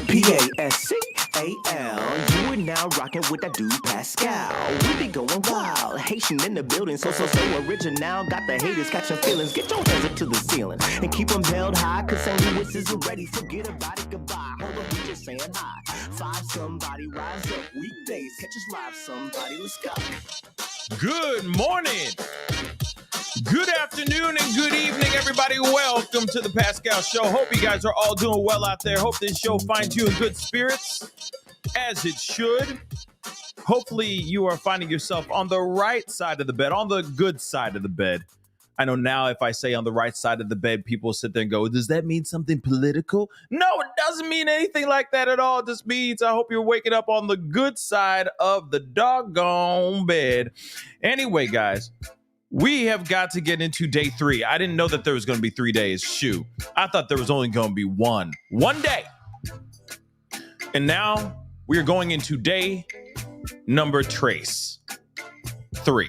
Pascal. You are now rocking with that dude Pascal. We be going wild, Haitian in the building, so original. Got the haters catching feelings. Get your hands up to the ceiling and keep them held high. Cause St. Louis isn't ready. Forget about it, goodbye. Hold on, we just saying hi. Five somebody, rise up. Weekdays, catch us live. Somebody, let's go. Good morning. Good afternoon and good evening, everybody. Welcome to the Pascal Show. Hope you guys are all doing well out there. Hope this show finds you in good spirits, as it should. Hopefully you are finding yourself on the right side of the bed, on the good side of the bed. I know now if I say on the right side of the bed, people sit there and go, does that mean something political? No, it doesn't mean anything like that at all. It just means I hope you're waking up on the good side of the doggone bed. Anyway, guys, we have got to get into day 3. I didn't know that there was going to be 3 days. Shoot. I thought there was only going to be one day. And now we are going into day number trace 3.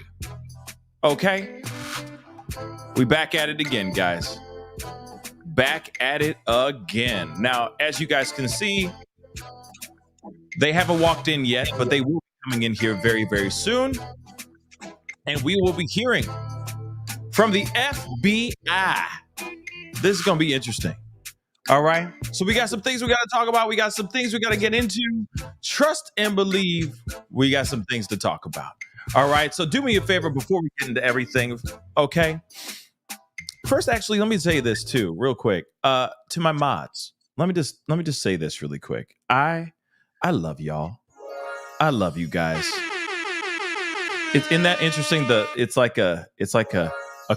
Okay? We back at it again, guys. Back at it again. Now, as you guys can see, they haven't walked in yet, but they will be coming in here very, very soon. And we will be hearing from the FBI. This is going to be interesting. All right. So we got some things we got to talk about. We got some things we got to get into. Trust and believe we got some things to talk about. All right. So do me a favor before we get into everything. Okay. First, actually, let me say this too, real quick. To my mods, let me just say this really quick. I love y'all. I love you guys. Isn't that interesting? It's like a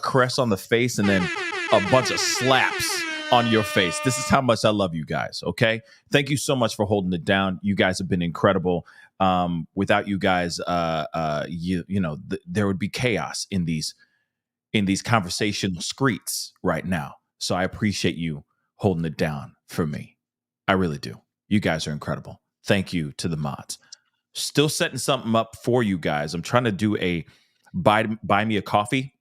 caress on the face and then a bunch of slaps on your face. This is how much I love you guys. Okay, thank you so much for holding it down. You guys have been incredible. Without you guys, there would be chaos in these conversational streets right now. So I appreciate you holding it down for me. I really do. You guys are incredible. Thank you to the mods. Still setting something up for you guys. I'm trying to do a buy me a coffee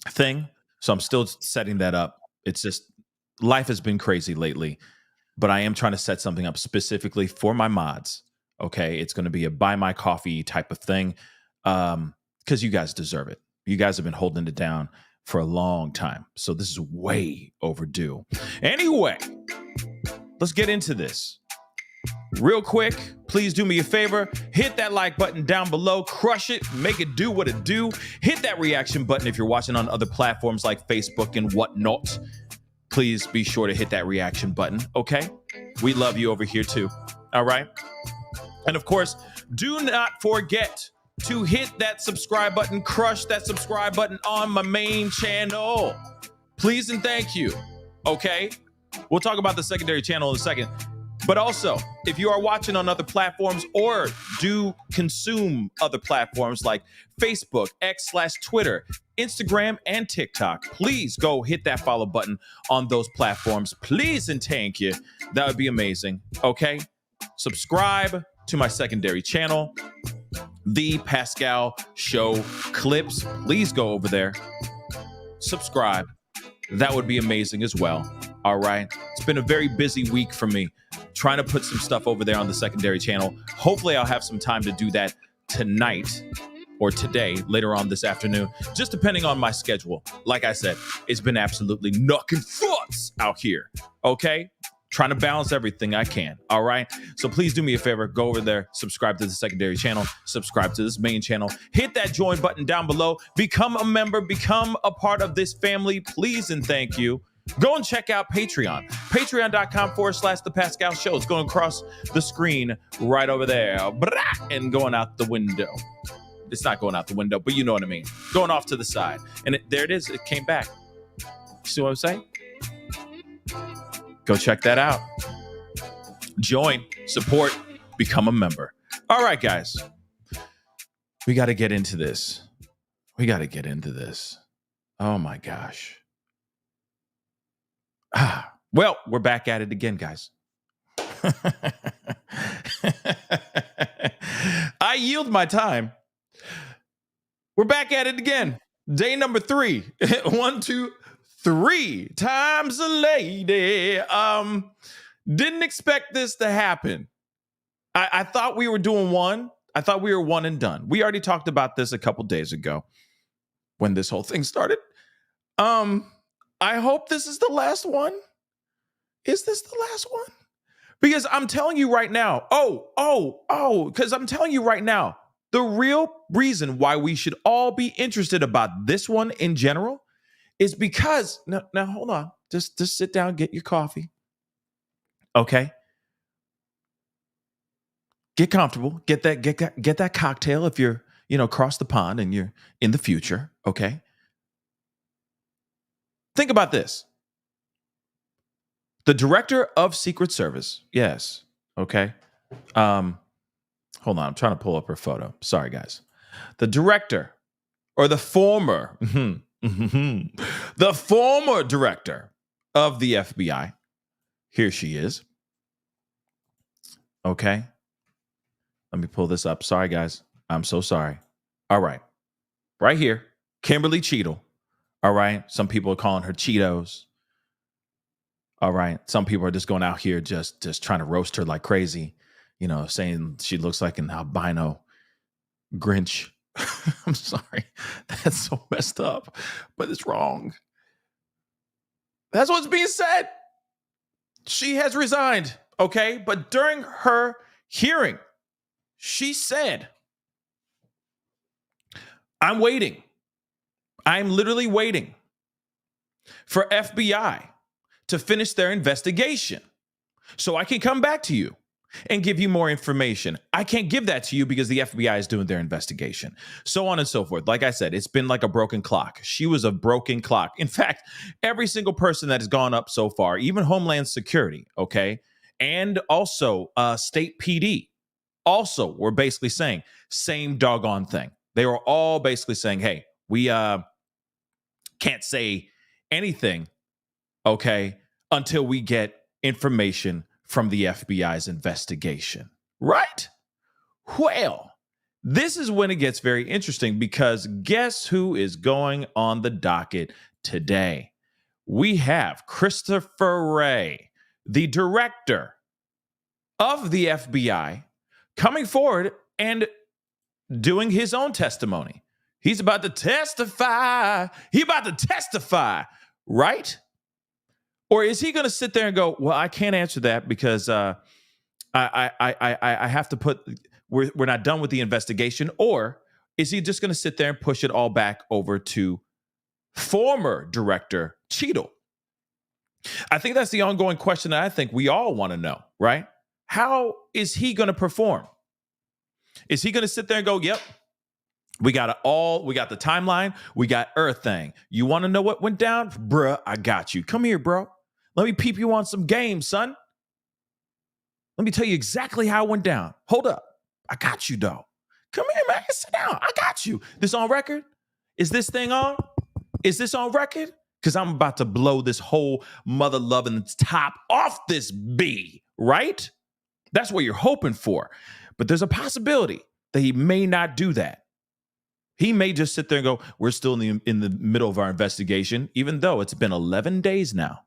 thing. So I'm still setting that up. It's just life has been crazy lately, but I am trying to set something up specifically for my mods. Okay. It's going to be a buy my coffee type of thing. Because you guys deserve it. You guys have been holding it down for a long time. So this is way overdue. Anyway, let's get into this. Real quick, please do me a favor. Hit that like button down below. Crush it. Make it do what it do. Hit that reaction button if you're watching on other platforms like Facebook and whatnot. Please be sure to hit that reaction button, okay? We love you over here too, all right? And of course, do not forget to hit that subscribe button. Crush that subscribe button on my main channel. Please and thank you, okay? We'll talk about the secondary channel in a second. But also, if you are watching on other platforms or do consume other platforms like Facebook, X/Twitter, Instagram, and TikTok, please go hit that follow button on those platforms. Please and thank you. That would be amazing. Okay? Subscribe to my secondary channel, The Pascal Show Clips. Please go over there. Subscribe. That would be amazing as well. All right. It's been a very busy week for me trying to put some stuff over there on the secondary channel. Hopefully I'll have some time to do that tonight or today, later on this afternoon, just depending on my schedule. Like I said, it's been absolutely knocking thoughts out here. Okay. Trying to balance everything I can. All right. So please do me a favor. Go over there, subscribe to the secondary channel, subscribe to this main channel, hit that join button down below, become a member, become a part of this family. Please and thank you. Go and check out Patreon. Patreon.com/The Pascal Show. It's going across the screen right over there. And going out the window. It's not going out the window, but you know what I mean. Going off to the side. And there it is. It came back. See what I'm saying? Go check that out. Join, support, become a member. All right, guys. We got to get into this. Oh, my gosh. Well, we're back at it again, guys. I yield my time. We're back at it again. Day number 3. 1, 2, 3 times a lady. Didn't expect this to happen. I thought we were doing one. I thought we were one and done. We already talked about this a couple days ago when this whole thing started. I hope this is the last one. Is this the last one? Because I'm telling you right now, because I'm telling you right now, the real reason why we should all be interested about this one in general is because, now hold on, just sit down, get your coffee, okay? Get comfortable, get that cocktail if you're, across the pond and you're in the future, okay? Think about this. The director of Secret Service, yes, okay? Hold on, I'm trying to pull up her photo. Sorry, guys. The director, or the former, the former director of the FBI. Here she is. Okay. Let me pull this up. Sorry, guys. I'm so sorry. All right. Right here, Kimberly Cheadle. All right. Some people are calling her Cheetos. All right. Some people are just going out here just trying to roast her like crazy. Saying she looks like an albino Grinch. I'm sorry. That's so messed up, but it's wrong. That's what's being said. She has resigned, okay? But during her hearing, she said, I'm waiting. I'm literally waiting for FBI to finish their investigation so I can come back to you and give you more information. I can't give that to you because the FBI is doing their investigation. So on and so forth. Like I said, it's been like a broken clock. She was a broken clock. In fact, every single person that has gone up so far, even Homeland Security, okay, and also State PD, also were basically saying same doggone thing. They were all basically saying, hey, we can't say anything, okay, until we get information from the FBI's investigation, right? Well, this is when it gets very interesting because guess who is going on the docket today? We have Christopher Wray, the director of the FBI, coming forward and doing his own testimony. He's about to testify. Right? Or is he going to sit there and go, well, I can't answer that because I have to put, we're not done with the investigation? Or is he just going to sit there and push it all back over to former director Cheadle? I think that's the ongoing question that I think we all want to know, right? How is he going to perform? Is he going to sit there and go, yep, we got the timeline, we got everything. You want to know what went down? Bruh, I got you. Come here, bro. Let me peep you on some games, son. Let me tell you exactly how it went down. Hold up. I got you, though. Come here, man. Sit down. I got you. This on record? Is this thing on? Is this on record? Because I'm about to blow this whole mother-loving top off this bee, right? That's what you're hoping for. But there's a possibility that he may not do that. He may just sit there and go, we're still in the middle of our investigation, even though it's been 11 days now.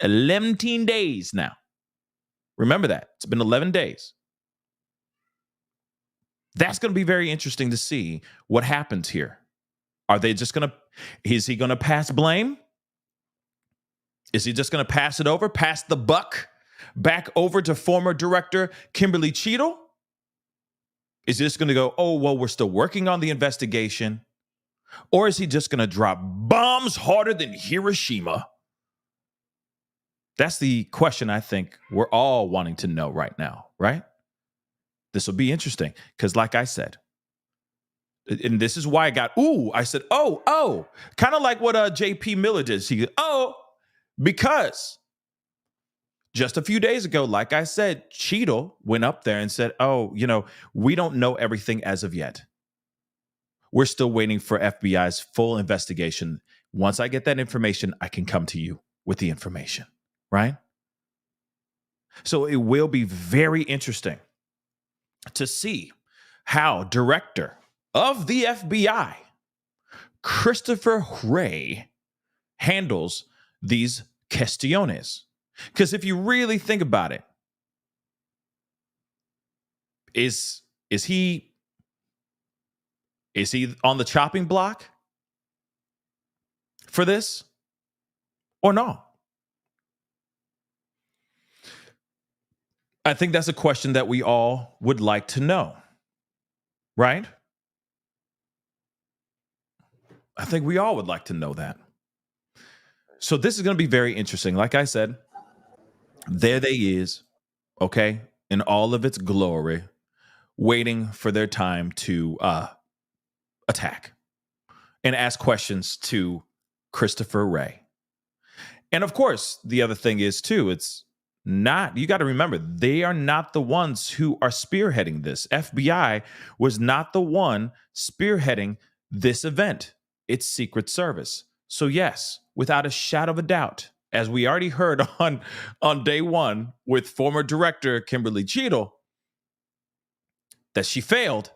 11 days now. Remember that. It's been 11 days. That's going to be very interesting to see what happens here. Are they just going to, is he going to pass blame? Is he just going to pass it over, pass the buck back over to former director Kimberly Cheadle? Is he just going to go, oh, well, we're still working on the investigation? Or is he just going to drop bombs harder than Hiroshima? That's the question I think we're all wanting to know right now, right? This will be interesting because like I said, and this is why I said, kind of like what JP Miller did. He because just a few days ago, like I said, Cheadle went up there and said, we don't know everything as of yet. We're still waiting for FBI's full investigation. Once I get that information, I can come to you with the information, right? So it will be very interesting to see how director of the FBI, Christopher Wray, handles these cuestiones. Because if you really think about it, is he on the chopping block for this or no? I think that's a question that we all would like to know, right? I think we all would like to know that. So this is going to be very interesting. Like I said, there they is, okay, in all of its glory, waiting for their time to attack and ask questions to Christopher Wray. And of course, the other thing is too, it's not, you got to remember, they are not the ones who are spearheading this. FBI was not the one spearheading this event. It's Secret Service. So yes, without a shadow of a doubt, as we already heard on day one with former director Kimberly Cheadle, that she failed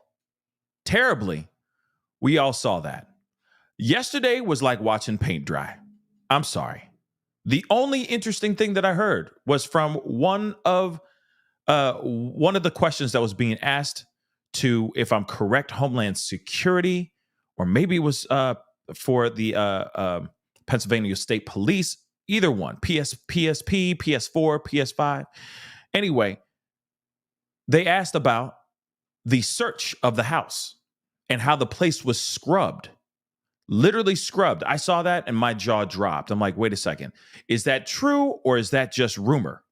terribly. We all saw that. Yesterday was like watching paint dry. I'm sorry. The only interesting thing that I heard was from one of the questions that was being asked to, if I'm correct, Homeland Security, or maybe it was for the Pennsylvania State Police. Either one, PSP, PS4, PS5. Anyway, they asked about the search of the house and how the place was scrubbed. Literally scrubbed. I saw that and my jaw dropped. I'm like, wait a second. Is that true or is that just rumor?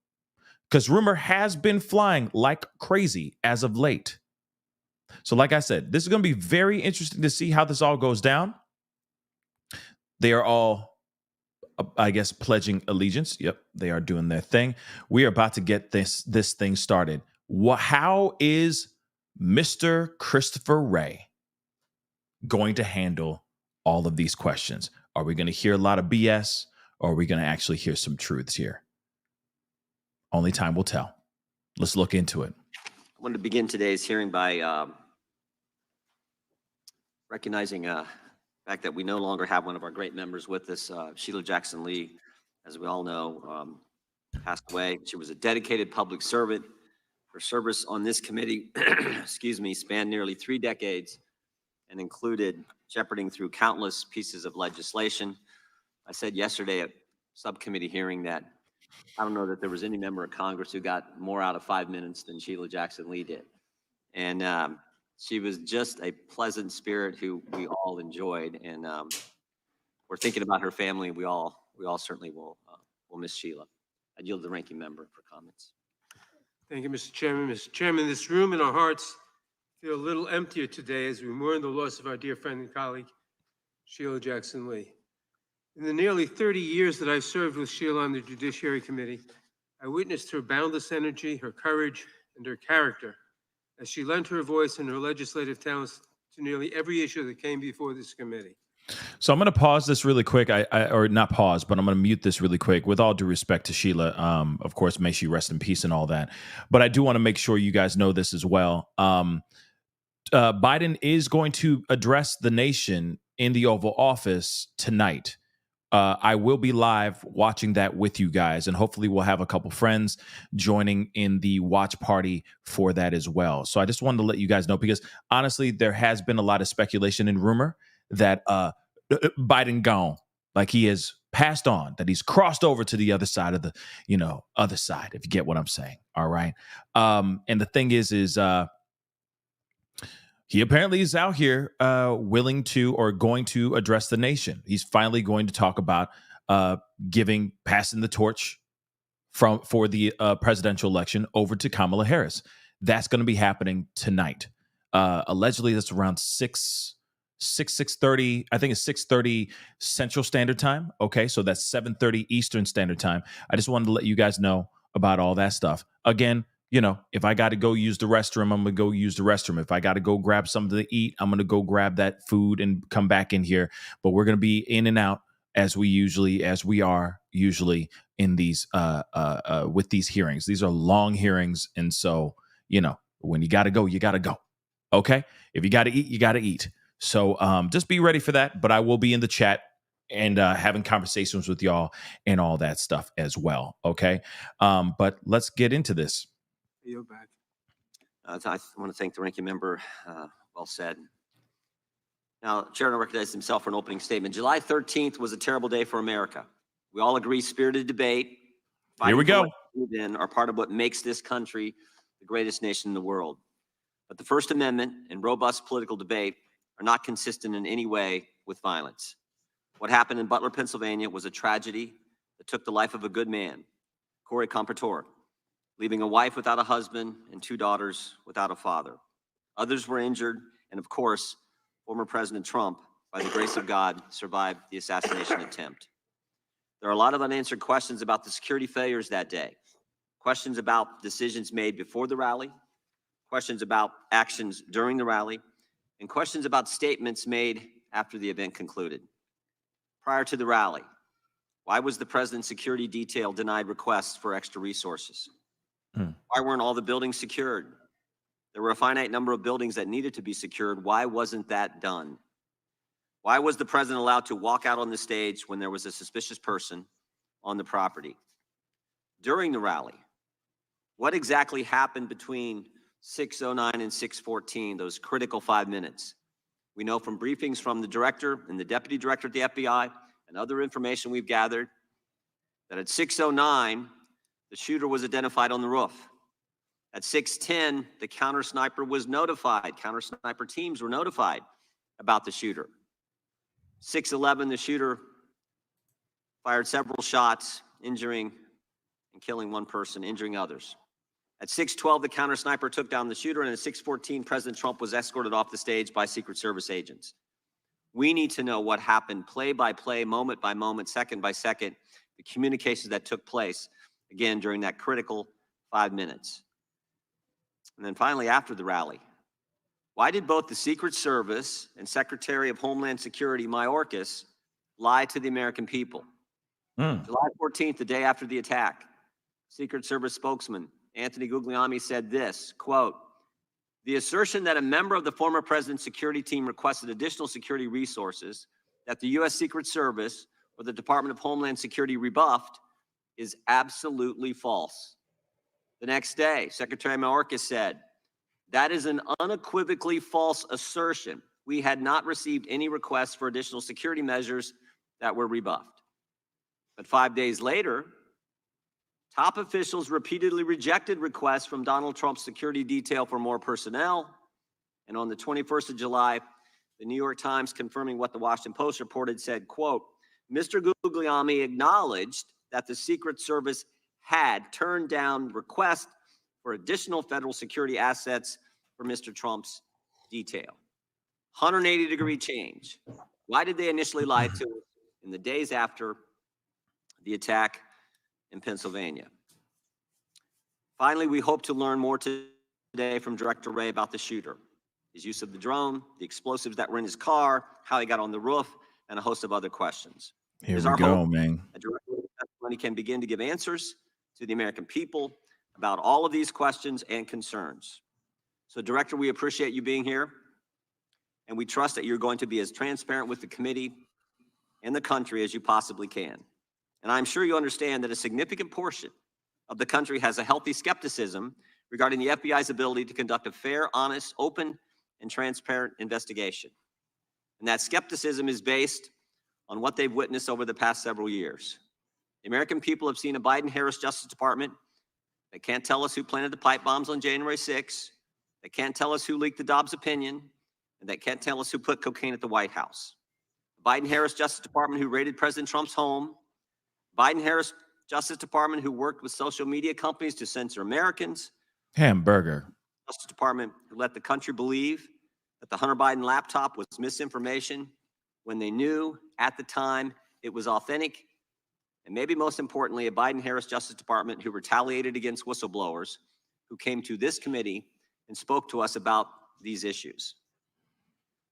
Because rumor has been flying like crazy as of late. So like I said, this is going to be very interesting to see how this all goes down. They are all, I guess, pledging allegiance. Yep, they are doing their thing. We are about to get this thing started. How is Mr. Christopher Wray going to handle all of these questions? Are we going to hear a lot of BS, or are we going to actually hear some truths here? Only time will tell. Let's look into it. I wanted to begin today's hearing by recognizing the fact that we no longer have one of our great members with us. Sheila Jackson Lee, as we all know, passed away. She was a dedicated public servant. Her service on this committee, spanned nearly 3 decades and included shepherding through countless pieces of legislation. I said yesterday at subcommittee hearing that I don't know that there was any member of Congress who got more out of 5 minutes than Sheila Jackson Lee did. And she was just a pleasant spirit who we all enjoyed. And we're thinking about her family. We all certainly will miss Sheila. I yield to the ranking member for comments. Thank you, Mr. Chairman. Mr. Chairman, this room and our hearts feel a little emptier today as we mourn the loss of our dear friend and colleague, Sheila Jackson Lee. In the nearly 30 years that I've served with Sheila on the Judiciary Committee, I witnessed her boundless energy, her courage, and her character as she lent her voice and her legislative talents to nearly every issue that came before this committee. So I'm going to pause this really quick. Or not pause, but I'm going to mute this really quick. With all due respect to Sheila, of course, may she rest in peace and all that. But I do want to make sure you guys know this as well. Biden is going to address the nation in the Oval Office tonight. I will be live watching that with you guys, and hopefully we'll have a couple friends joining in the watch party for that as well. So I just wanted to let you guys know, because honestly, there has been a lot of speculation and rumor that Biden gone, like he has passed on, that he's crossed over to the other side of the, other side, if you get what I'm saying. All right. And the thing is he apparently is out here willing to, or going to address the nation. He's finally going to talk about passing the torch for the presidential election over to Kamala Harris. That's going to be happening tonight. Allegedly, that's around 6:30. I think it's 6:30 Central Standard Time. Okay, so that's 7:30 Eastern Standard Time. I just wanted to let you guys know about all that stuff. Again, if I got to go use the restroom, I'm going to go use the restroom. If I got to go grab something to eat, I'm going to go grab that food and come back in here. But we're going to be in and out as we are usually in these with these hearings. These are long hearings, and so when you got to go, you got to go. Okay, if you got to eat, you got to eat. So just be ready for that. But I will be in the chat and having conversations with y'all and all that stuff as well. Okay. But let's get into this. You're back. I want to thank the ranking member. Well said. Now, Chairman recognizes himself for an opening statement. July 13th was a terrible day for America. We all agree spirited debate. Here we go. Are part of what makes this country the greatest nation in the world. But the First Amendment and robust political debate are not consistent in any way with violence. What happened in Butler, Pennsylvania was a tragedy that took the life of a good man, Corey Compratore, leaving a wife without a husband and 2 daughters without a father. Others were injured, and of course, former President Trump, by the grace of God, survived the assassination attempt. There are a lot of unanswered questions about the security failures that day, questions about decisions made before the rally, questions about actions during the rally, and questions about statements made after the event concluded. Prior to the rally, why was the president's security detail denied requests for extra resources? Why weren't all the buildings secured? There were a finite number of buildings that needed to be secured. Why wasn't that done? Why was the president allowed to walk out on the stage when there was a suspicious person on the property? During the rally, what exactly happened between 6:09 and 6:14, those critical 5 minutes? We know from briefings from the director and the deputy director at the FBI and other information we've gathered that at 6:09, the shooter was identified on the roof. At 6:10, the counter sniper was notified. Counter sniper teams were notified about the shooter. 6:11, the shooter fired several shots, injuring and killing one person, injuring others. At 6:12, the counter sniper took down the shooter, and at 6:14, President Trump was escorted off the stage by Secret Service agents. We need to know what happened play by play, moment by moment, second by second, the communications that took place, again, during that critical 5 minutes. And then finally, after the rally, why did both the Secret Service and Secretary of Homeland Security, Mayorkas, lie to the American people? July 14th, the day after the attack, Secret Service spokesman Anthony Guglielmi said this, quote, "The assertion that a member of the former president's security team requested additional security resources that the U.S. Secret Service or the Department of Homeland Security rebuffed is absolutely false." The next day, Secretary Mayorkas said, "That is an unequivocally false assertion. We had not received any requests for additional security measures that were rebuffed." But 5 days later, top officials repeatedly rejected requests from Donald Trump's security detail for more personnel. And on the 21st of July, the New York Times, confirming what the Washington Post reported, said, quote, "Mr. Guglielmi acknowledged that the Secret Service had turned down requests for additional federal security assets for Mr. Trump's detail." 180-degree change. Why did they initially lie to us in the days after the attack in Pennsylvania? Finally, we hope to learn more today from Director Wray about the shooter, his use of the drone, the explosives that were in his car, how he got on the roof, and a host of other questions. Here we go, man. A Director Wray's testimony can begin to give answers to the American people about all of these questions and concerns. So, Director, we appreciate you being here, and we trust that you're going to be as transparent with the committee and the country as you possibly can. And I'm sure you understand that a significant portion of the country has a healthy skepticism regarding the FBI's ability to conduct a fair, honest, open, and transparent investigation. And that skepticism is based on what they've witnessed over the past several years. The American people have seen a Biden-Harris Justice Department that can't tell us who planted the pipe bombs on January 6th, that can't tell us who leaked the Dobbs opinion, and that can't tell us who put cocaine at the White House. The Biden-Harris Justice Department who raided President Trump's home, Biden-Harris Justice Department who worked with social media companies to censor Americans, Hamburger. Justice Department who let the country believe that the Hunter Biden laptop was misinformation when they knew at the time it was authentic. And maybe most importantly, a Biden-Harris Justice Department who retaliated against whistleblowers who came to this committee and spoke to us about these issues.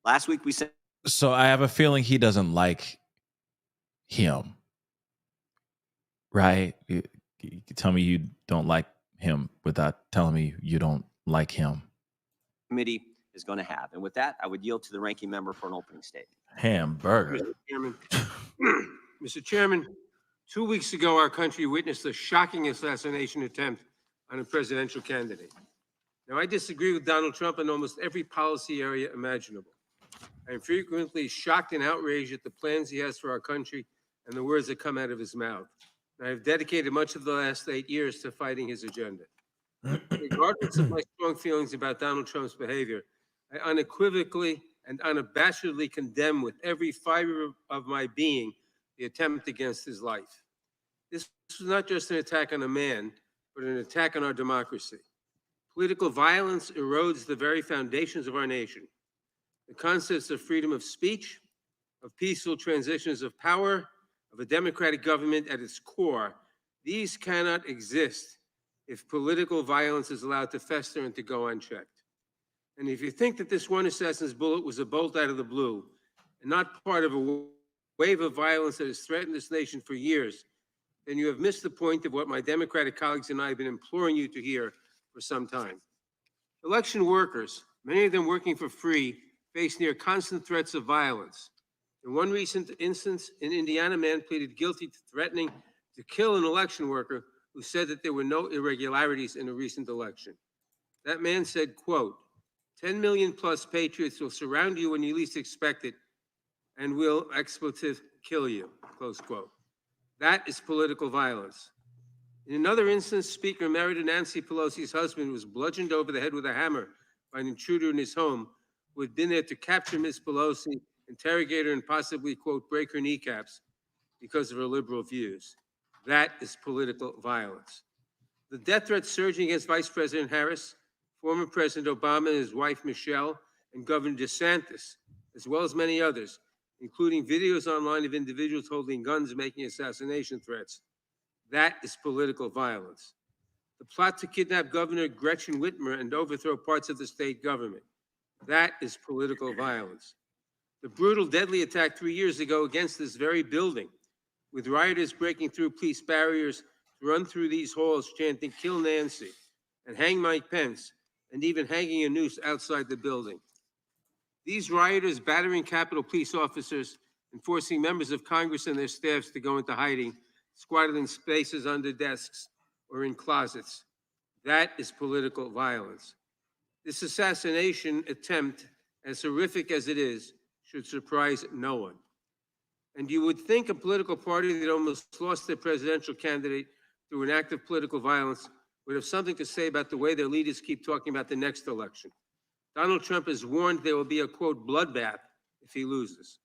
Last week we said. So I have a feeling he doesn't like him, right? You tell me you don't like him without telling me you don't like him. Committee is going to have. And with that, I would yield to the ranking member for an opening statement. Hamburger. Mr. Chairman. Mr. Chairman, 2 weeks ago, our country witnessed a shocking assassination attempt on a presidential candidate. Now, I disagree with Donald Trump in almost every policy area imaginable. I am frequently shocked and outraged at the plans he has for our country and the words that come out of his mouth. And I have dedicated much of the last 8 years to fighting his agenda. Regardless of my strong feelings about Donald Trump's behavior, I unequivocally and unabashedly condemn with every fiber of my being the attempt against his life. This was not just an attack on a man, but an attack on our democracy. Political violence erodes the very foundations of our nation. The concepts of freedom of speech, of peaceful transitions of power, of a democratic government at its core, these cannot exist if political violence is allowed to fester and to go unchecked. And if you think that this one assassin's bullet was a bolt out of the blue and not part of a wave of violence that has threatened this nation for years, then you have missed the point of what my Democratic colleagues and I have been imploring you to hear for some time. Election workers, many of them working for free, face near constant threats of violence. In one recent instance, an Indiana man pleaded guilty to threatening to kill an election worker who said that there were no irregularities in a recent election. That man said, quote, 10 million plus patriots will surround you when you least expect it and will expletive kill you, close quote. That is political violence. In another instance, Speaker Emerita Nancy Pelosi's husband was bludgeoned over the head with a hammer by an intruder in his home who had been there to capture Ms. Pelosi, interrogate her, and possibly, quote, break her kneecaps because of her liberal views. That is political violence. The death threats surging against Vice President Harris, former President Obama and his wife Michelle, and Governor DeSantis, as well as many others, including videos online of individuals holding guns making assassination threats. That is political violence. The plot to kidnap Governor Gretchen Whitmer and overthrow parts of the state government. That is political violence. The brutal, deadly attack 3 years ago against this very building, with rioters breaking through police barriers to run through these halls chanting, "Kill Nancy," and "Hang Mike Pence," and even hanging a noose outside the building. These rioters battering Capitol Police officers and forcing members of Congress and their staffs to go into hiding, squatted in spaces under desks or in closets. That is political violence. This assassination attempt, as horrific as it is, should surprise no one. And you would think a political party that almost lost their presidential candidate through an act of political violence would have something to say about the way their leaders keep talking about the next election. Donald Trump has warned there will be a, quote, bloodbath if he loses.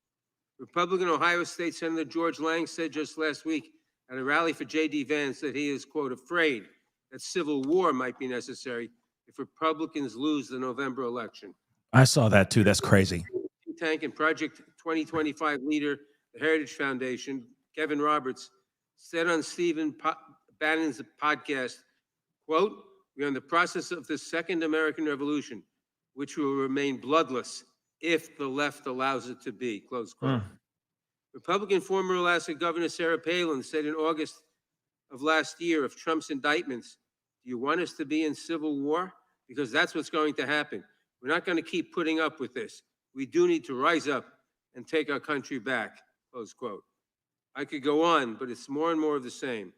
Republican Ohio State Senator George Lang said just last week at a rally for J.D. Vance that he is, quote, afraid that civil war might be necessary if Republicans lose the November election. I saw that too. That's crazy. Think tank and Project 2025 leader, the Heritage Foundation, Kevin Roberts, said on Stephen Bannon's podcast, quote, "We are in the process of the second American Revolution, which will remain bloodless if the left allows it to be," close quote. Republican former Alaska Governor Sarah Palin said in August of last year of Trump's indictments, "Do you want us to be in civil war? Because that's what's going to happen. We're not going to keep putting up with this. We do need to rise up and take our country back," close quote. I could go on, but it's more and more of the same.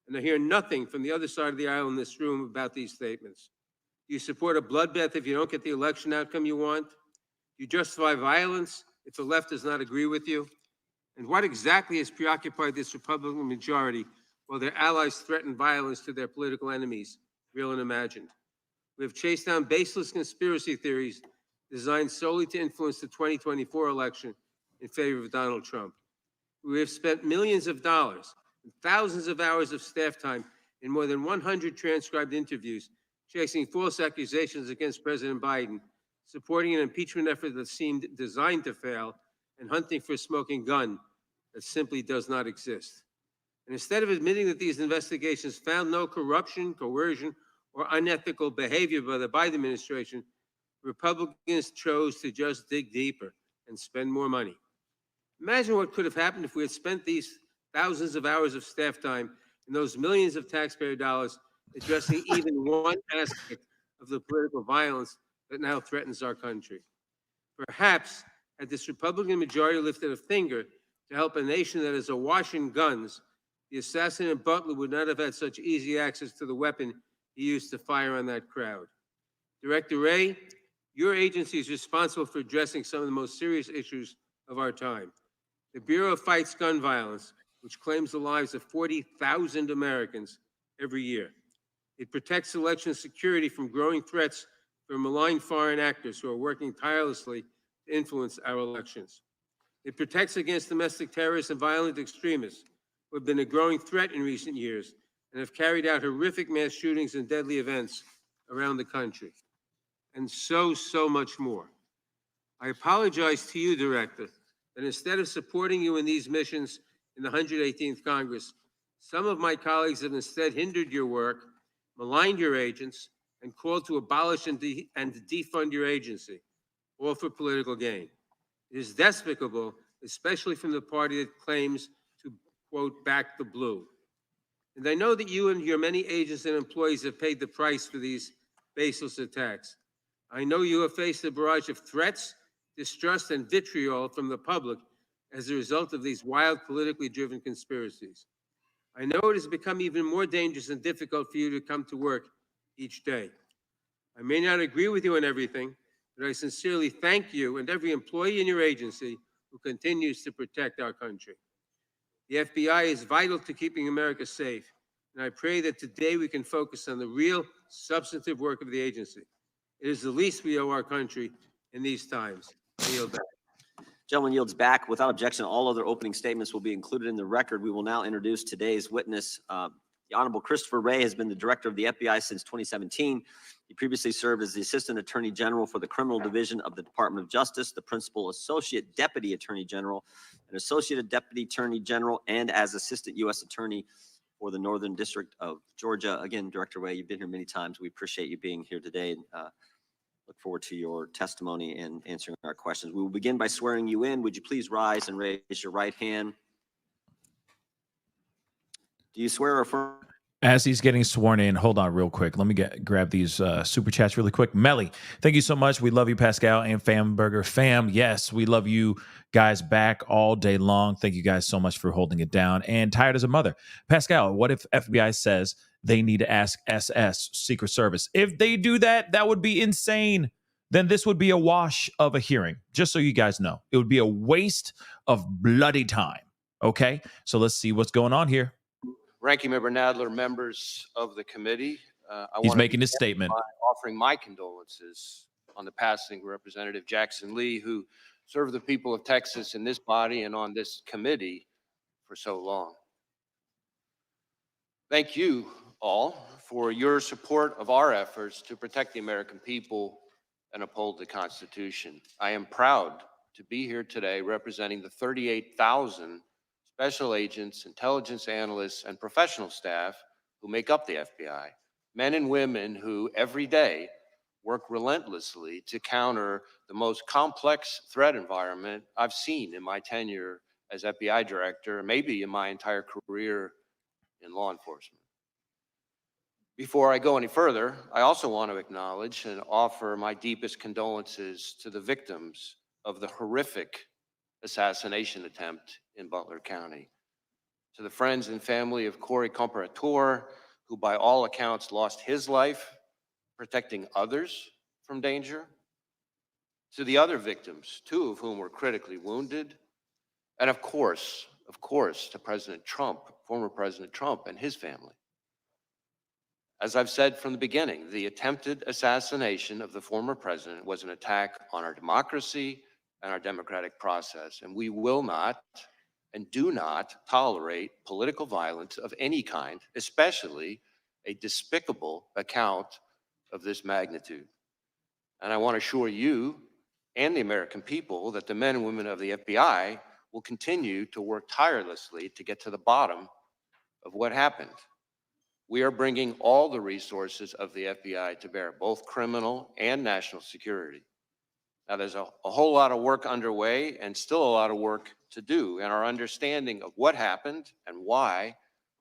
And I hear nothing from the other side of the aisle in this room about these statements. Do you support a bloodbath if you don't get the election outcome you want? Do you justify violence if the left does not agree with you? And what exactly has preoccupied this Republican majority while their allies threaten violence to their political enemies, real and imagined? We have chased down baseless conspiracy theories designed solely to influence the 2024 election in favor of Donald Trump. We have spent millions of dollars and thousands of hours of staff time in more than 100 transcribed interviews, chasing false accusations against President Biden, supporting an impeachment effort that seemed designed to fail, and hunting for a smoking gun that simply does not exist. And instead of admitting that these investigations found no corruption, coercion, or unethical behavior by the Biden administration, Republicans chose to just dig deeper and spend more money. Imagine what could have happened if we had spent these thousands of hours of staff time and those millions of taxpayer dollars addressing even one aspect of the political violence that now threatens our country. Perhaps Had this Republican majority lifted a finger to help a nation that is awash in guns, the assassinate Butler would not have had such easy access to the weapon he used to fire on that crowd. Director Wray, your agency is responsible for addressing some of the most serious issues of our time. The Bureau fights gun violence, which claims the lives of 40,000 Americans every year. It protects election security from growing threats from malign foreign actors who are working tirelessly to influence our elections. It protects against domestic terrorists and violent extremists who have been a growing threat in recent years and have carried out horrific mass shootings and deadly events around the country, and so much more. I apologize to you, Director, that instead of supporting you in these missions in the 118th Congress, some of my colleagues have instead hindered your work, maligned your agents, and called to abolish and defund your agency, all for political gain. It is despicable, especially from the party that claims to, quote, back the blue. And I know that you and your many agents and employees have paid the price for these baseless attacks. I know you have faced a barrage of threats, distrust, and vitriol from the public as a result of these wild, politically driven conspiracies. I know it has become even more dangerous and difficult for you to come to work each day. I may not agree with you on everything, but I sincerely thank you and every employee in your agency who continues to protect our country. The FBI is vital to keeping America safe, and I pray that today we can focus on the real, substantive work of the agency. It is the least we owe our country in these times. I yield back. Gentleman yields back. Without objection, all other opening statements will be included in the record. We will now introduce today's witness. The Honorable Christopher Wray has been the director of the FBI since 2017. He previously served as the Assistant Attorney General for the Criminal Division of the Department of Justice, the Principal Associate Deputy Attorney General, and Associate Deputy Attorney General, and as Assistant U.S. Attorney for the Northern District of Georgia. Again, Director Wray, you've been here many times. We appreciate you being here today. Look forward to your testimony and answering our questions. We will begin by swearing you in. Would you please rise and raise your right hand? Do you swear or affirm? As he's getting sworn in, hold on real quick. Let me grab these super chats really quick. Melly, thank you so much. We love you, Pascal and Famburger fam. Yes, we love you guys back all day long. Thank you guys so much for holding it down. And Tired as a Mother. Pascal, what if FBI says they need to ask SS, Secret Service? If they do that, that would be insane. Then this would be a wash of a hearing, just so you guys know. It would be a waste of bloody time. Okay, so let's see what's going on here. Ranking Member Nadler, members of the committee, He's making his statement. By offering my condolences on the passing of Representative Jackson Lee, who served the people of Texas in this body and on this committee for so long. Thank you all for your support of our efforts to protect the American people and uphold the Constitution. I am proud to be here today representing the 38,000 special agents, intelligence analysts, and professional staff who make up the FBI, men and women who every day work relentlessly to counter the most complex threat environment I've seen in my tenure as FBI director, maybe in my entire career in law enforcement. Before I go any further, I also want to acknowledge and offer my deepest condolences to the victims of the horrific assassination attempt in Butler County. To the friends and family of Corey Comparator, who by all accounts lost his life protecting others from danger. To the other victims, 2 of whom were critically wounded. And of course, to President Trump, former President Trump and his family. As I've said from the beginning, the attempted assassination of the former president was an attack on our democracy and our democratic process, and we will not and do not tolerate political violence of any kind, especially a despicable account of this magnitude. And I want to assure you and the American people that the men and women of the FBI will continue to work tirelessly to get to the bottom of what happened. We are bringing all the resources of the FBI to bear, both criminal and national security. Now, there's a whole lot of work underway and still a lot of work to do, and our understanding of what happened and why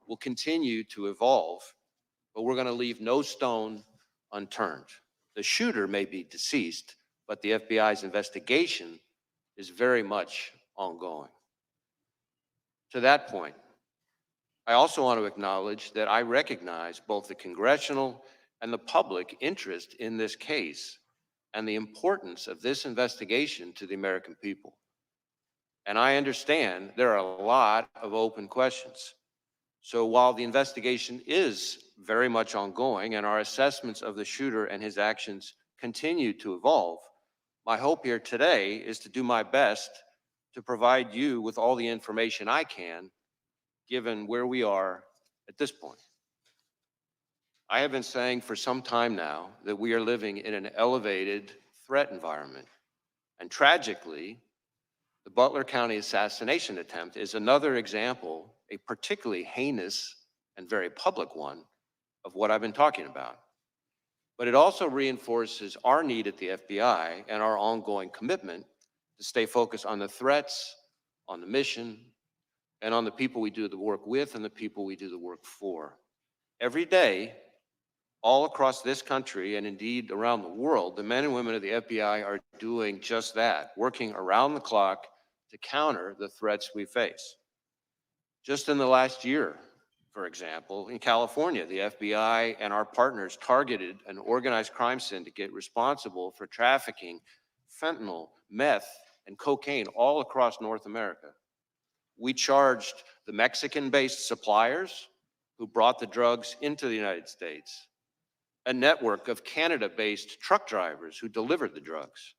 will continue to evolve, but we're going to leave no stone unturned. The shooter may be deceased, but the FBI's investigation is very much ongoing. To that point, I also want to acknowledge that I recognize both the congressional and the public interest in this case and the importance of this investigation to the American people. And I understand there are a lot of open questions. So while the investigation is very much ongoing and our assessments of the shooter and his actions continue to evolve, my hope here today is to do my best to provide you with all the information I can, given where we are at this point. I have been saying for some time now that we are living in an elevated threat environment. And tragically, the Butler County assassination attempt is another example, a particularly heinous and very public one, of what I've been talking about. But it also reinforces our need at the FBI and our ongoing commitment to stay focused on the threats, on the mission, and on the people we do the work with and the people we do the work for. Every day, all across this country and indeed around the world, the men and women of the FBI are doing just that, working around the clock to counter the threats we face. Just in the last year, for example, in California, the FBI and our partners targeted an organized crime syndicate responsible for trafficking fentanyl, meth, and cocaine all across North America. We charged the Mexican-based suppliers who brought the drugs into the United States, a network of Canada-based truck drivers who delivered the drugs,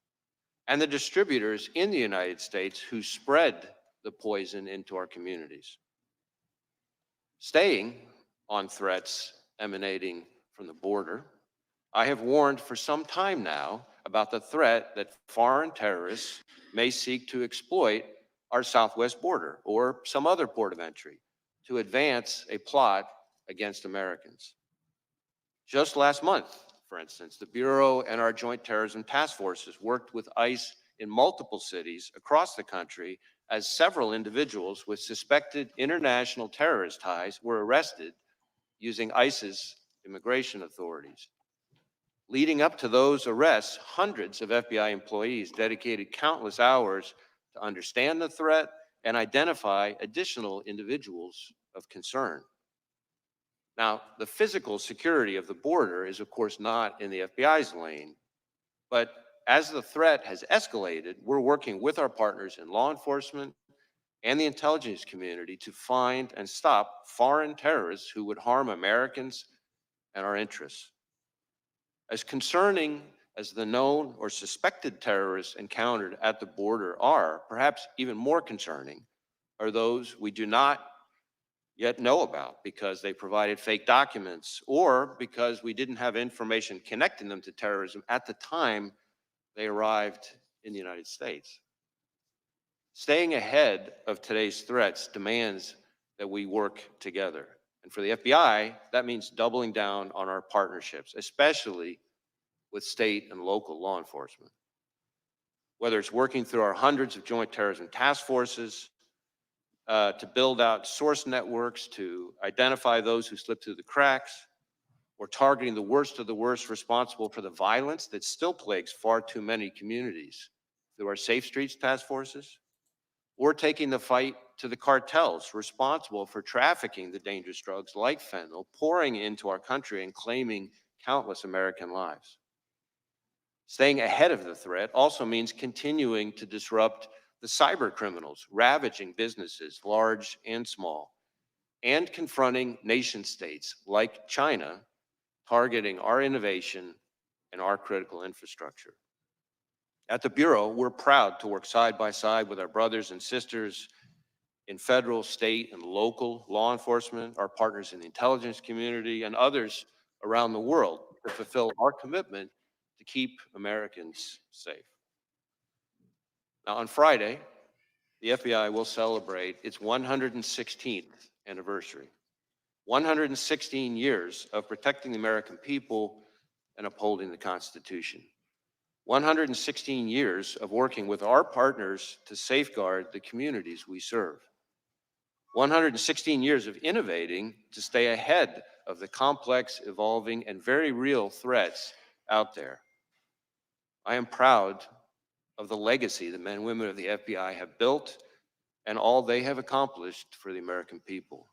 and the distributors in the United States who spread the poison into our communities. Staying on threats emanating from the border, I have warned for some time now about the threat that foreign terrorists may seek to exploit our southwest border or some other port of entry to advance a plot against Americans. Just last month, for instance, the Bureau and our Joint Terrorism Task Forces worked with ICE in multiple cities across the country as several individuals with suspected international terrorist ties were arrested using ICE's immigration authorities. Leading up to those arrests, hundreds of FBI employees dedicated countless hours to understand the threat and identify additional individuals of concern. Now, the physical security of the border is, of course, not in the FBI's lane, but as the threat has escalated, we're working with our partners in law enforcement and the intelligence community to find and stop foreign terrorists who would harm Americans and our interests. As concerning as the known or suspected terrorists encountered at the border are, perhaps even more concerning are those we do not yet know about because they provided fake documents or because we didn't have information connecting them to terrorism at the time they arrived in the United States. Staying ahead of today's threats demands that we work together. And for the FBI, that means doubling down on our partnerships, especially with state and local law enforcement. Whether it's working through our hundreds of joint terrorism task forces, to build out source networks to identify those who slip through the cracks, or targeting the worst of the worst responsible for the violence that still plagues far too many communities through our Safe Streets task forces, or taking the fight to the cartels responsible for trafficking the dangerous drugs like fentanyl, pouring into our country and claiming countless American lives. Staying ahead of the threat also means continuing to disrupt the cyber criminals ravaging businesses, large and small, and confronting nation states like China, targeting our innovation and our critical infrastructure. At the Bureau, we're proud to work side by side with our brothers and sisters in federal, state, and local law enforcement, our partners in the intelligence community, and others around the world to fulfill our commitment to keep Americans safe. Now, on Friday, the FBI will celebrate its 116th anniversary. 116 years of protecting the American people and upholding the Constitution. 116 years of working with our partners to safeguard the communities we serve. 116 years of innovating to stay ahead of the complex, evolving, and very real threats out there. I am proud of the legacy the men and women of the FBI have built and all they have accomplished for the American people.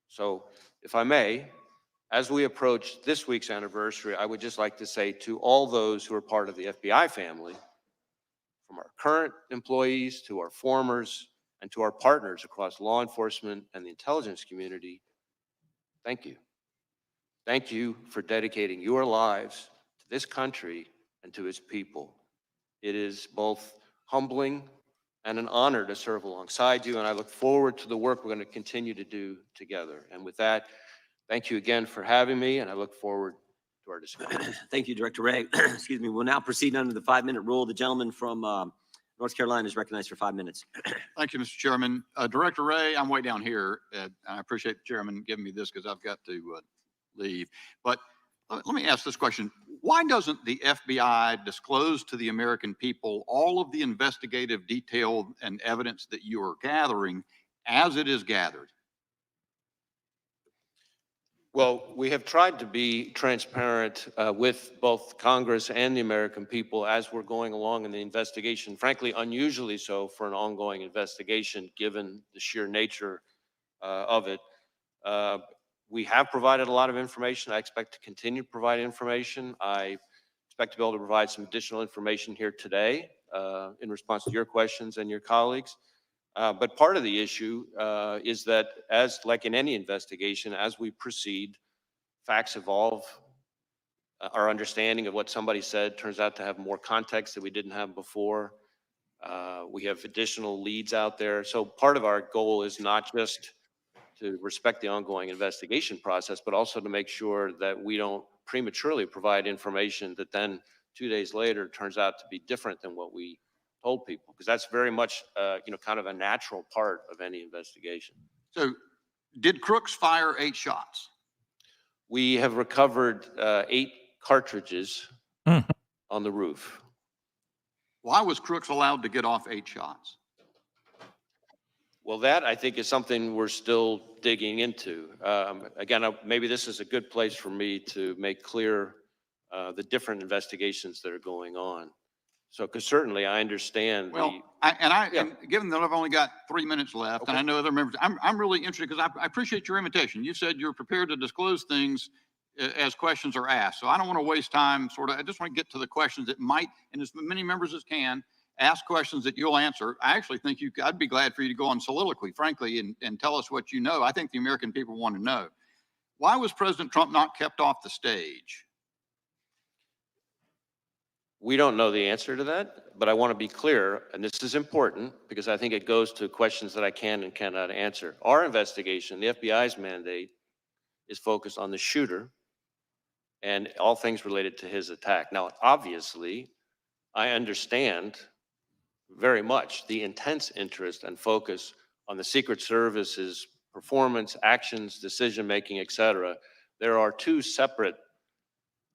So, if I may, as we approach this week's anniversary, I would just like to say to all those who are part of the FBI family, from our current employees to our formers and to our partners across law enforcement and the intelligence community, thank you. Thank you for dedicating your lives to this country and to its people. It is both humbling and an honor to serve alongside you, and I look forward to the work we're going to continue to do together. And with that, thank you again for having me, and I look forward to our discussion. Thank you, Director Ray. Excuse me. We'll now proceed under the 5-minute rule. The gentleman from North Carolina is recognized for 5 minutes. Thank you, Mr. Chairman. Director Ray, I'm way down here. And I appreciate the chairman giving me this because I've got to leave. But let me ask this question. Why doesn't the FBI disclose to the American people all of the investigative detail and evidence that you are gathering as it is gathered? Well, we have tried to be transparent with both Congress and the American people as we're going along in the investigation, frankly, unusually so for an ongoing investigation, given the sheer nature of it. We have provided a lot of information. I expect to continue to provide information. I expect to be able to provide some additional information here today in response to your questions and your colleagues. But part of the issue is that, as like in any investigation, as we proceed, facts evolve. Our understanding of what somebody said turns out to have more context that we didn't have before. We have additional leads out there. So part of our goal is not just to respect the ongoing investigation process, but also to make sure that we don't prematurely provide information that then 2 days later turns out to be different than what we told people, because that's very much, kind of a natural part of any investigation. So did Crooks fire 8 shots? We have recovered 8 cartridges on the roof. Why was Crooks allowed to get off 8 shots? Well, that I think is something we're still digging into. Again, maybe this is a good place for me to make clear the different investigations that are going on. So, because certainly I understand. Well, and given that I've only got 3 minutes left, Okay. and I know other members, I'm really interested because I appreciate your invitation. You said you're prepared to disclose things as questions are asked. So I don't want to waste time. I just want to get to the questions that might, and as many members as can, ask questions that you'll answer. I actually think I'd be glad for you to go on soliloquy, frankly, and tell us what you know. I think the American people want to know. Why was President Trump not kept off the stage? We don't know the answer to that, but I want to be clear, and this is important because I think it goes to questions that I can and cannot answer. Our investigation, the FBI's mandate, is focused on the shooter and all things related to his attack. Now, obviously, I understand very much the intense interest and focus on the Secret Service's performance, actions, decision-making, et cetera. There are 2 separate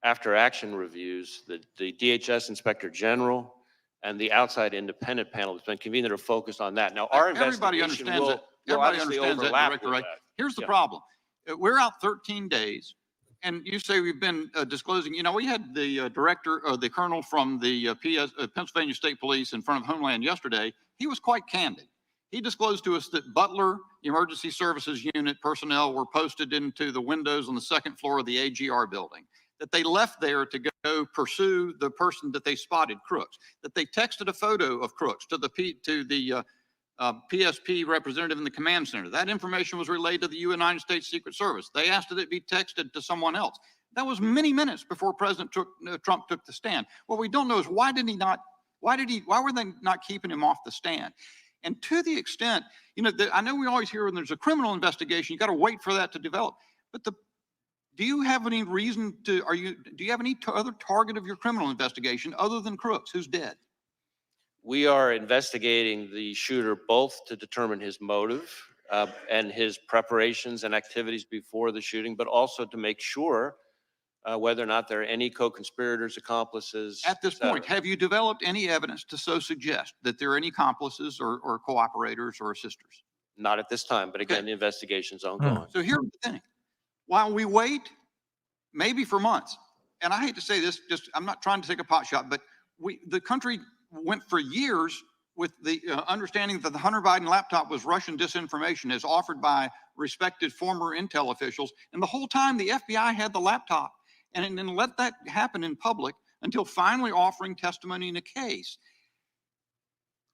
after-action reviews, the DHS Inspector General and the outside independent panel that's been convened that are focused on that. Now, our Everybody investigation understands will that. Everybody obviously understands that, overlap Director with Ray. that. Here's the Yeah. problem. We're out 13 days, and you say we've been disclosing. We had the director, the colonel from the Pennsylvania State Police in front of Homeland yesterday. He was quite candid. He disclosed to us that Butler Emergency Services Unit personnel were posted into the windows on the 2nd floor of the AGR building, that they left there to go pursue the person that they spotted, Crooks, that they texted a photo of Crooks to the PSP representative in the command center. That information was relayed to the United States Secret Service. They asked that it be texted to someone else. That was many minutes before President Trump took the stand. What we don't know is why were they not keeping him off the stand? And to the extent, I know we always hear when there's a criminal investigation, you got to wait for that to develop. But do you have any reason do you have any other target of your criminal investigation other than Crooks, who's dead? We are investigating the shooter both to determine his motive and his preparations and activities before the shooting, but also to make sure whether or not there are any co-conspirators, accomplices. At this point, have you developed any evidence to so suggest that there are any accomplices or cooperators or assisters? Not at this time, but again, the investigation's ongoing. So here's the thing. While we wait, maybe for months, and I hate to say this, I'm not trying to take a pot shot, but the country went for years with the understanding that the Hunter Biden laptop was Russian disinformation as offered by respected former intel officials. And the whole time the FBI had the laptop and then let that happen in public until finally offering testimony in a case.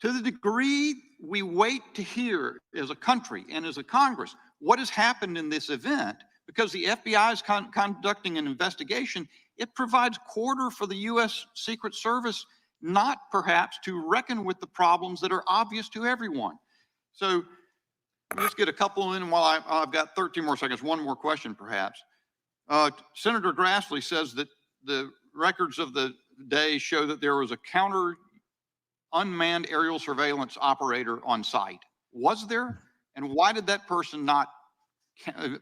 To the degree we wait to hear as a country and as a Congress what has happened in this event, because the FBI is conducting an investigation, it provides quarter for the U.S. Secret Service not perhaps to reckon with the problems that are obvious to everyone. So let's get a couple in while I've got 13 more seconds. One more question, perhaps. Senator Grassley says that the records of the day show that there was a counter unmanned aerial surveillance operator on site. Was there? And why did that person not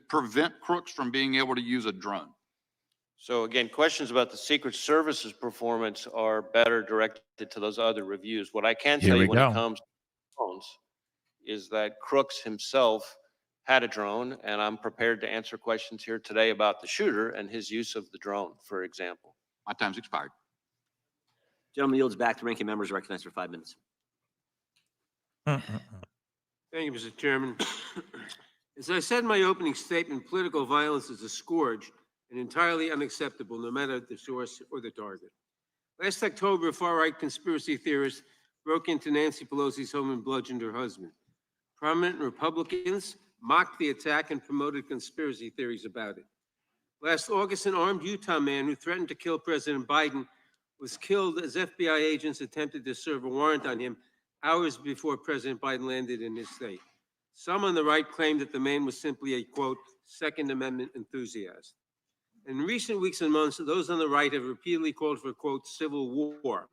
prevent crooks from being able to use a drone? So again, questions about the Secret Service's performance are better directed to those other reviews. What I can Here tell we you when go. it comes to drones is that Crooks himself had a drone, and I'm prepared to answer questions here today about the shooter and his use of the drone, for example. My time's expired. Gentleman yields back to ranking members recognized for 5 minutes. Thank you, Mr. Chairman. As I said in my opening statement, political violence is a scourge and entirely unacceptable, no matter the source or the target. Last October, far-right conspiracy theorists broke into Nancy Pelosi's home and bludgeoned her husband. Prominent Republicans mocked the attack and promoted conspiracy theories about it. Last August, an armed Utah man who threatened to kill President Biden was killed as FBI agents attempted to serve a warrant on him hours before President Biden landed in his state. Some on the right claimed that the man was simply a, quote, Second Amendment enthusiast. In recent weeks and months, those on the right have repeatedly called for, quote, civil war,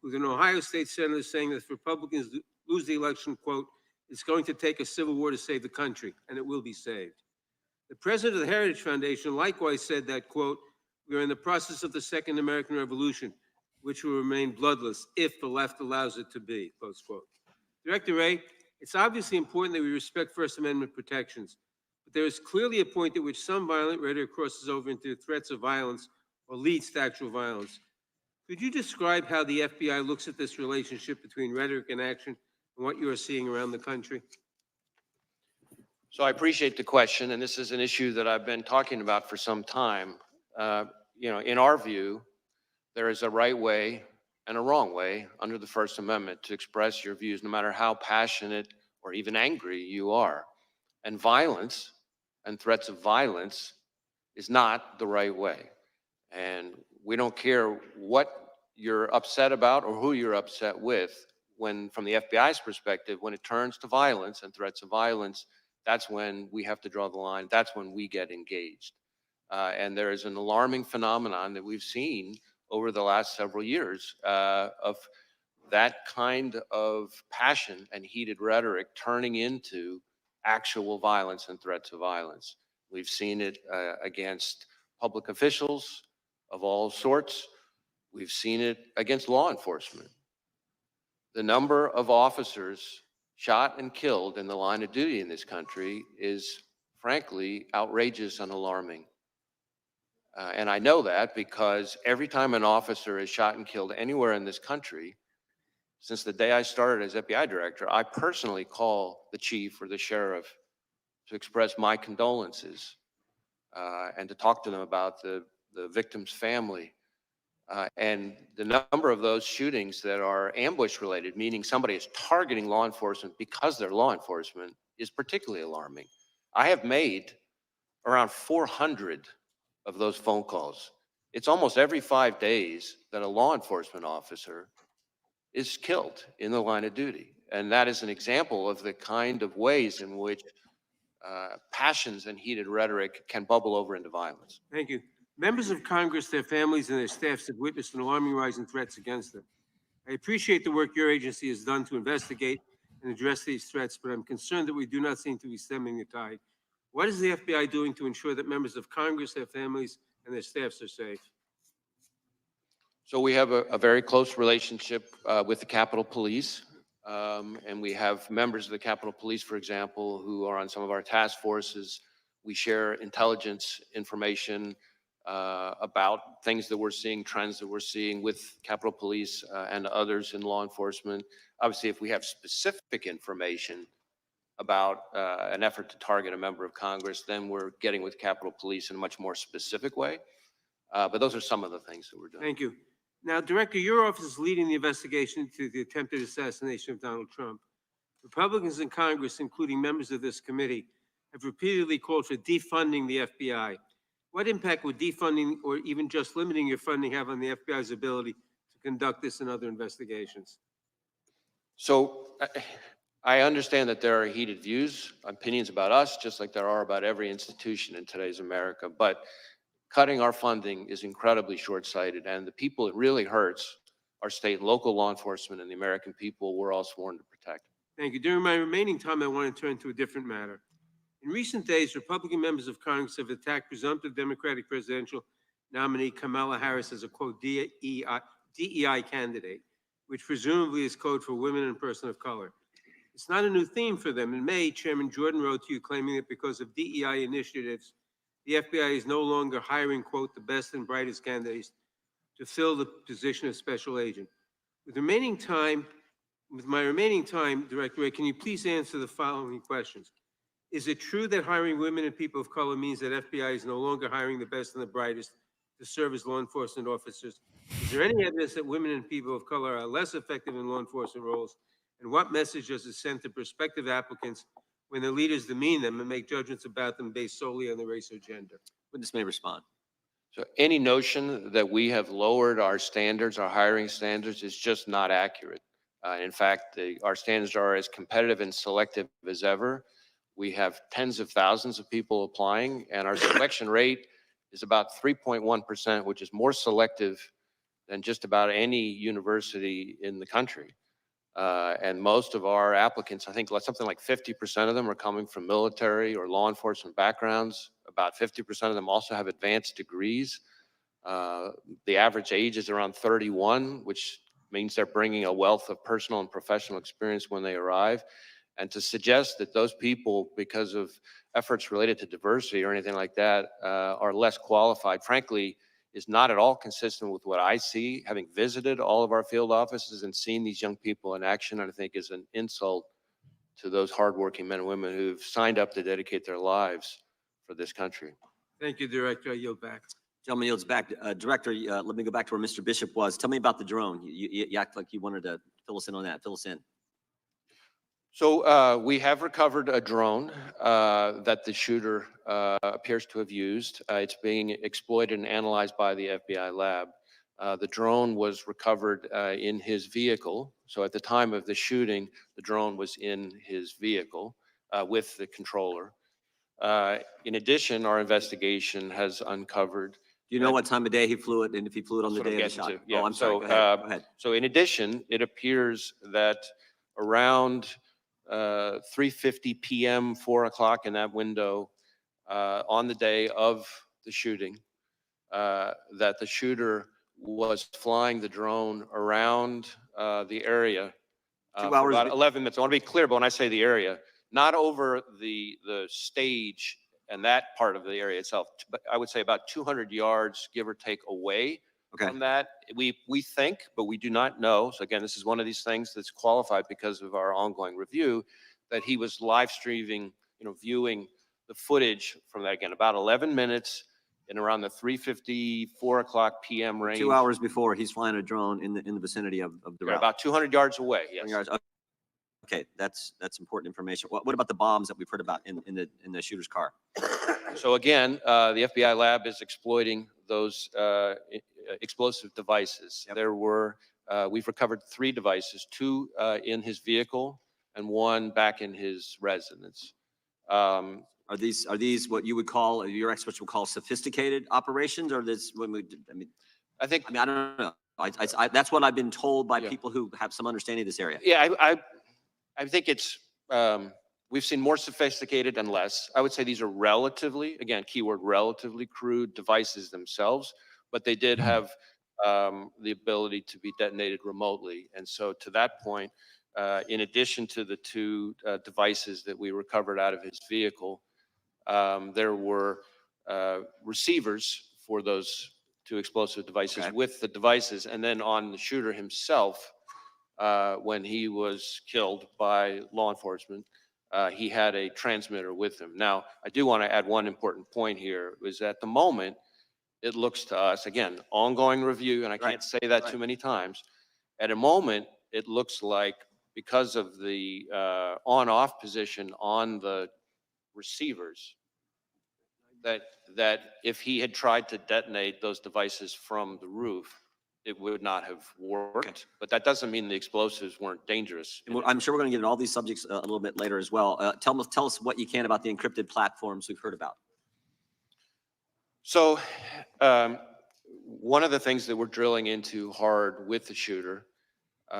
with an Ohio State senator saying that if Republicans lose the election, quote, it's going to take a civil war to save the country, and it will be saved. The president of the Heritage Foundation likewise said that, quote, we are in the process of the Second American Revolution, which will remain bloodless if the left allows it to be, close quote. Director Wray, it's obviously important that we respect First Amendment protections, but there is clearly a point at which some violent rhetoric crosses over into threats of violence or leads to actual violence. Could you describe how the FBI looks at this relationship between rhetoric and action and what you are seeing around the country? So I appreciate the question, and this is an issue that I've been talking about for some time. In our view, there is a right way and a wrong way under the First Amendment to express your views, no matter how passionate or even angry you are. And violence and threats of violence is not the right way. And we don't care what you're upset about or who you're upset with. When, from the FBI's perspective, when it turns to violence and threats of violence, that's when we have to draw the line. That's when we get engaged. And there is an alarming phenomenon that we've seen over the last several years of that kind of passion and heated rhetoric turning into actual violence and threats of violence. We've seen it against public officials of all sorts. We've seen it against law enforcement. The number of officers shot and killed in the line of duty in this country is frankly outrageous and alarming. And I know that because every time an officer is shot and killed anywhere in this country, since the day I started as FBI director, I personally call the chief or the sheriff to express my condolences and to talk to them about the victim's family. And the number of those shootings that are ambush related, meaning somebody is targeting law enforcement because they're law enforcement, is particularly alarming. I have made around 400 of those phone calls. It's almost every 5 days that a law enforcement officer is killed in the line of duty. And that is an example of the kind of ways in which passions and heated rhetoric can bubble over into violence. Thank you. Members of Congress, their families, and their staffs have witnessed an alarming rise in threats against them. I appreciate the work your agency has done to investigate and address these threats, but I'm concerned that we do not seem to be stemming the tide. What is the FBI doing to ensure that members of Congress, their families, and their staffs are safe? So we have a very close relationship with the Capitol Police. And we have members of the Capitol Police, for example, who are on some of our task forces. We share intelligence information about things that we're seeing, trends that we're seeing with Capitol Police and others in law enforcement. Obviously, if we have specific information about an effort to target a member of Congress, then we're getting with Capitol Police in a much more specific way. But those are some of the things that we're doing. Thank you. Now, Director, your office is leading the investigation into the attempted assassination of Donald Trump. Republicans in Congress, including members of this committee, have repeatedly called for defunding the FBI. What impact would defunding or even just limiting your funding have on the FBI's ability to conduct this and other investigations? So I understand that there are heated views, opinions about us, just like there are about every institution in today's America. But cutting our funding is incredibly short-sighted, and the people it really hurts are state and local law enforcement and the American people we're all sworn to protect. Thank you. During my remaining time, I want to turn to a different matter. In recent days, Republican members of Congress have attacked presumptive Democratic presidential nominee Kamala Harris as a, quote, DEI candidate, which presumably is code for women and person of color. It's not a new theme for them. In May, Chairman Jordan wrote to you claiming that because of DEI initiatives, the FBI is no longer hiring, quote, the best and brightest candidates to fill the position of special agent. With my remaining time, Director Ray, can you please answer the following questions? Is it true that hiring women and people of color means that FBI is no longer hiring the best and the brightest to serve as law enforcement officers? Is there any evidence that women and people of color are less effective in law enforcement roles? And what message does it send to prospective applicants when the leaders demean them and make judgments about them based solely on the race or gender? Witness may respond. So any notion that we have lowered our standards, our hiring standards, is just not accurate. In fact, our standards are as competitive and selective as ever. We have tens of thousands of people applying, and our selection rate is about 3.1%, which is more selective than just about any university in the country. And most of our applicants, I think something like 50% of them are coming from military or law enforcement backgrounds. About 50% of them also have advanced degrees. The average age is around 31, which means they're bringing a wealth of personal and professional experience when they arrive. And to suggest that those people, because of efforts related to diversity or anything like that, are less qualified, frankly, is not at all consistent with what I see, having visited all of our field offices and seen these young people in action. And I think is an insult to those hardworking men and women who've signed up to dedicate their lives for this country. Thank you, Director. I yield back. Gentleman yields back. Director, let me go back to where Mr. Bishop was. Tell me about the drone. You act like you wanted to fill us in on that. Fill us in. So we have recovered a drone that the shooter appears to have used. It's being exploited and analyzed by the FBI lab. The drone was recovered in his vehicle. So at the time of the shooting, the drone was in his vehicle with the controller. In addition, our investigation has uncovered. Do you know what time of day he flew it, and if he flew it on the day of the shot? Yeah. Oh, I'm sorry. Go ahead. So in addition, it appears that around 3:50 p.m., 4 o'clock in that window on the day of the shooting, that the shooter was flying the drone around the area 2 for hours. about 11 minutes. I want to be clear, but when I say the area, not over the stage and that part of the area itself, but I would say about 200 yards, give or take, away from that. We think, but we do not know. So again, this is one of these things that's qualified because of our ongoing review, that he was live streaming, viewing the footage from that, again, about 11 minutes in around the 3:50, 4 o'clock p.m. range. 2 hours before, he's flying a drone in the vicinity of the route. About 200 yards away, yes. 200 yards. Okay, that's important information. What about the bombs that we've heard about in the shooter's car? So again, the FBI lab is exploiting those explosive devices. Yep. We've recovered 3 devices, 2 in his vehicle and 1 back in his residence. Are these what you would call, your experts would call, sophisticated operations, or this? I don't know. That's what I've been told by people who have some understanding of this area. Yeah, I think it's. We've seen more sophisticated and less. I would say these are relatively, again, keyword relatively, crude devices themselves, but they did have the ability to be detonated remotely. And so to that point, in addition to the 2 devices that we recovered out of his vehicle, there were receivers for those two explosive devices Okay. with the devices. And then on the shooter himself, when he was killed by law enforcement, he had a transmitter with him. Now, I do want to add one important point here, is at the moment, it looks to us, again, ongoing review, and I can't say that too many times. At a moment, it looks like because of the on-off position on the receivers, that if he had tried to detonate those devices from the roof, it would not have worked. Okay. But that doesn't mean the explosives weren't dangerous. And I'm sure we're going to get into all these subjects a little bit later as well. Tell us what you can about the encrypted platforms we've heard about. So one of the things that we're drilling into hard with the shooter in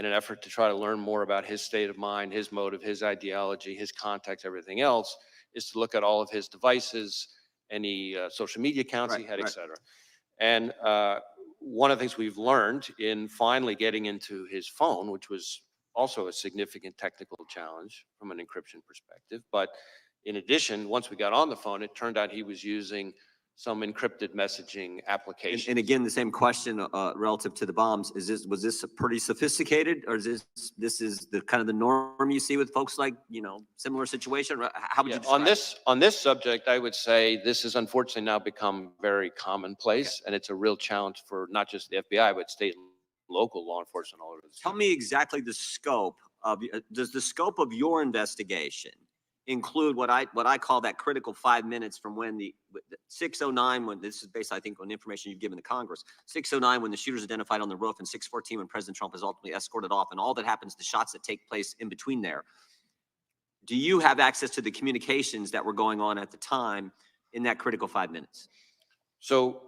an effort to try to learn more about his state of mind, his motive, his ideology, his context, everything else, is to look at all of his devices, any social media accounts he had, et cetera. And one of the things we've learned in finally getting into his phone, which was also a significant technical challenge from an encryption perspective, but in addition, once we got on the phone, it turned out he was using some encrypted messaging application. And again, the same question relative to the bombs. Was this pretty sophisticated, or is this is the kind of the norm you see with folks like, similar situation? How would you describe on this subject, I would say this has unfortunately now become very commonplace, and it's a real challenge for not just the FBI, but state and local law enforcement all over the Tell me exactly the scope of, does the scope of your investigation include what I call that critical 5 minutes from when the 6:09, when this is based, I think, on information you've given to Congress, 6:09 when the shooter's identified on the roof, and 6:14 when President Trump is ultimately escorted off, and all that happens, the shots that take place in between there. Do you have access to the communications that were going on at the time in that critical 5 minutes? So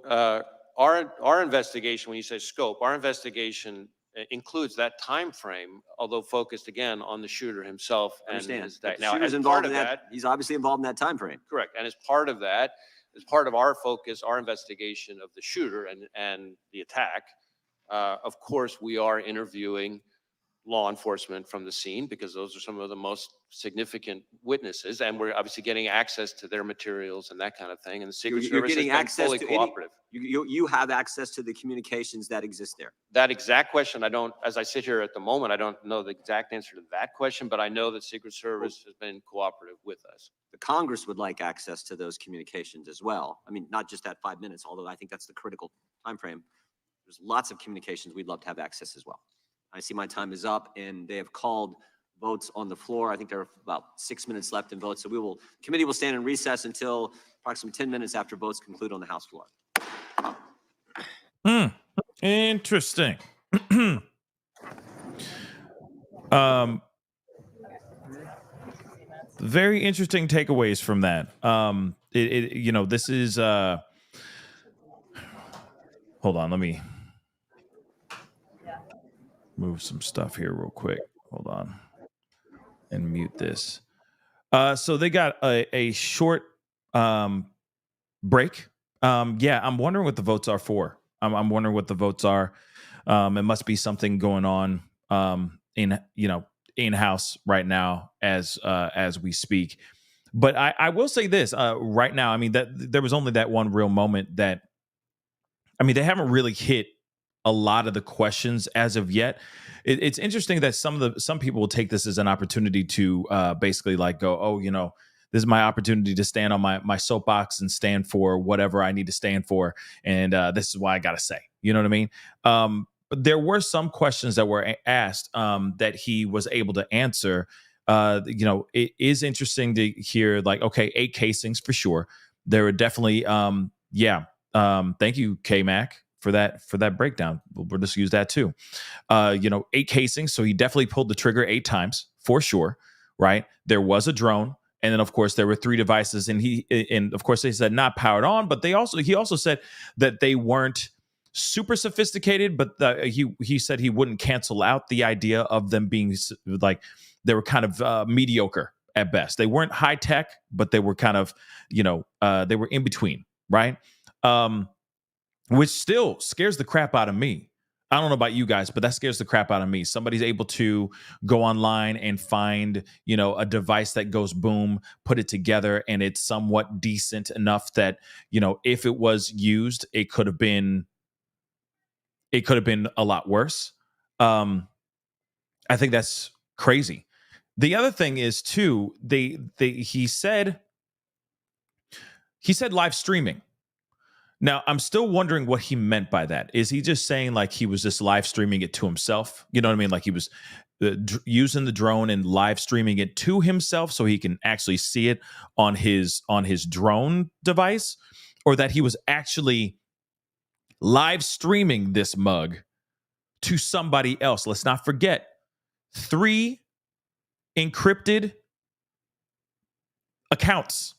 our investigation, when you say scope, our investigation includes that time frame, although focused again on the shooter himself and his day. Now, as part of that, he's obviously involved in that time frame. Correct. And as part of that, as part of our focus, our investigation of the shooter and the attack, of course, we are interviewing law enforcement from the scene, because those are some of the most significant witnesses, and we're obviously getting access to their materials and that kind of thing. And the Secret Service has been fully cooperative. You have access to the communications that exist there. That exact question, as I sit here at the moment, I don't know the exact answer to that question, but I know that Secret Service has been cooperative with us. The Congress would like access to those communications as well. I mean, not just that 5 minutes, although I think that's the critical time frame. There's lots of communications we'd love to have access as well. I see my time is up, and they have called votes on the floor. I think there are about 6 minutes left in votes. So committee will stand in recess until approximately 10 minutes after votes conclude on the House floor. Interesting. Very interesting takeaways from that. This is hold on, let me move some stuff here real quick. Hold on and mute this. So they got a short break. I'm wondering what the votes are for. I'm wondering what the votes are. It must be something going on in house right now as we speak. But I will say this right now. I mean, that there was only that one real moment that, I mean, they haven't really hit a lot of the questions as of yet. It's interesting that some people will take this as an opportunity to basically like go, oh, this is my opportunity to stand on my soapbox and stand for whatever I need to stand for. And this is why I got to say, you know what I mean? But there were some questions that were asked that he was able to answer. It is interesting to hear, like, okay, 8 casings for sure. There were definitely, thank you, K-Mac, for that breakdown. We'll just use that too. 8 casings. So he definitely pulled the trigger 8 times for sure. Right. There was a drone. And then, of course, there were 3 devices, and of course, they said not powered on, but he also said that they weren't super sophisticated, but he said he wouldn't cancel out the idea of them being like, they were kind of mediocre at best. They weren't high tech, but they were kind of, they were in between, right? Which still scares the crap out of me. I don't know about you guys, but that scares the crap out of me. Somebody's able to go online and find, a device that goes boom, put it together, and it's somewhat decent enough that, if it was used, it could have been a lot worse. I think that's crazy. The other thing is too, he said live streaming. Now, I'm still wondering what he meant by that. Is he just saying like he was just live streaming it to himself? You know what I mean? Like he was using the drone and live streaming it to himself so he can actually see it on his drone device, or that he was actually live streaming this mug to somebody else. Let's not forget 3 encrypted accounts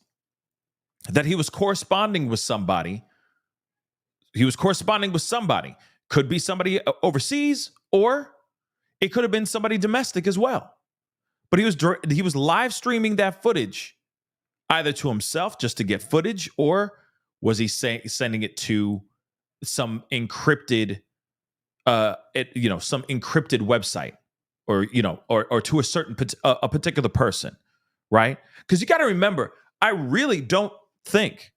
that he was corresponding with somebody. Could be somebody overseas, or it could have been somebody domestic as well. But he was live streaming that footage either to himself just to get footage, or was he sending it to some encrypted some encrypted website, or or to a particular person, right? Because you got to remember, I really don't think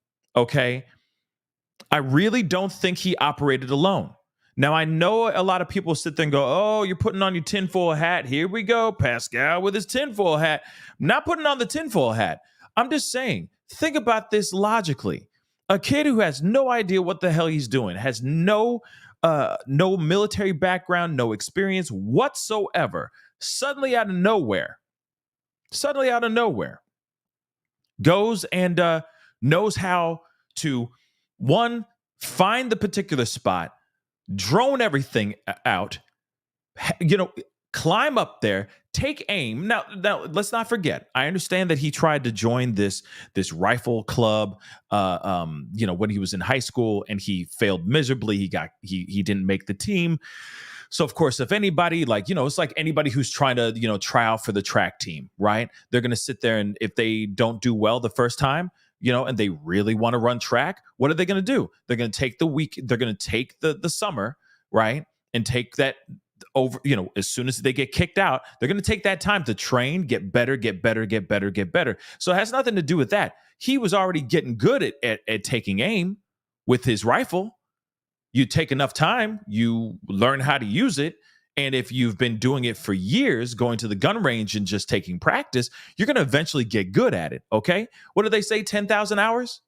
he operated alone. Now, I know a lot of people sit there and go, oh, you're putting on your tinfoil hat. Here we go, Pascal with his tinfoil hat. I'm not putting on the tinfoil hat. I'm just saying, think about this logically. A kid who has no idea what the hell he's doing, has no military background, no experience whatsoever, suddenly out of nowhere, goes and knows how to, one, find the particular spot, drone everything out, climb up there, take aim. Now let's not forget, I understand that he tried to join this rifle club when he was in high school, and he failed miserably. He didn't make the team. So of course, if anybody, it's like anybody who's trying to try out for the track team, right? They're going to sit there, and if they don't do well the first time, and they really want to run track, what are they going to do? They're going to take they're going to take the summer, right? And take that over, as soon as they get kicked out, they're going to take that time to train, get better. So it has nothing to do with that. He was already getting good at taking aim with his rifle. You take enough time, you learn how to use it. And if you've been doing it for years, going to the gun range and just taking practice, you're going to eventually get good at it. Okay. What do they say? 10,000 hours,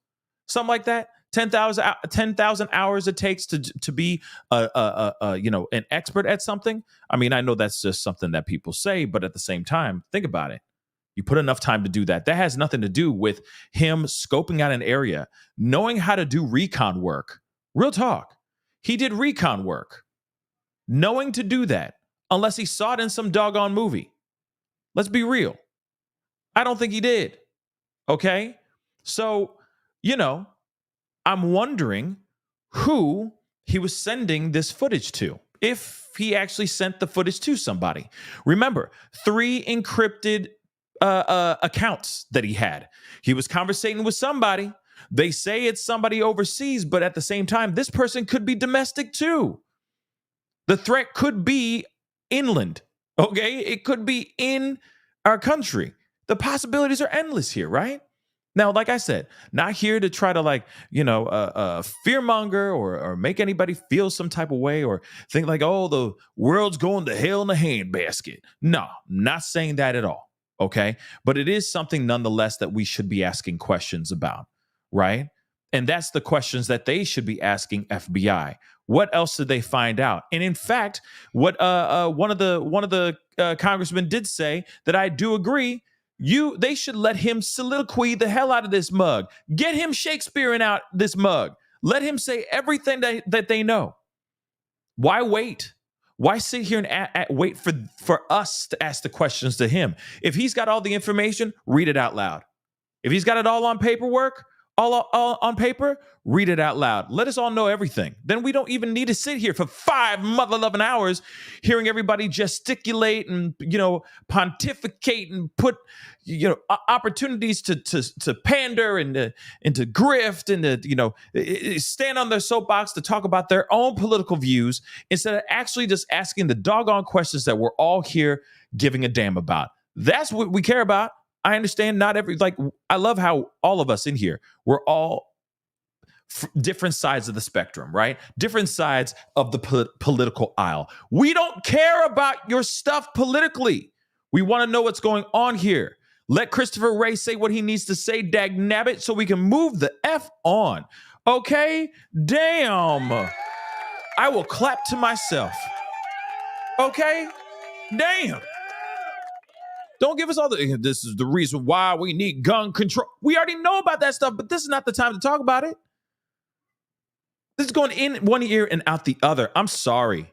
something like that. 10,000 hours it takes to be an expert at something. I mean, I know that's just something that people say, but at the same time, think about it. You put enough time to do that. That has nothing to do with him scoping out an area, knowing how to do recon work. Real talk. He did recon work, knowing to do that, unless he saw it in some doggone movie. Let's be real. I don't think he did. Okay? So, I'm wondering who he was sending this footage to, if he actually sent the footage to somebody. Remember, 3 encrypted accounts that he had. He was conversating with somebody. They say it's somebody overseas, but at the same time, this person could be domestic too. The threat could be inland, okay? It could be in our country. The possibilities are endless here, right? Now, like I said, not here to try to fearmonger or make anybody feel some type of way or think like, oh, the world's going to hell in a handbasket. No, not saying that at all, okay? But it is something nonetheless that we should be asking questions about, right? And that's the questions that they should be asking FBI. What else did they find out? And in fact, what one of the congressmen did say that I do agree. They should let him soliloquy the hell out of this mug. Get him Shakespearean out this mug. Let him say everything that they know. Why wait? Why sit here and wait for us to ask the questions to him? If he's got all the information, read it out loud. If he's got it all on paperwork, all on paper, read it out loud. Let us all know everything. Then we don't even need to sit here for 5 mother-loving hours hearing everybody gesticulate and, pontificate and put, opportunities to pander and to grift and to, stand on their soapbox to talk about their own political views instead of actually just asking the doggone questions that we're all here giving a damn about. That's what we care about. I understand I love how all of us in here, we're all different sides of the spectrum, right? Different sides of the political aisle. We don't care about your stuff politically. We want to know what's going on here. Let Christopher Wray say what he needs to say, dagnabbit, so we can move the F on. Okay? Damn. I will clap to myself. Okay? Damn. Don't give us all this is the reason why we need gun control. We already know about that stuff, but this is not the time to talk about it. This is going in one ear and out the other. I'm sorry.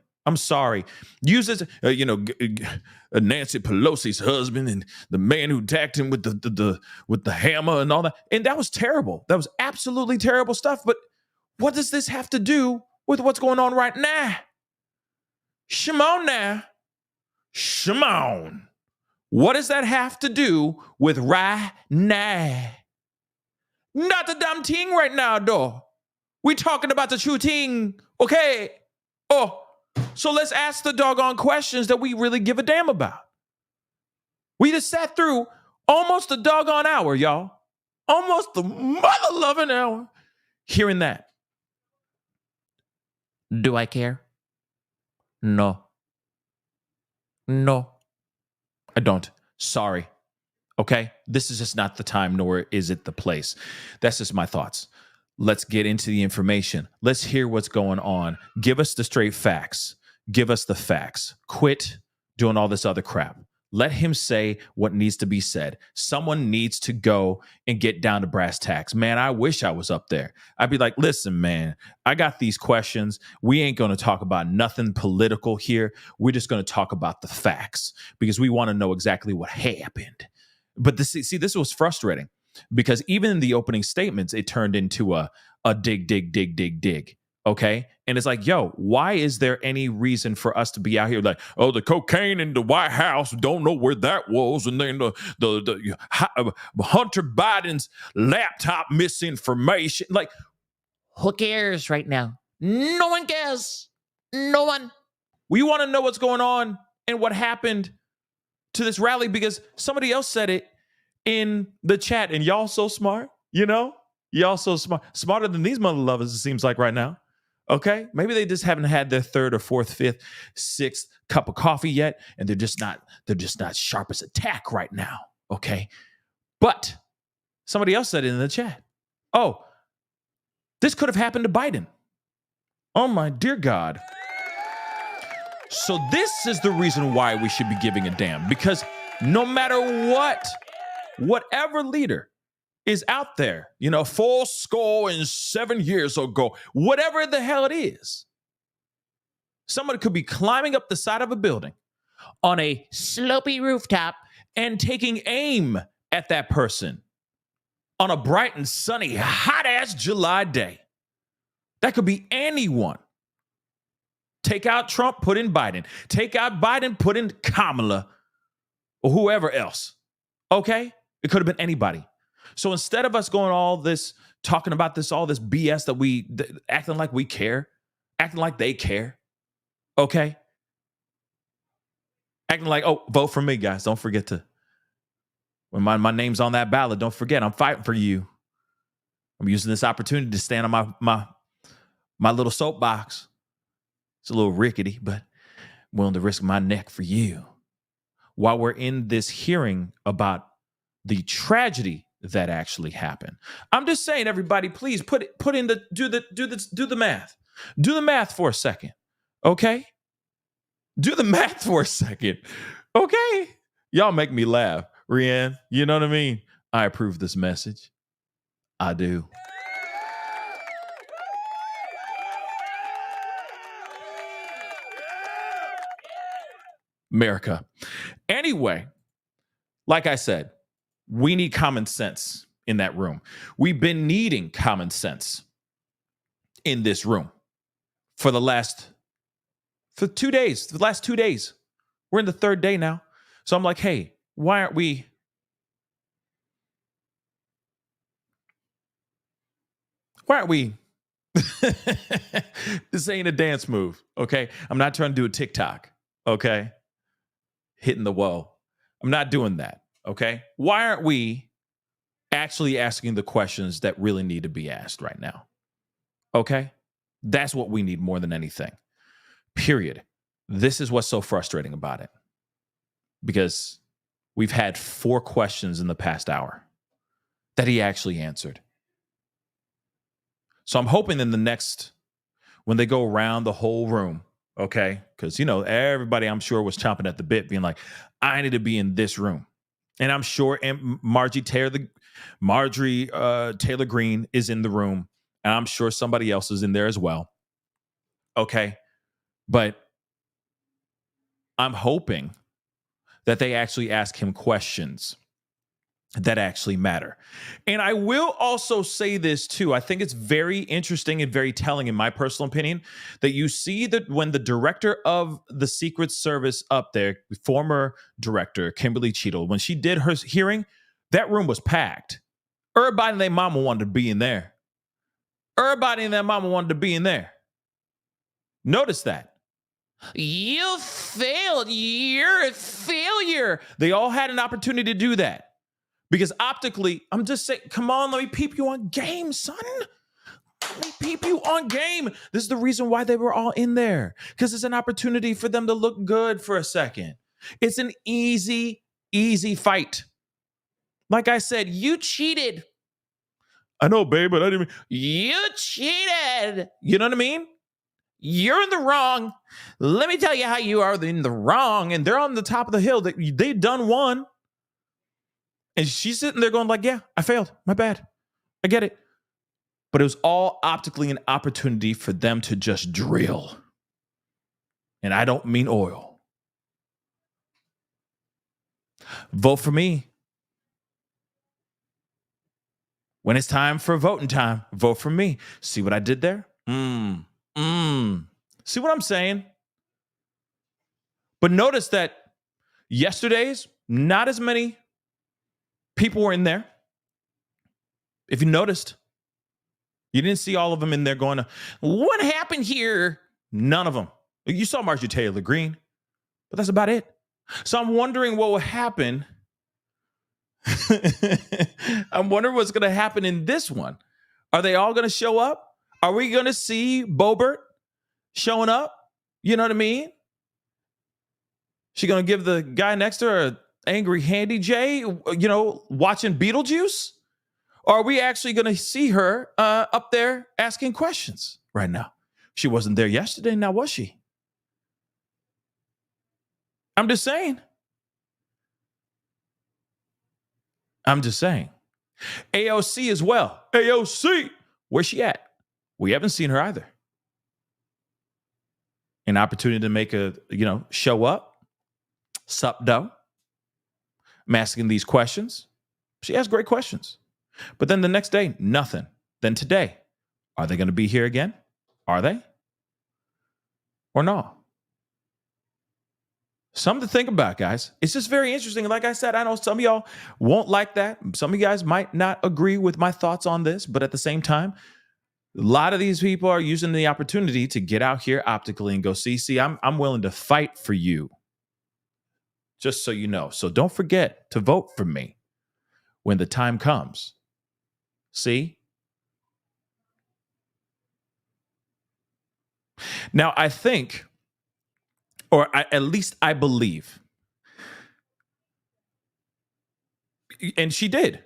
Use this, Nancy Pelosi's husband and the man who attacked him with the hammer and all that. And that was terrible. That was absolutely terrible stuff. But what does this have to do with what's going on right now? Shimon now. Shimon. What does that have to do with right now? Not the damn thing right now, though. We talking about the true thing, okay? Oh, so let's ask the doggone questions that we really give a damn about. We just sat through almost a doggone hour, y'all. Almost the mother-loving hour hearing that. Do I care? No. I don't. Sorry. Okay? This is just not the time, nor is it the place. That's just my thoughts. Let's get into the information. Let's hear what's going on. Give us the straight facts. Give us the facts. Quit doing all this other crap. Let him say what needs to be said. Someone needs to go and get down to brass tacks. Man, I wish I was up there. I'd be like, listen, man, I got these questions. We ain't going to talk about nothing political here. We're just going to talk about the facts because we want to know exactly what happened. But this was frustrating because even in the opening statements, it turned into a dig. Okay. And it's like, yo, why is there any reason for us to be out here like, oh, the cocaine in the White House, don't know where that was. And then the Hunter Biden's laptop misinformation. Like, who cares right now? No one cares. No one. We want to know what's going on and what happened to this rally because somebody else said it in the chat. And y'all so smart, Y'all so smart. Smarter than these mother lovers, it seems like right now. Okay, maybe they just haven't had their third or fourth, fifth, sixth cup of coffee yet, and they're just not sharp as a tack right now. Okay, but somebody else said it in the chat. Oh, this could have happened to Biden. Oh my dear God. So this is the reason why we should be giving a damn, because no matter whatever leader is out there, 7 years ago, whatever the hell it is. Somebody could be climbing up the side of a building on a slopey rooftop and taking aim at that person on a bright and sunny, hot-ass July day. That could be anyone. Take out Trump, put in Biden. Take out Biden, put in Kamala or whoever else. Okay? It could have been anybody. So instead of us going all this, talking about this, all this BS that acting like we care, acting like they care, okay? Acting like, oh, vote for me, guys. Don't forget to, when my name's on that ballot, don't forget, I'm fighting for you. I'm using this opportunity to stand on my little soapbox. It's a little rickety, but I'm willing to risk my neck for you. While we're in this hearing about the tragedy that actually happened. I'm just saying, everybody, please do the math. Do the math for a second. Okay? Do the math for a second. Okay? Y'all make me laugh. Rianne, you know what I mean? I approve this message. I do. America. Anyway, like I said, we need common sense in that room. We've been needing common sense in this room for the last 2 days. The last 2 days. We're in the third day now. So I'm like, hey, why aren't we? This ain't a dance move, okay? I'm not trying to do a TikTok, okay? Hitting the whoa. I'm not doing that, okay? Why aren't we actually asking the questions that really need to be asked right now? Okay? That's what we need more than anything. Period. This is what's so frustrating about it. Because we've had 4 questions in the past hour that he actually answered. So I'm hoping in the next, when they go around the whole room, okay? Because, everybody I'm sure was chomping at the bit, being like, I need to be in this room. And I'm sure Marjorie Taylor Greene is in the room. And I'm sure somebody else is in there as well. Okay? But I'm hoping that they actually ask him questions that actually matter. And I will also say this too. I think it's very interesting and very telling, in my personal opinion, that you see that when the director of the Secret Service up there, former director Kimberly Cheadle, when she did her hearing, that room was packed. Everybody and their mama wanted to be in there. Everybody and their mama wanted to be in there. Notice that. You failed. You're a failure. They all had an opportunity to do that. Because optically, I'm just saying, come on, let me peep you on game, son. Let me peep you on game. This is the reason why they were all in there. Because it's an opportunity for them to look good for a second. It's an easy fight. Like I said, you cheated. I know, babe, but I didn't. You cheated. You know what I mean? You're in the wrong. Let me tell you how you are in the wrong. And they're on the top of the hill. They've done one. And she's sitting there going like, yeah, I failed. My bad. I get it. But it was all optically an opportunity for them to just drill. And I don't mean oil. Vote for me. When it's time for voting time, vote for me. See what I did there? See what I'm saying? But notice that yesterday's, not as many people were in there. If you noticed, you didn't see all of them in there going, what happened here? None of them. You saw Marjorie Taylor Greene, but that's about it. So I'm wondering what will happen. I'm wondering what's going to happen in this one. Are they all going to show up? Are we going to see Boebert showing up? You know what I mean? She going to give the guy next to her an angry handy J, watching Beetlejuice? Or are we actually going to see her up there asking questions right now? She wasn't there yesterday, now was she? I'm just saying. AOC as well. AOC, where's she at? We haven't seen her either. An opportunity to make show up. Sup, dough. I'm asking these questions. She asked great questions. But then the next day, nothing. Then today, are they going to be here again? Are they? Or no? Something to think about, guys. It's just very interesting. Like I said, I know some of y'all won't like that. Some of you guys might not agree with my thoughts on this, but at the same time, a lot of these people are using the opportunity to get out here optically and go, see, I'm willing to fight for you. Just so you know. So don't forget to vote for me when the time comes. See? Now, I think, at least I believe, and she did.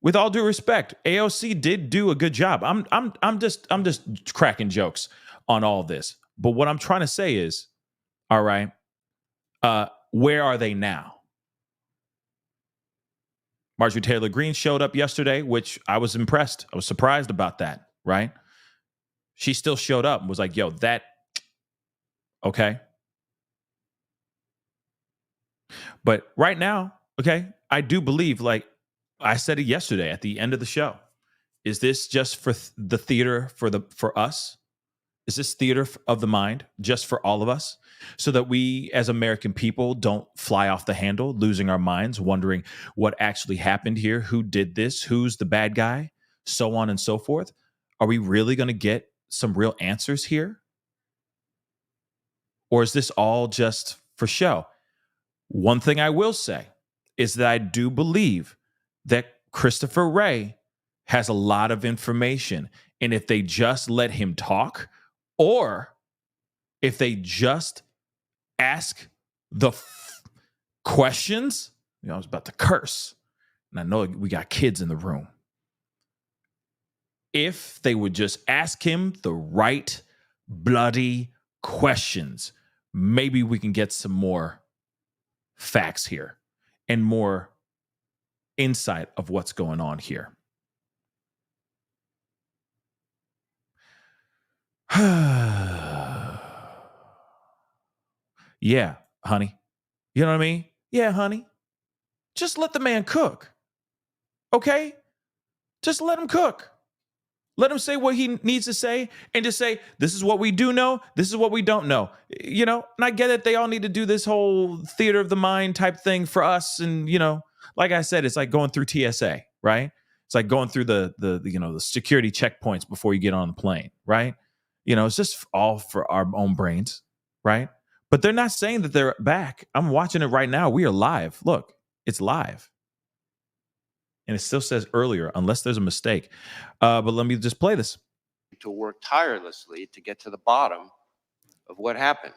With all due respect, AOC did do a good job. I'm just cracking jokes on all this. But what I'm trying to say is, all right, where are they now? Marjorie Taylor Greene showed up yesterday, which I was impressed. I was surprised about that, right? She still showed up and was like, yo, that, okay. But right now, okay, I do believe, like, I said it yesterday at the end of the show. Is this just for the theater for us? Is this theater of the mind just for all of us? So that we as American people don't fly off the handle, losing our minds, wondering what actually happened here, who did this, who's the bad guy, so on and so forth. Are we really going to get some real answers here? Or is this all just for show? One thing I will say is that I do believe that Christopher Wray has a lot of information. And if they just let him talk, or if they just ask the questions, I was about to curse, and I know we got kids in the room. If they would just ask him the right bloody questions, maybe we can get some more facts here and more insight of what's going on here. Yeah, honey. You know what I mean? Yeah, honey. Just let the man cook. Okay? Just let him cook. Let him say what he needs to say and just say, this is what we do know. This is what we don't know. You know, and I get it. They all need to do this whole theater of the mind type thing for us. And, you know, like I said, it's like going through TSA, right? It's like going through the security checkpoints before you get on the plane, right? You know, it's just all for our own brains, right? But they're not saying that they're back. I'm watching it right now. We are live. Look, it's live. And it still says earlier, unless there's a mistake. But let me just play this. To work tirelessly to get to the bottom of what happened.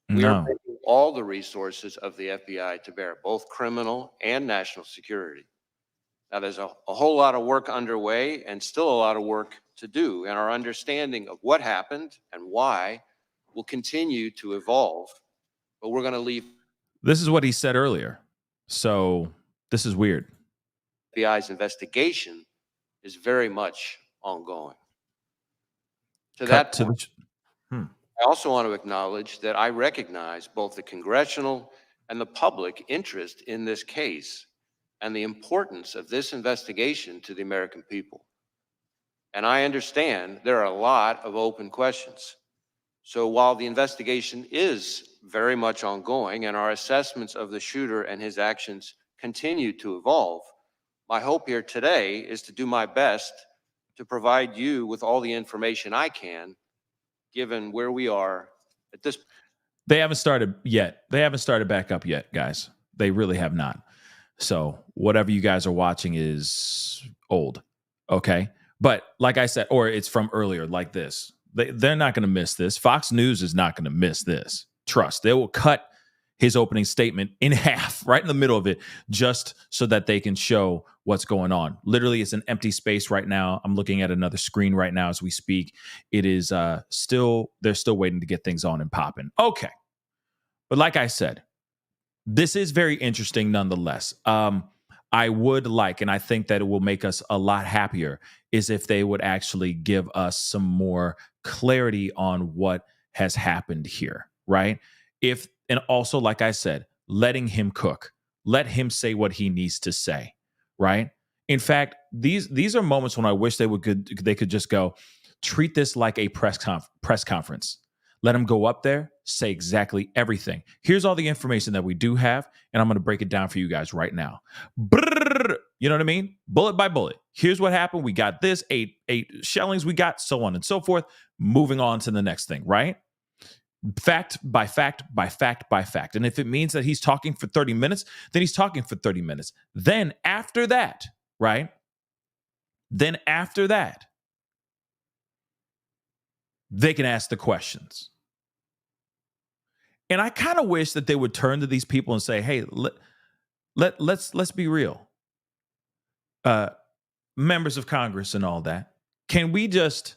We are bringing all the resources of the FBI to bear, both criminal and national security. Now, there's a whole lot of work underway and still a lot of work to do. And our understanding of what happened and why will continue to evolve. But we're going to leave. This is what he said earlier. So this is weird. FBI's investigation is very much ongoing. I also want to acknowledge that I recognize both the congressional and the public interest in this case and the importance of this investigation to the American people. And I understand there are a lot of open questions. So while the investigation is very much ongoing and our assessments of the shooter and his actions continue to evolve, my hope here today is to do my best to provide you with all the information I can, given where we are at this point. They haven't started yet. They haven't started back up yet, guys. They really have not. So whatever you guys are watching is old. Okay. But like I said, or it's from earlier, like this. They're not going to miss this. Fox News is not going to miss this. Trust. They will cut his opening statement in half, right in the middle of it, just so that they can show what's going on. Literally, it's an empty space right now. I'm looking at another screen right now as we speak. It is they're still waiting to get things on and popping. Okay. But like I said, this is very interesting nonetheless. I would like, and I think that it will make us a lot happier, is if they would actually give us some more clarity on what has happened here, right? And also, like I said, letting him cook, let him say what he needs to say, right? In fact, these are moments when I wish they could just go, treat this like a press conference. Let him go up there, say exactly everything. Here's all the information that we do have, and I'm going to break it down for you guys right now. You know what I mean? Bullet by bullet. Here's what happened. We got this, eight shellings we got, so on and so forth. Moving on to the next thing, right? Fact by fact by fact by fact. And if it means that he's talking for 30 minutes, then he's talking for 30 minutes. Then after that, right? Then after that, they can ask the questions. And I kind of wish that they would turn to these people and say, hey, let's be real. Members of Congress and all that, can we just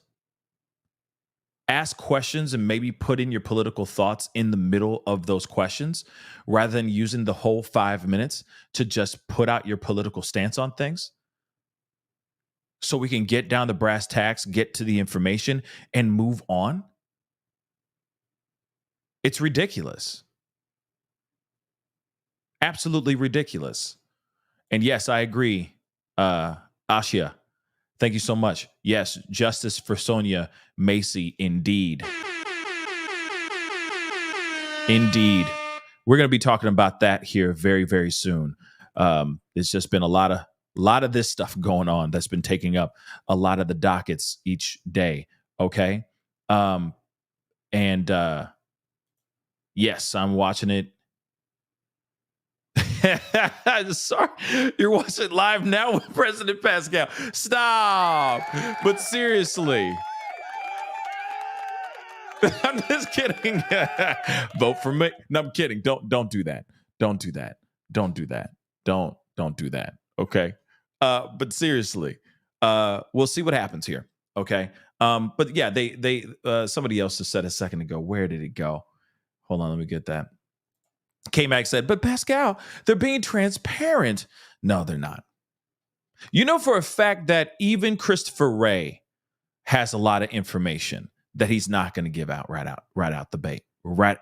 ask questions and maybe put in your political thoughts in the middle of those questions rather than using the whole 5 minutes to just put out your political stance on things? So we can get down to brass tacks, get to the information, and move on. It's ridiculous. Absolutely ridiculous. And yes, I agree. Ashia, thank you so much. Yes, justice for Sonia Macy, indeed. Indeed. We're going to be talking about that here very, very soon. It's just been a lot of this stuff going on that's been taking up a lot of the dockets each day. Okay. And yes, I'm watching it. Sorry, you're watching live now with President Pascal. Stop. But seriously, I'm just kidding. Vote for me. No, I'm kidding. Don't do that. Don't do that. Don't do that. Don't do that. Okay. But seriously, we'll see what happens here. Okay. But yeah, they somebody else just said a second ago. Where did it go? Hold on, let me get that. K-Mac said, but Pascal, they're being transparent. No, they're not. You know for a fact that even Christopher Wray has a lot of information that he's not going to give out right off the bat, right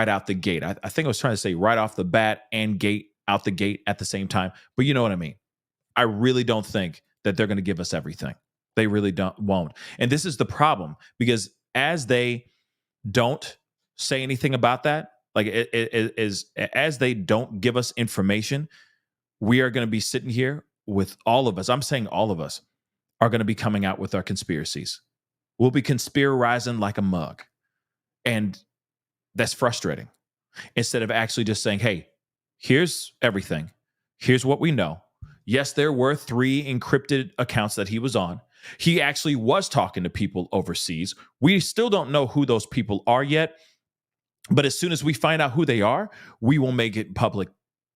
out the gate. I think I was trying to say right off the bat and out the gate at the same time, but you know what I mean. I really don't think that they're going to give us everything. They really won't. And this is the problem, because as they don't say anything about that, like as they don't give us information, we are going to be sitting here with all of us. I'm saying all of us are going to be coming out with our conspiracies. We'll be conspirizing like a mug. And that's frustrating. Instead of actually just saying, hey, here's everything. Here's what we know. Yes, there were 3 encrypted accounts that he was on. He actually was talking to people overseas. We still don't know who those people are yet. But as soon as we find out who they are, we will make it public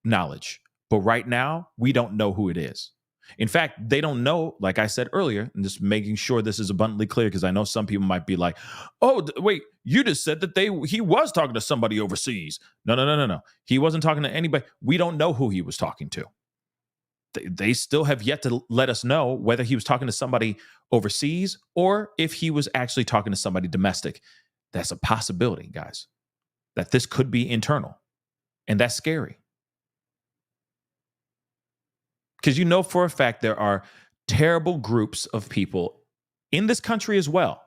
knowledge. But right now, we don't know who it is. In fact, they don't know, like I said earlier, and just making sure this is abundantly clear, because I know some people might be like, oh, wait, you just said that he was talking to somebody overseas. No. He wasn't talking to anybody. We don't know who he was talking to. They still have yet to let us know whether he was talking to somebody overseas or if he was actually talking to somebody domestic. That's a possibility, guys, that this could be internal. And that's scary. Because you know for a fact there are terrible groups of people in this country as well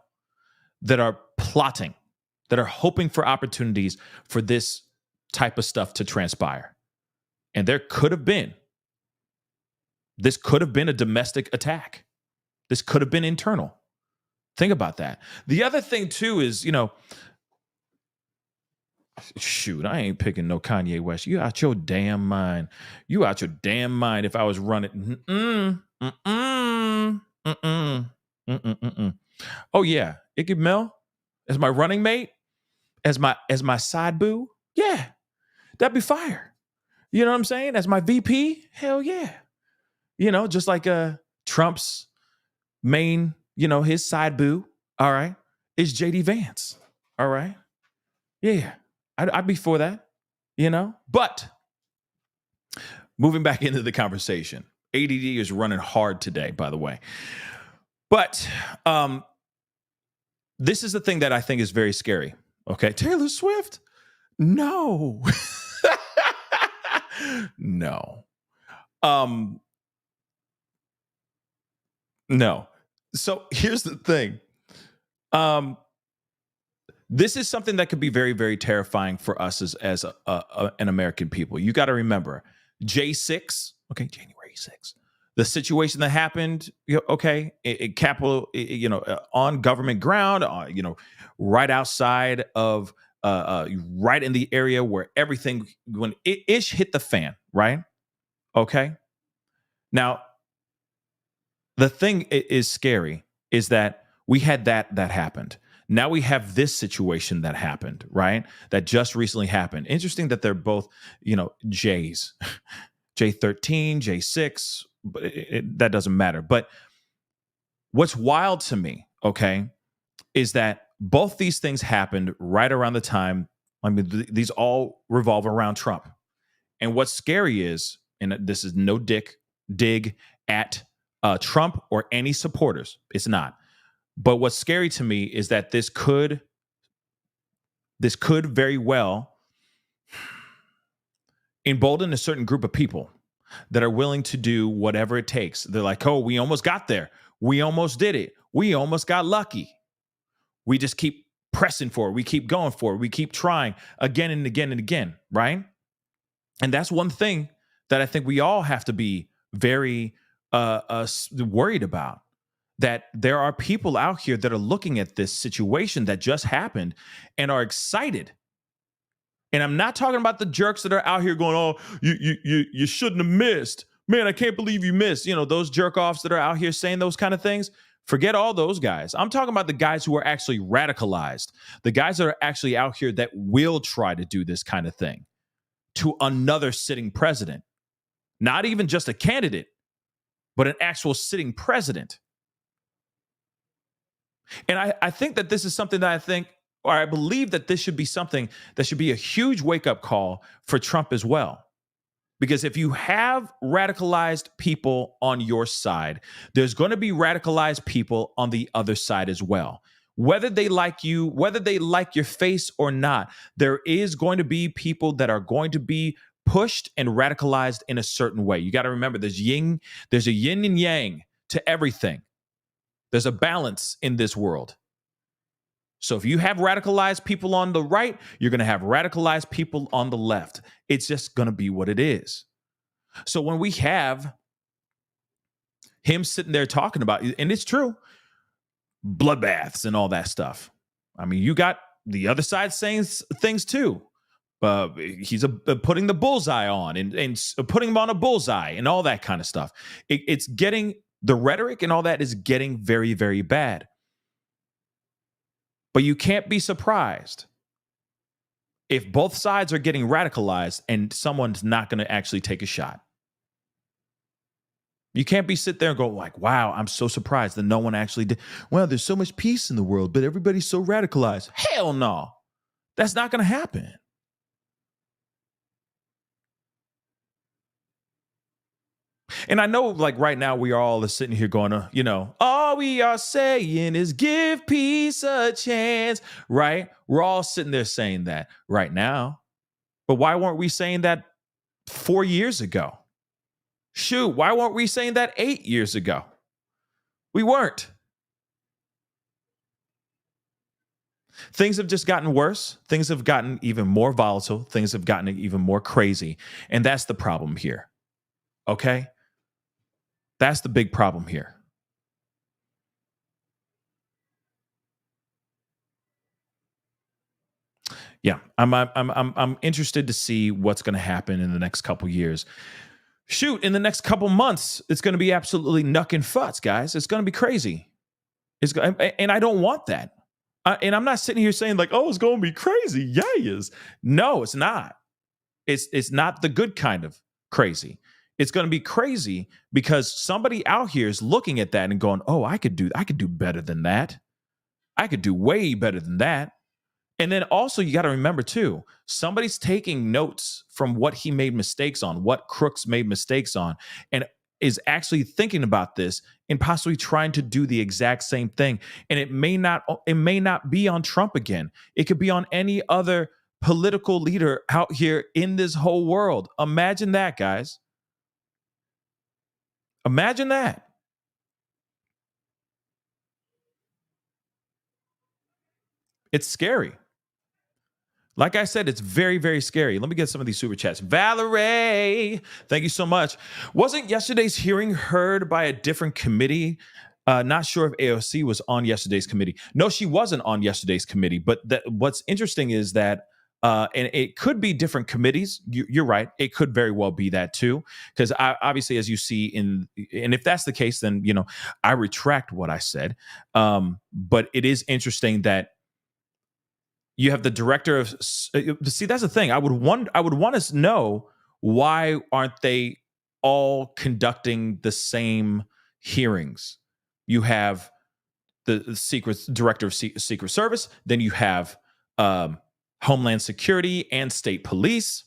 that are plotting, that are hoping for opportunities for this type of stuff to transpire. And this could have been a domestic attack. This could have been internal. Think about that. The other thing too is, shoot, I ain't picking no Kanye West. You out your damn mind. You out your damn mind if I was running. Oh yeah, Iggy Mel as my running mate, as my side boo. Yeah, that'd be fire. You know what I'm saying? As my VP, hell yeah. Just like Trump's main, his side boo, all right, is JD Vance. All right. Yeah. I'd be for that, But moving back into the conversation, ADD is running hard today, by the way. But this is the thing that I think is very scary. Okay, Taylor Swift? No. No. No. So here's the thing. This is something that could be very, very terrifying for us as an American people. You got to remember, J6, okay, January 6th, the situation that happened, okay, Capitol, on government ground, right outside of, right in the area where everything, when ish hit the fan, right? Okay. Now, the thing is scary is that we had that happened. Now we have this situation that happened, right? That just recently happened. Interesting that they're both, J's, J13, J6, but that doesn't matter. But what's wild to me, okay, is that both these things happened right around the time. I mean, these all revolve around Trump. And what's scary is, and this is no dig at Trump or any supporters. It's not. But what's scary to me is that this could very well embolden a certain group of people that are willing to do whatever it takes. They're like, oh, we almost got there. We almost did it. We almost got lucky. We just keep pressing for it. We keep going for it. We keep trying again and again and again, right? And that's one thing that I think we all have to be very worried about, that there are people out here that are looking at this situation that just happened and are excited. And I'm not talking about the jerks that are out here going, oh, you shouldn't have missed. Man, I can't believe you missed. You know, those jerk offs that are out here saying those kind of things. Forget all those guys. I'm talking about the guys who are actually radicalized, the guys that are actually out here that will try to do this kind of thing to another sitting president, not even just a candidate, but an actual sitting president. And I think that this is something that I believe that this should be something that should be a huge wake-up call for Trump as well. Because if you have radicalized people on your side, there's going to be radicalized people on the other side as well. Whether they like you, whether they like your face or not, there is going to be people that are going to be pushed and radicalized in a certain way. You got to remember there's a yin and yang to everything. There's a balance in this world. So if you have radicalized people on the right, you're going to have radicalized people on the left. It's just going to be what it is. So when we have him sitting there talking about, and it's true, bloodbaths and all that stuff. I mean, you got the other side saying things too. He's putting the bullseye on and putting him on a bullseye and all that kind of stuff. It's getting, the rhetoric and all that is getting very, very bad. But you can't be surprised if both sides are getting radicalized and someone's not going to actually take a shot. You can't be sit there and go like, wow, I'm so surprised that no one actually did. Well, there's so much peace in the world, but everybody's so radicalized. Hell no. That's not going to happen. And I know, like, right now we are all sitting here going, all we are saying is give peace a chance, right? We're all sitting there saying that right now. But why weren't we saying that 4 years ago? Shoot, why weren't we saying that 8 years ago? We weren't. Things have just gotten worse. Things have gotten even more volatile. Things have gotten even more crazy. And that's the problem here. Okay? That's the big problem here. Yeah, I'm interested to see what's going to happen in the next couple years. Shoot, in the next couple months, it's going to be absolutely nuck and futz, guys. It's going to be crazy. And I don't want that. And I'm not sitting here saying like, oh, it's going to be crazy. Yeah, it is. No, it's not. It's not the good kind of crazy. It's going to be crazy because somebody out here is looking at that and going, oh, I could do better than that. I could do way better than that. And then also you got to remember too, somebody's taking notes from what he made mistakes on, what Crooks made mistakes on, and is actually thinking about this and possibly trying to do the exact same thing. And it may not be on Trump again. It could be on any other political leader out here in this whole world. Imagine that, guys. Imagine that. It's scary. Like I said, it's very, very scary. Let me get some of these super chats. Valerie, thank you so much. Wasn't yesterday's hearing heard by a different committee? Not sure if AOC was on yesterday's committee. No, she wasn't on yesterday's committee. But what's interesting is that, and it could be different committees. You're right. It could very well be that too. Because obviously, as you see and if that's the case, then, I retract what I said. But it is interesting that you have the director of, see, that's the thing. I would want to know, why aren't they all conducting the same hearings? You have the director of Secret Service, then you have Homeland Security and State Police,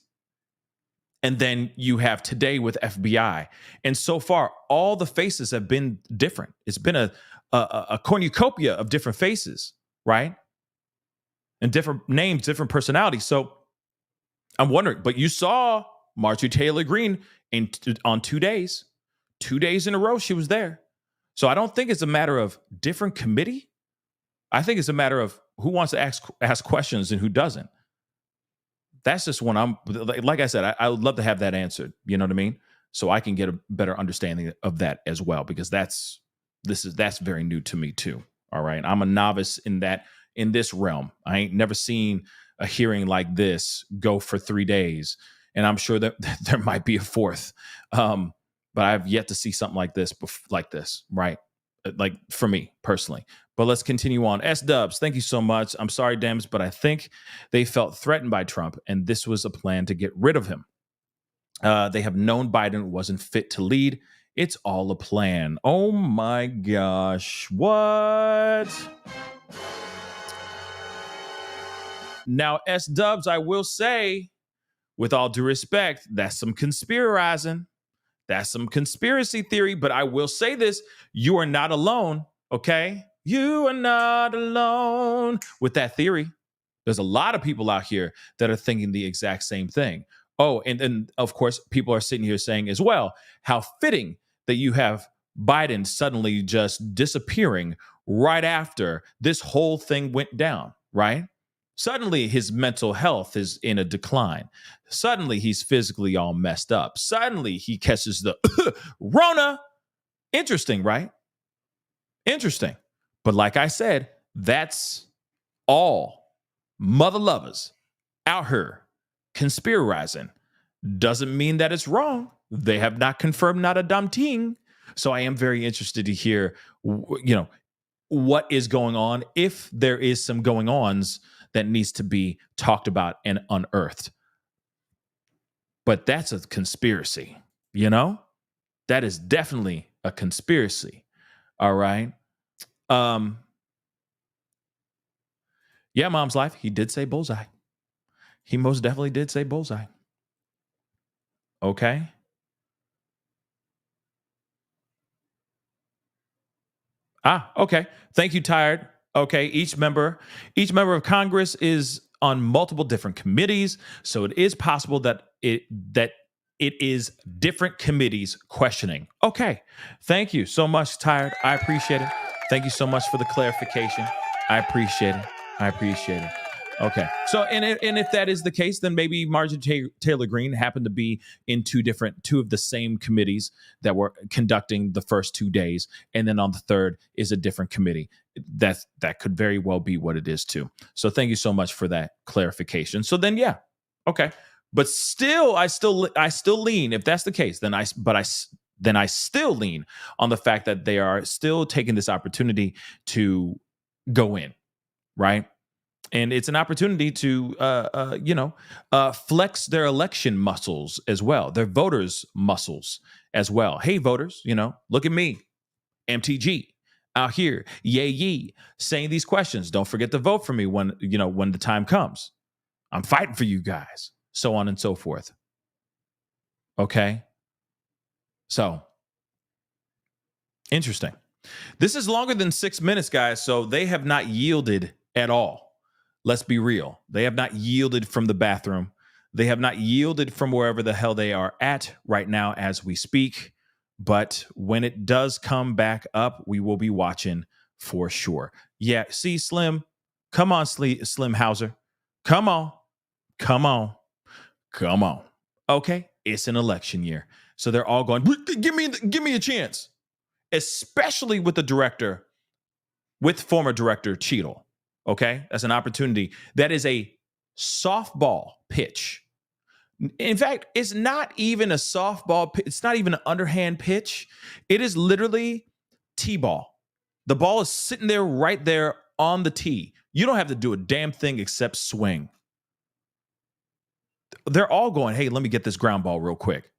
and then you have today with FBI. And so far, all the faces have been different. It's been a cornucopia of different faces, right? And different names, different personalities. So I'm wondering, but you saw Marjorie Taylor Greene on 2 days. 2 days in a row, she was there. So I don't think it's a matter of different committee. I think it's a matter of who wants to ask questions and who doesn't. That's just when like I said, I would love to have that answered. You know what I mean? So I can get a better understanding of that as well, because that's very new to me too. All right. I'm a novice in this realm. I ain't never seen a hearing like this go for 3 days. And I'm sure that there might be a fourth. But I've yet to see something like this, right? Like for me personally. But let's continue on. S-Dubs, thank you so much. I'm sorry, Dems, but I think they felt threatened by Trump, and this was a plan to get rid of him. They have known Biden wasn't fit to lead. It's all a plan. Oh my gosh. What? Now, S-Dubs, I will say, with all due respect, that's some conspirizing. That's some conspiracy theory, but I will say this. You are not alone, okay? You are not alone with that theory. There's a lot of people out here that are thinking the exact same thing. Oh, and then, of course, people are sitting here saying as well, how fitting that you have Biden suddenly just disappearing right after this whole thing went down, right? Suddenly his mental health is in a decline. Suddenly he's physically all messed up. Suddenly he catches the Rona. Interesting, right? Interesting. But like I said, that's all mother lovers out here conspirizing. Doesn't mean that it's wrong. They have not confirmed not a damn thing. So I am very interested to hear, what is going on, if there is some going ons that needs to be talked about and unearthed. But that's a conspiracy, That is definitely a conspiracy. All right. Yeah, Mom's Life, he did say bullseye. He most definitely did say bullseye. Okay. Okay. Thank you, Tired. Okay. Each member of Congress is on multiple different committees, so it is possible that it is different committees questioning. Okay. Thank you so much, Tired. I appreciate it. Thank you so much for the clarification. I appreciate it. Okay. So, and if that is the case, then maybe Marjorie Taylor Greene happened to be in two of the same committees that were conducting the first 2 days, and then on the third is a different committee. That could very well be what it is too. So, thank you so much for that clarification. So then, yeah, okay. But still, I still lean. If that's the case, then I still lean on the fact that they are still taking this opportunity to go in, right? And it's an opportunity to, flex their election muscles as well, their voters' muscles as well. Hey, voters, look at me, MTG, out here, yay, saying these questions. Don't forget to vote for me when the time comes. I'm fighting for you guys, so on and so forth. Okay. So, interesting. This is longer than 6 minutes, guys, so they have not yielded at all. Let's be real. They have not yielded from the bathroom. They have not yielded from wherever the hell they are at right now as we speak. But when it does come back up, we will be watching for sure. Yeah, see, Slim. Come on, Slim Hauser. Come on. Okay, it's an election year. So they're all going, give me a chance. Especially with former director Cheadle. Okay, that's an opportunity. That is a softball pitch. In fact, it's not even a softball pitch. It's not even an underhand pitch. It is literally T-ball. The ball is sitting there right there on the tee. You don't have to do a damn thing except swing. They're all going, hey, let me get this ground ball real quick.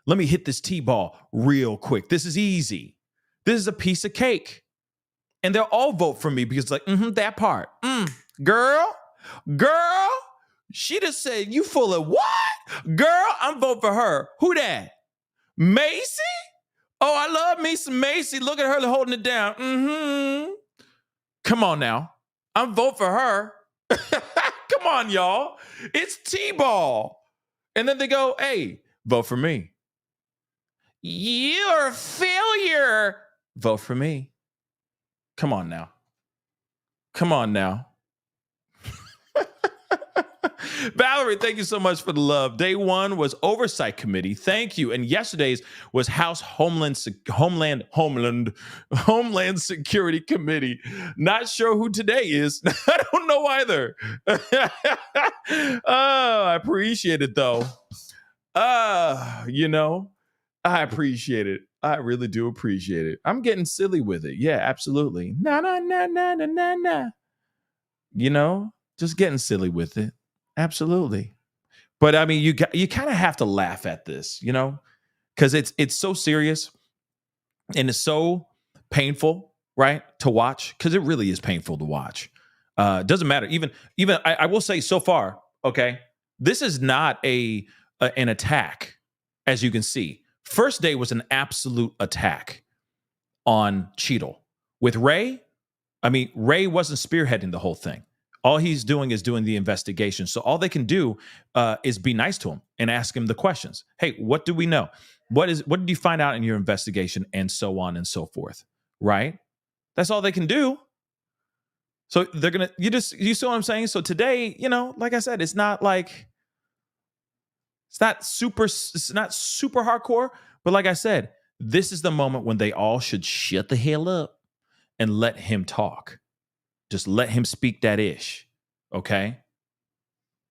Let me hit this T-ball real quick. This is easy. This is a piece of cake. And they'll all vote for me because it's like, that part. Girl, she just said, you full of what? Girl, I'm voting for her. Who that? Macy? Oh, I love me some Macy. Look at her holding it down. Come on now. I'm voting for her. Come on, y'all. It's T-ball. And then they go, hey, Vote for me. You're a failure. Vote for me. Come on now. Come on now. Valerie, thank you so much for the love. Day one was Oversight Committee. Thank you. And yesterday's was House Homeland Security Committee. Not sure who today is. I don't know either. Oh, I appreciate it though. You know, I appreciate it. I really do appreciate it. I'm getting silly with it. Yeah, absolutely. Na. You know, just getting silly with it. Absolutely. But I mean, you kind of have to laugh at this, you know, because it's so serious and it's so painful, right, to watch, because it really is painful to watch. Doesn't matter. Even I will say so far, okay, this is not an attack, as you can see. First day was an absolute attack on Cheadle. With Ray, I mean, Ray wasn't spearheading the whole thing. All he's doing is doing the investigation. So all they can do is be nice to him and ask him the questions. Hey, what do we know? What did you find out in your investigation? And so on and so forth. Right? That's all they can do. So they're gonna, you see what I'm saying? So today, you know, like I said, it's not super hardcore. But like I said, this is the moment when they all should shut the hell up and let him talk. Just let him speak that ish. Okay.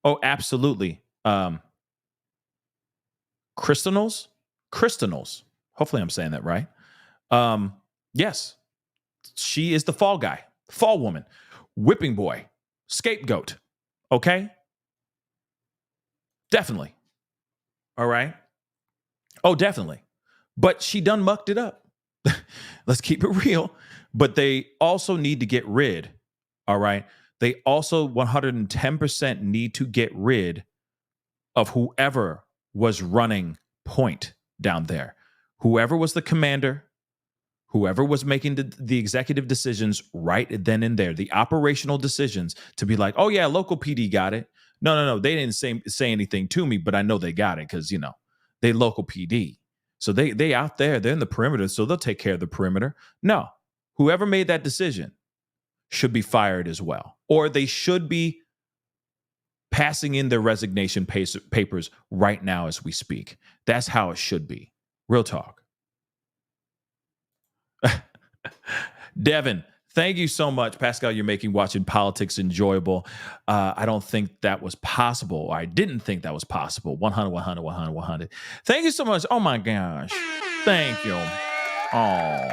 Oh, absolutely. Crystinals. Hopefully I'm saying that right. Yes. She is the fall guy, fall woman, whipping boy, scapegoat. Okay. Definitely. All right. Oh, definitely. But she done mucked it up. Let's keep it real. But they also need to get rid. All right. They also 110% need to get rid of whoever was running point down there. Whoever was the commander, whoever was making the executive decisions right then and there, the operational decisions to be like, oh yeah, local PD got it. No. They didn't say anything to me, but I know they got it because, you know, they local PD. So they out there, they're in the perimeter, so they'll take care of the perimeter. No, whoever made that decision should be fired as well. Or they should be passing in their resignation papers right now as we speak. That's how it should be. Real talk. Devin, thank you so much. Pascal, you're making watching politics enjoyable. I don't think that was possible. I didn't think that was possible. 100. Thank you so much. Oh my gosh. Thank you. Oh,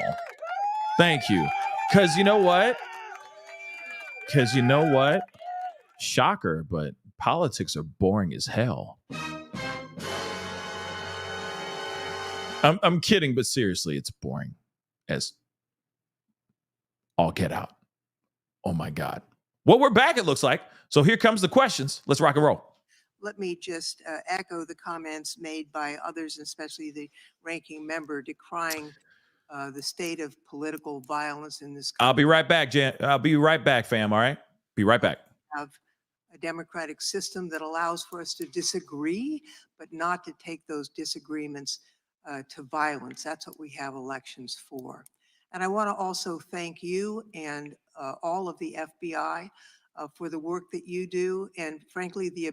thank you. Because you know what? Shocker, but politics are boring as hell. I'm kidding, but seriously, it's boring as all get out. Oh my God. Well, we're back, it looks like. So here comes the questions. Let's rock and roll. Let me just echo the comments made by others, especially the ranking member, decrying the state of political violence in this country. I'll be right back, Jan. I'll be right back, fam. All right? Be right back. Have a democratic system that allows for us to disagree, but not to take those disagreements to violence. That's what we have elections for. And I want to also thank you and all of the FBI for the work that you do, and frankly, the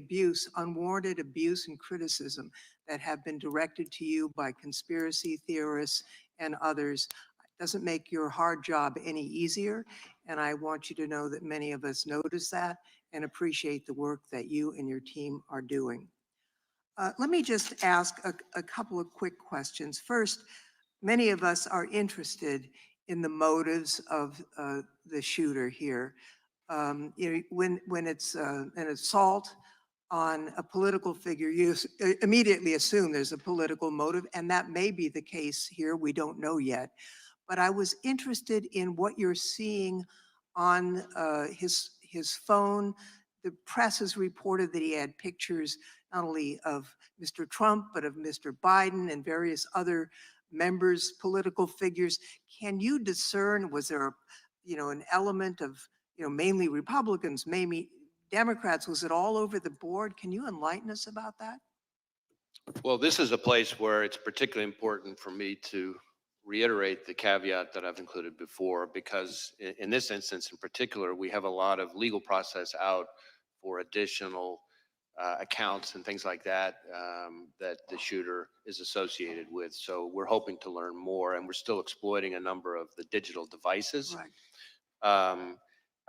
unwarranted abuse and criticism that have been directed to you by conspiracy theorists and others. It doesn't make your hard job any easier, and I want you to know that many of us notice that and appreciate the work that you and your team are doing. Let me just ask a couple of quick questions. First, many of us are interested in the motives of the shooter here. You know, when it's an assault on a political figure, you immediately assume there's a political motive, and that may be the case here. We don't know yet. But I was interested in what you're seeing on his phone. The press has reported that he had pictures not only of Mr. Trump, but of Mr. Biden and various other members, political figures. Can you discern, was there an element of, mainly Republicans, maybe Democrats? Was it all over the board? Can you enlighten us about that? Well, this is a place where it's particularly important for me to reiterate the caveat that I've included before, because in this instance in particular, we have a lot of legal process out for additional accounts and things like that that the shooter is associated with. So we're hoping to learn more, and we're still exploiting a number of the digital devices. Right.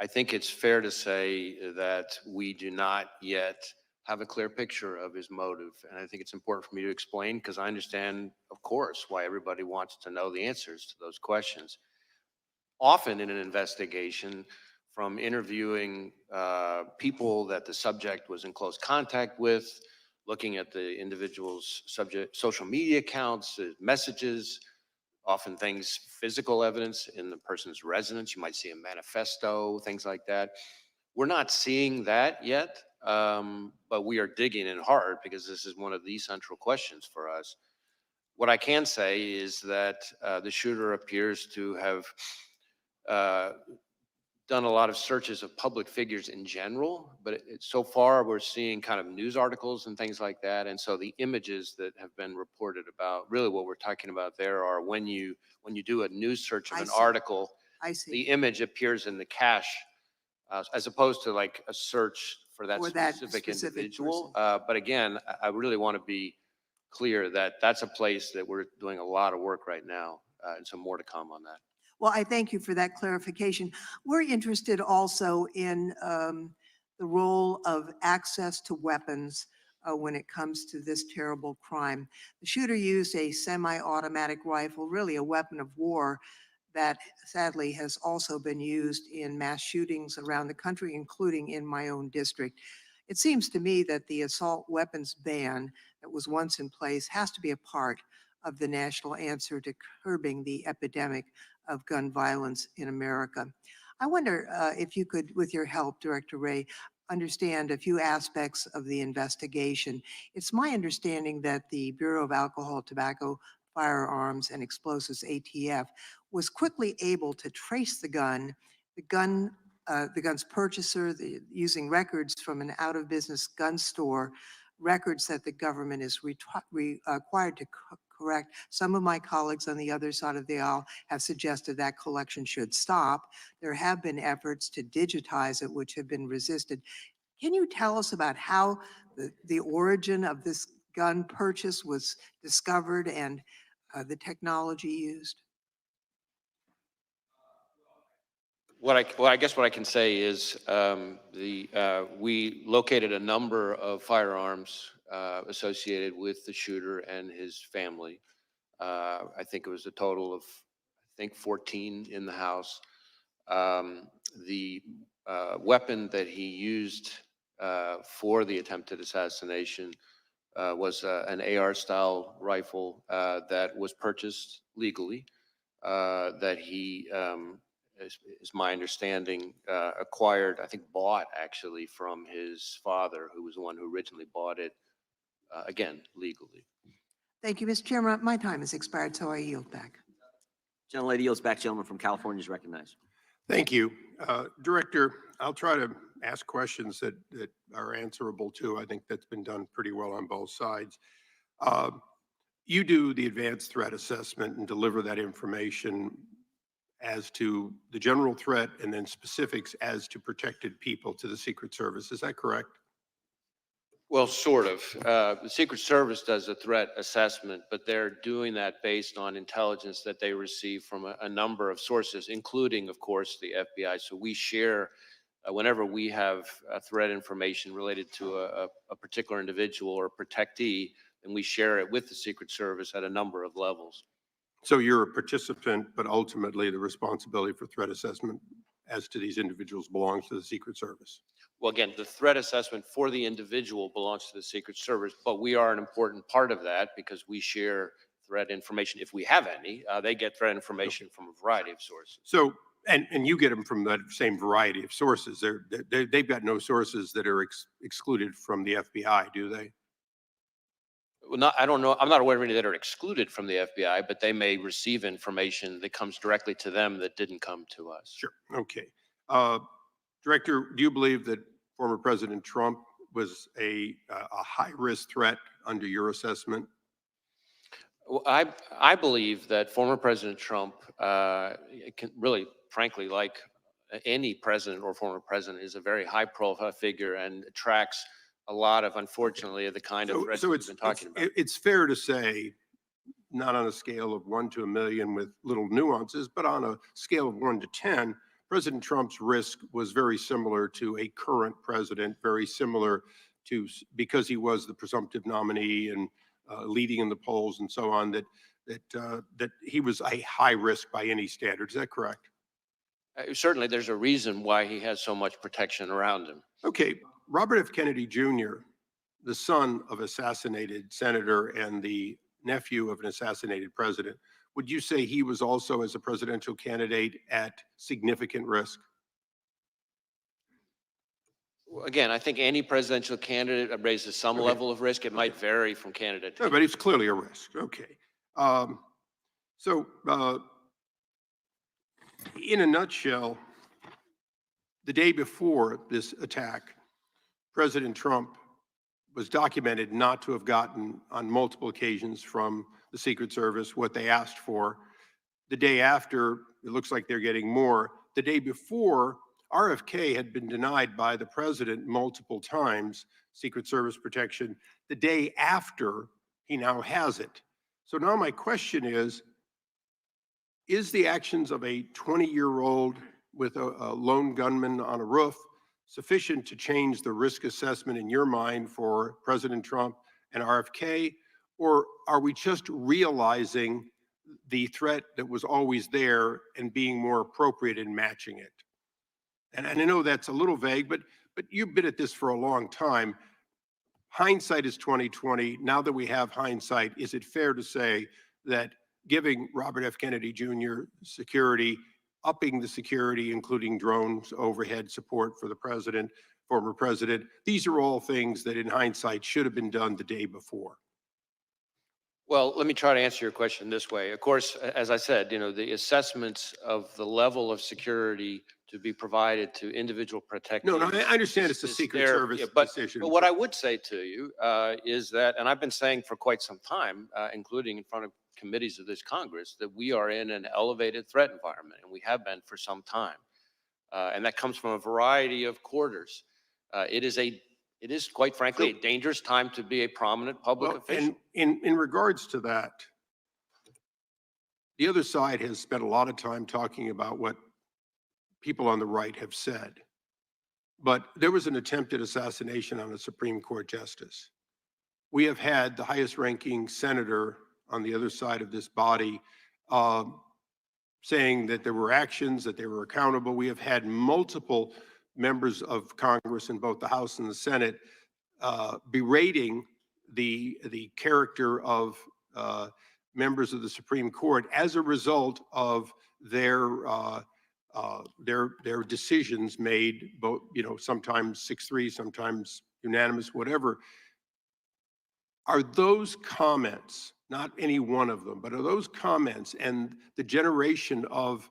I think it's fair to say that we do not yet have a clear picture of his motive. And I think it's important for me to explain, because I understand, of course, why everybody wants to know the answers to those questions. Often in an investigation, from interviewing people that the subject was in close contact with, looking at the individual's social media accounts, messages, often things, physical evidence in the person's residence. You might see a manifesto, things like that. We're not seeing that yet, but we are digging in hard because this is one of the central questions for us. What I can say is that the shooter appears to have done a lot of searches of public figures in general, but so far we're seeing kind of news articles and things like that. And so the images that have been reported about, really what we're talking about there are when you do a news search of I an see. article, I see. the image appears in the cache as opposed to like a search for that specific individual. But again, I really want to be clear that that's a place that we're doing a lot of work right now, and some more to come on that. Well, I thank you for that clarification. We're interested also in the role of access to weapons when it comes to this terrible crime. The shooter used a semi-automatic rifle, really a weapon of war, that sadly has also been used in mass shootings around the country, including in my own district. It seems to me that the assault weapons ban that was once in place has to be a part of the national answer to curbing the epidemic of gun violence in America. I wonder if you could, with your help, Director Wray, understand a few aspects of the investigation. It's my understanding that the Bureau of Alcohol, Tobacco, Firearms, and Explosives, ATF, was quickly able to trace the gun's purchaser, using records from an out-of-business gun store, records that the government is required to correct. Some of my colleagues on the other side of the aisle have suggested that collection should stop. There have been efforts to digitize it, which have been resisted. Can you tell us about how the origin of this gun purchase was discovered and the technology used? Well, I guess what I can say is we located a number of firearms associated with the shooter and his family. I think it was a total of, 14 in the house. The weapon that he used for the attempted assassination was an AR-style rifle that was purchased legally, that he is my understanding, acquired, bought actually from his father, who was the one who originally bought it, again, legally. Thank you, Mr. Chairman. My time has expired, so I yield back. Gentlelady yields back. Gentleman from California is recognized. Thank you. Director, I'll try to ask questions that are answerable too. I think that's been done pretty well on both sides. You do the advanced threat assessment and deliver that information as to the general threat and then specifics as to protected people to the Secret Service. Is that correct? Well, sort of. The Secret Service does a threat assessment, but they're doing that based on intelligence that they receive from a number of sources, including, of course, the FBI. So we share, whenever we have threat information related to a particular individual or protectee, and we share it with the Secret Service at a number of levels. So you're a participant, but ultimately the responsibility for threat assessment as to these individuals belongs to the Secret Service. Well, again, the threat assessment for the individual belongs to the Secret Service, but we are an important part of that because we share threat information if we have any. They get threat information from a variety of sources. So, and you get them from that same variety of sources. They've got no sources that are excluded from the FBI, do they? Well, I don't know. I'm not aware of any that are excluded from the FBI, but they may receive information that comes directly to them that didn't come to us. Sure. Okay. Director, do you believe that former President Trump was a high-risk threat under your assessment? Well, I believe that former President Trump can really, frankly, like any president or former president, is a very high-profile figure and attracts a lot of, unfortunately, of the kind of threats So we've been talking about. it's fair to say, not on a scale of 1 to a million with little nuances, but on a scale of 1 to 10, President Trump's risk was very similar to a current president, very similar to, because he was the presumptive nominee and leading in the polls and so on, that he was a high risk by any standard. Is that correct? Certainly, there's a reason why he has so much protection around him. Okay, Robert F. Kennedy Jr., the son of assassinated senator and the nephew of an assassinated president, would you say he was also, as a presidential candidate, at significant risk? Again, I think any presidential candidate raises some Okay. level of risk. It might vary from candidate to No, but it's clearly a risk. Okay. So, in a nutshell, the day before this attack, President Trump was documented not to have gotten on multiple occasions from the Secret Service what they asked for. The day after, it looks like they're getting more. The day before, RFK had been denied by the president multiple times, Secret Service protection. The day after, he now has it. So now my question is the actions of a 20-year-old with a lone gunman on a roof sufficient to change the risk assessment in your mind for President Trump and RFK? Or are we just realizing the threat that was always there and being more appropriate in matching it? And I know that's a little vague, but you've been at this for a long time. Hindsight is 2020. Now that we have hindsight, is it fair to say that giving Robert F. Kennedy Jr. security, upping the security, including drones, overhead support for the president, former president, these are all things that in hindsight should have been done the day before? Well, let me try to answer your question this way. Of course, as I said, the assessments of the level of security to be provided to individual protectees. No, I understand it's a is Secret there, Service but decision. what I would say to you is that, and I've been saying for quite some time, including in front of committees of this Congress, that we are in an elevated threat environment, and we have been for some time. And that comes from a variety of quarters. It is quite frankly a dangerous time to be a prominent public official. And in regards to that, the other side has spent a lot of time talking about what people on the right have said. But there was an attempted assassination on a Supreme Court justice. We have had the highest ranking senator on the other side of this body saying that there were actions, that they were accountable. We have had multiple members of Congress in both the House and the Senate berating the character of members of the Supreme Court as a result of their decisions made, both, sometimes 6-3, sometimes unanimous, whatever. Are those comments, not any one of them, but are those comments and the generation of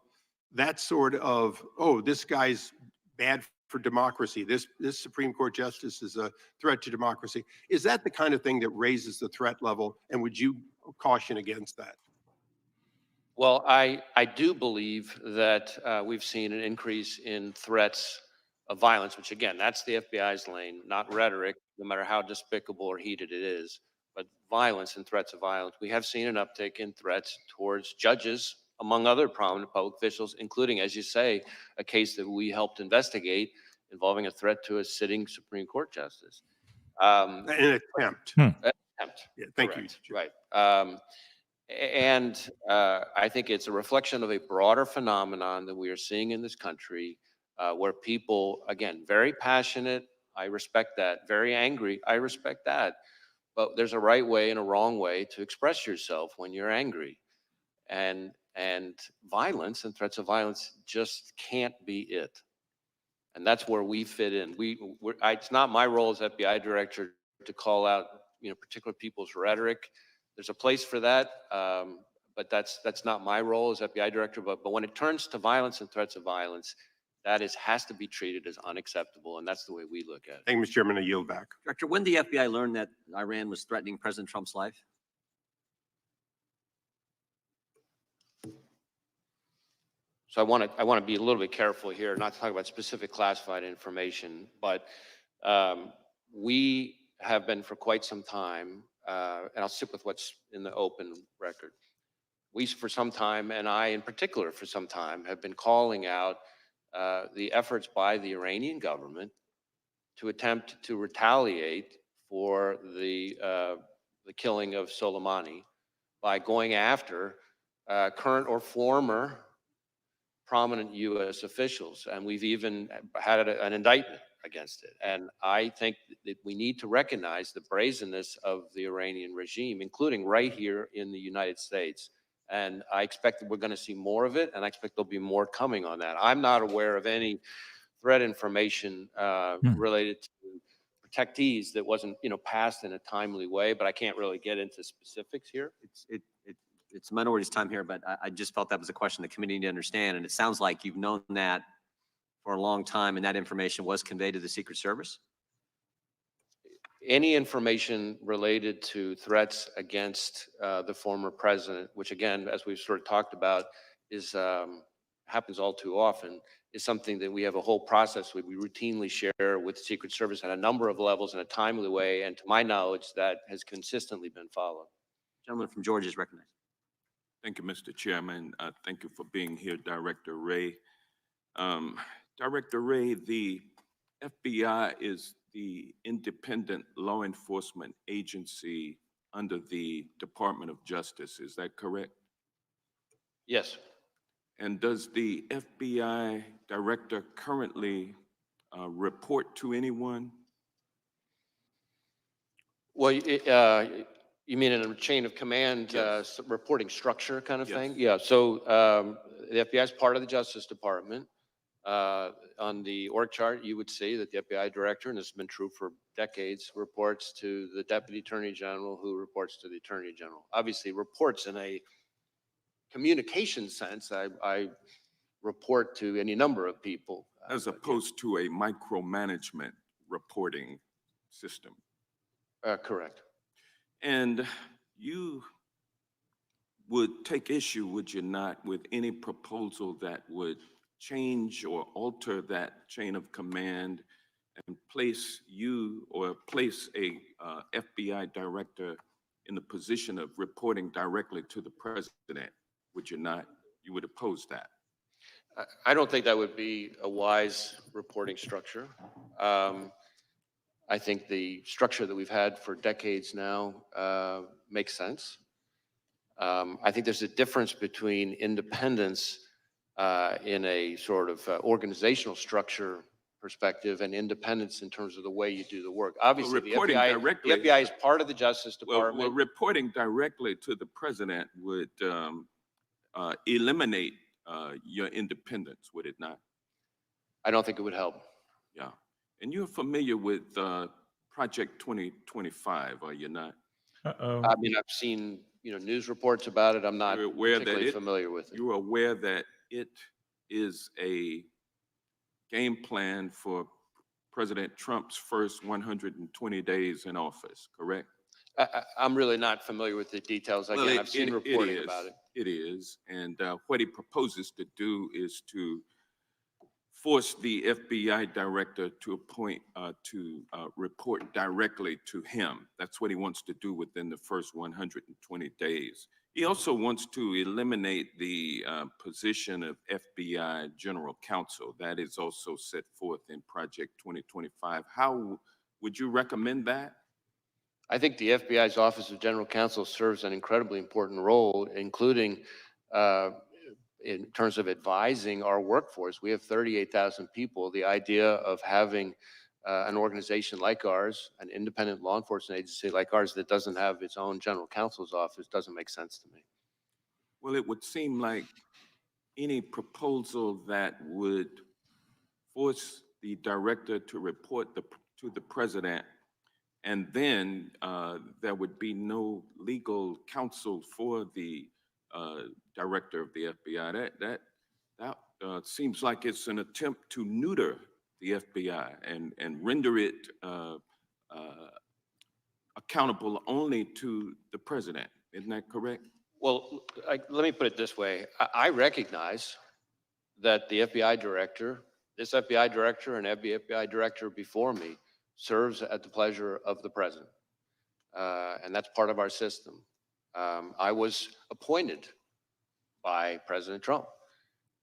that sort of, oh, this guy's bad for democracy, this Supreme Court justice is a threat to democracy, is that the kind of thing that raises the threat level? And would you caution against that? Well, I do believe that we've seen an increase in threats of violence, which again, that's the FBI's lane, not rhetoric, no matter how despicable or heated it is, but violence and threats of violence. We have seen an uptick in threats towards judges, among other prominent public officials, including, as you say, a case that we helped investigate involving a threat to a sitting Supreme Court justice. An attempt. Attempt. Yeah, thank you. Correct. Right. And I think it's a reflection of a broader phenomenon that we are seeing in this country where people, again, very passionate, I respect that, very angry, I respect that, but there's a right way and a wrong way to express yourself when you're angry. And violence and threats of violence just can't be it. And that's where we fit in. It's not my role as FBI director to call out, particular people's rhetoric. There's a place for that, but that's not my role as FBI director. But when it turns to violence and threats of violence, That has to be treated as unacceptable, and that's the way we look at it. Thank you, Mr. Chairman. I yield back. Director, when did the FBI learn that Iran was threatening President Trump's life? So I want to be a little bit careful here, not to talk about specific classified information, but we have been for quite some time, and I'll stick with what's in the open record. We, for some time, and I in particular for some time, have been calling out the efforts by the Iranian government to attempt to retaliate for the killing of Soleimani by going after current or former prominent U.S. officials. And we've even had an indictment against it. And I think that we need to recognize the brazenness of the Iranian regime, including right here in the United States. And I expect that we're going to see more of it, and I expect there'll be more coming on that. I'm not aware of any threat information related to protectees that wasn't, passed in a timely way, but I can't really get into specifics here. It's the minority's time here, but I just felt that was a question the committee needed to understand, and it sounds like you've known that for a long time, and that information was conveyed to the Secret Service? Any information related to threats against the former president, which again, as we've sort of talked about, is happens all too often, is something that we have a whole process we routinely share with the Secret Service at a number of levels in a timely way, and to my knowledge, that has consistently been followed. Gentleman from Georgia is recognized. Thank you, Mr. Chairman. Thank you for being here, Director Wray. Director Wray, the FBI is the independent law enforcement agency under the Department of Justice. Is that correct? Yes. And does the FBI director currently report to anyone? Well, you mean in a chain of command Yes. reporting structure kind of Yes. thing? Yeah. So the FBI is part of the Justice Department. On the org chart, you would see that the FBI director, and this has been true for decades, reports to the Deputy Attorney General, who reports to the Attorney General. Obviously, reports in a communication sense. I report to any number of people. As opposed to a micromanagement reporting system. Correct. And you would take issue, would you not, with any proposal that would change or alter that chain of command and place you or place a FBI director in the position of reporting directly to the president? Would you not? You would oppose that? I don't think that would be a wise reporting structure. I think the structure that we've had for decades now makes sense. I think there's a difference between independence in a sort of organizational structure perspective and independence in terms of the way you do the work. Obviously, the FBI is part of the Justice Department. Well, reporting directly to the president would eliminate your independence, would it not? I don't think it would help. Yeah. And you're familiar with Project 2025, are you not? I mean, I've seen news reports about it. I'm not particularly familiar with it. You're aware that it is a game plan for President Trump's first 120 days in office, correct? I'm really not familiar with the details. Again, I've seen reporting about it. It is. And what he proposes to do is to force the FBI director to appoint, to report directly to him. That's what he wants to do within the first 120 days. He also wants to eliminate the position of FBI General Counsel. That is also set forth in Project 2025. How would you recommend that? I think the FBI's Office of General Counsel serves an incredibly important role, including in terms of advising our workforce. We have 38,000 people. The idea of having an organization like ours, an independent law enforcement agency like ours that doesn't have its own general counsel's office doesn't make sense to me. Well, it would seem like any proposal that would force the director to report to the president, and then there would be no legal counsel for the director of the FBI. seems like it's an attempt to neuter the FBI and render it accountable only to the president. Isn't that correct? Well, let me put it this way. I recognize that the FBI director, this FBI director and every FBI director before me serves at the pleasure of the president. And that's part of our system. I was appointed by President Trump.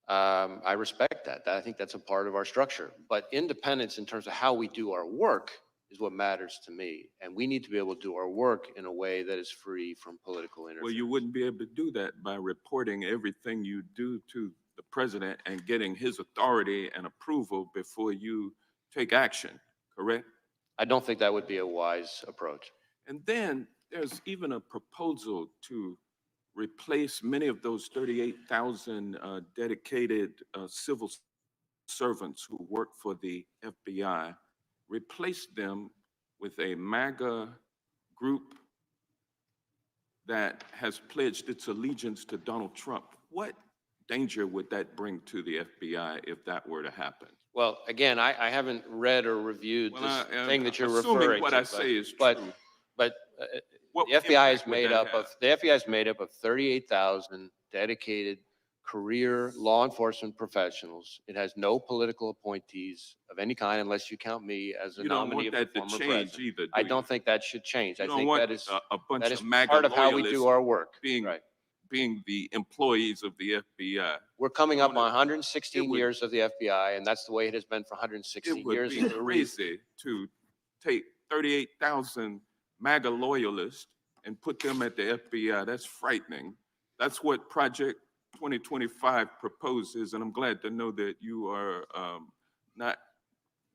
I respect that. I think that's a part of our structure. But independence in terms of how we do our work is what matters to me. And we need to be able to do our work in a way that is free from political interference. Well, you wouldn't be able to do that by reporting everything you do to the president and getting his authority and approval before you take action, correct? I don't think that would be a wise approach. And then there's even a proposal to replace many of those 38,000 dedicated civil servants who work for the FBI, replace them with a MAGA group that has pledged its allegiance to Donald Trump. What danger would that bring to the FBI if that were to happen? Well, again, I haven't read or reviewed this thing that you're assuming referring what to. I say is but, true. But What the FBI is impact would made that up have? of 38,000 dedicated career law enforcement professionals. It has no political appointees of any kind, unless you count me as a You don't nominee want of the that to former change president. either, do I you? don't think that should change. You I don't think want that is a bunch that is of MAGA part of how we loyalists do our work. being Right. being the employees of the FBI. We're coming up on It 116 would- years of the FBI, and that's the way it has been for It 116 would years. be There's a reason. crazy to take 38,000 MAGA loyalists and put them at the FBI. That's frightening. That's what Project 2025 proposes, and I'm glad to know that you are not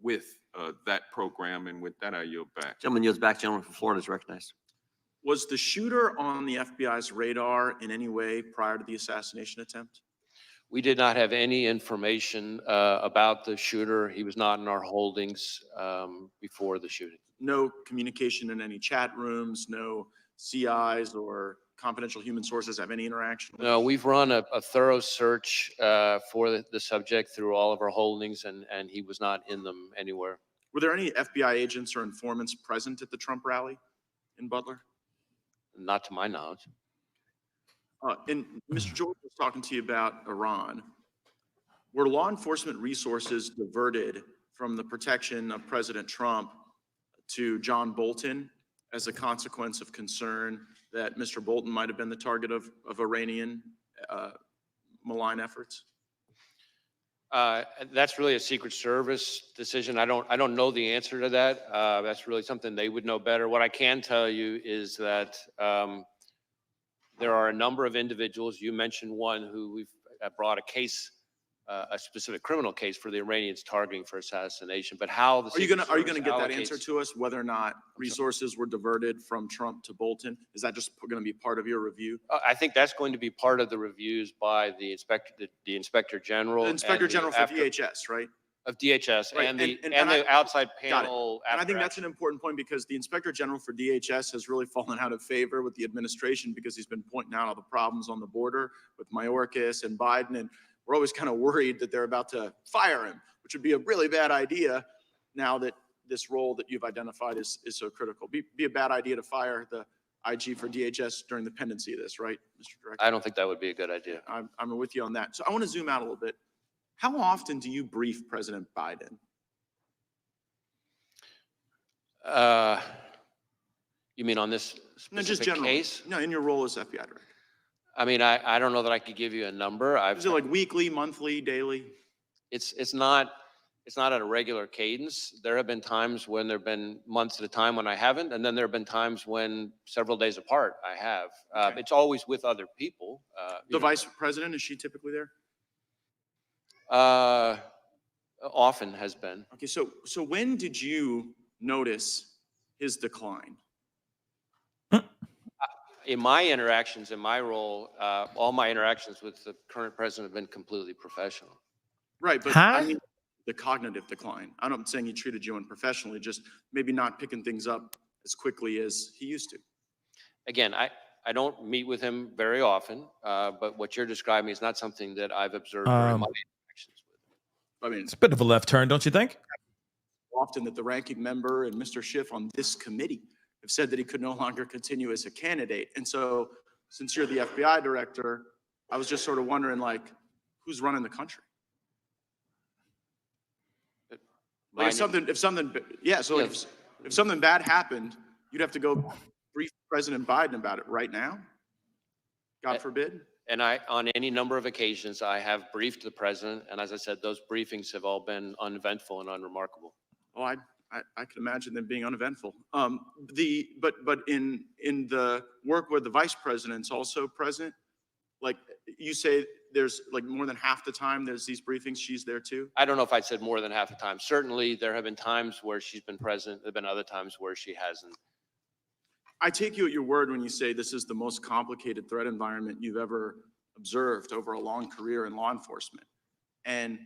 with that program. And with that, I yield back. Gentleman yields back. Gentleman from Florida is recognized. Was the shooter on the FBI's radar in any way prior to the assassination attempt? We did not have any information about the shooter. He was not in our holdings before the shooting. No communication in any chat rooms, no CIs or confidential human sources have any interaction with? No, we've run a thorough search for the subject through all of our holdings, and he was not in them anywhere. Were there any FBI agents or informants present at the Trump rally in Butler? Not to my knowledge. And Mr. George was talking to you about Iran. Were law enforcement resources diverted from the protection of President Trump to John Bolton as a consequence of concern that Mr. Bolton might have been the target of Iranian malign efforts? That's really a Secret Service decision. I don't know the answer to that. That's really something they would know better. What I can tell you is that there are a number of individuals. You mentioned one who we've brought a case, a specific criminal case for the Iranians targeting for assassination. But how the Are you Secret gonna Service get that answer allocates- to us, whether or not resources were diverted from Trump to Bolton? Is that just gonna be part of your review? I think that's going to be part of the reviews by the Inspector General. The Inspector and General for DHS, right? Of DHS Right, and the and I- outside Got it. panel. And I think after that's an important point because the Inspector General for DHS has really fallen out of favor with the administration because he's been pointing out all the problems on the border with Mayorkas and Biden. And we're always kind of worried that they're about to fire him, which would be a really bad idea now that this role that you've identified is so critical. Be a bad idea to fire the IG for DHS during the pendency of this, right, Mr. Director? I don't think that would be a good idea. I'm with you on that. So I want to zoom out a little bit. How often do you brief President Biden? You mean on this No, just specific generally. case? No, in your role as FBI director. I mean, I don't know that I could give you a number. Is it like weekly, monthly, daily? It's not at a regular cadence. There have been times when there have been months at a time when I haven't, and then there have been times when several days apart I have. Okay. It's always with other people. The vice president, is she typically there? Often has been. Okay, so when did you notice his decline? In my interactions, in my role, all my interactions with the current president have been completely professional. Right, but I mean the cognitive decline. I'm not saying he treated you unprofessionally, just maybe not picking things up as quickly as he used to. Again, I don't meet with him very often, but what you're describing is not something that I've observed during my I mean, It's a bit of a left turn, don't you think? often that the ranking member and Mr. Schiff on this committee have said that he could no longer continue as a candidate. And so since you're the FBI director, I was just sort of wondering, like, who's running the country? Like if something, yeah, so like if something bad happened, you'd have to go brief President Biden about it right now? God forbid? And on any number of occasions, I have briefed the president, and as I said, those briefings have all been uneventful and unremarkable. Oh, I can imagine them being uneventful. But in the work where the vice president's also present, like you say, there's like more than half the time there's these briefings, she's there too? I don't know if I said more than half the time. Certainly, there have been times where she's been present. There have been other times where she hasn't. I take you at your word when you say this is the most complicated threat environment you've ever observed over a long career in law enforcement. And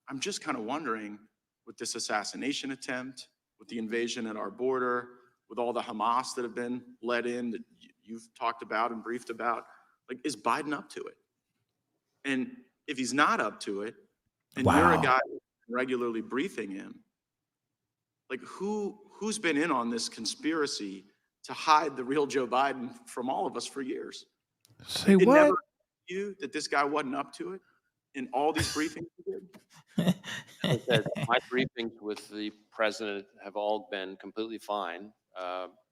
I'm just kind of wondering, with this assassination attempt, with the invasion at our border, with all the Hamas that have been let in that you've talked about and briefed about, like, is Biden up to it? And if he's not up to it, and you're a guy regularly briefing him, like who's been in on this conspiracy to hide the real Joe Biden from all of us for years? Say It what? never occurred to you that this guy wasn't up to it in all these briefings he did? As I said, my briefings with the president have all been completely fine.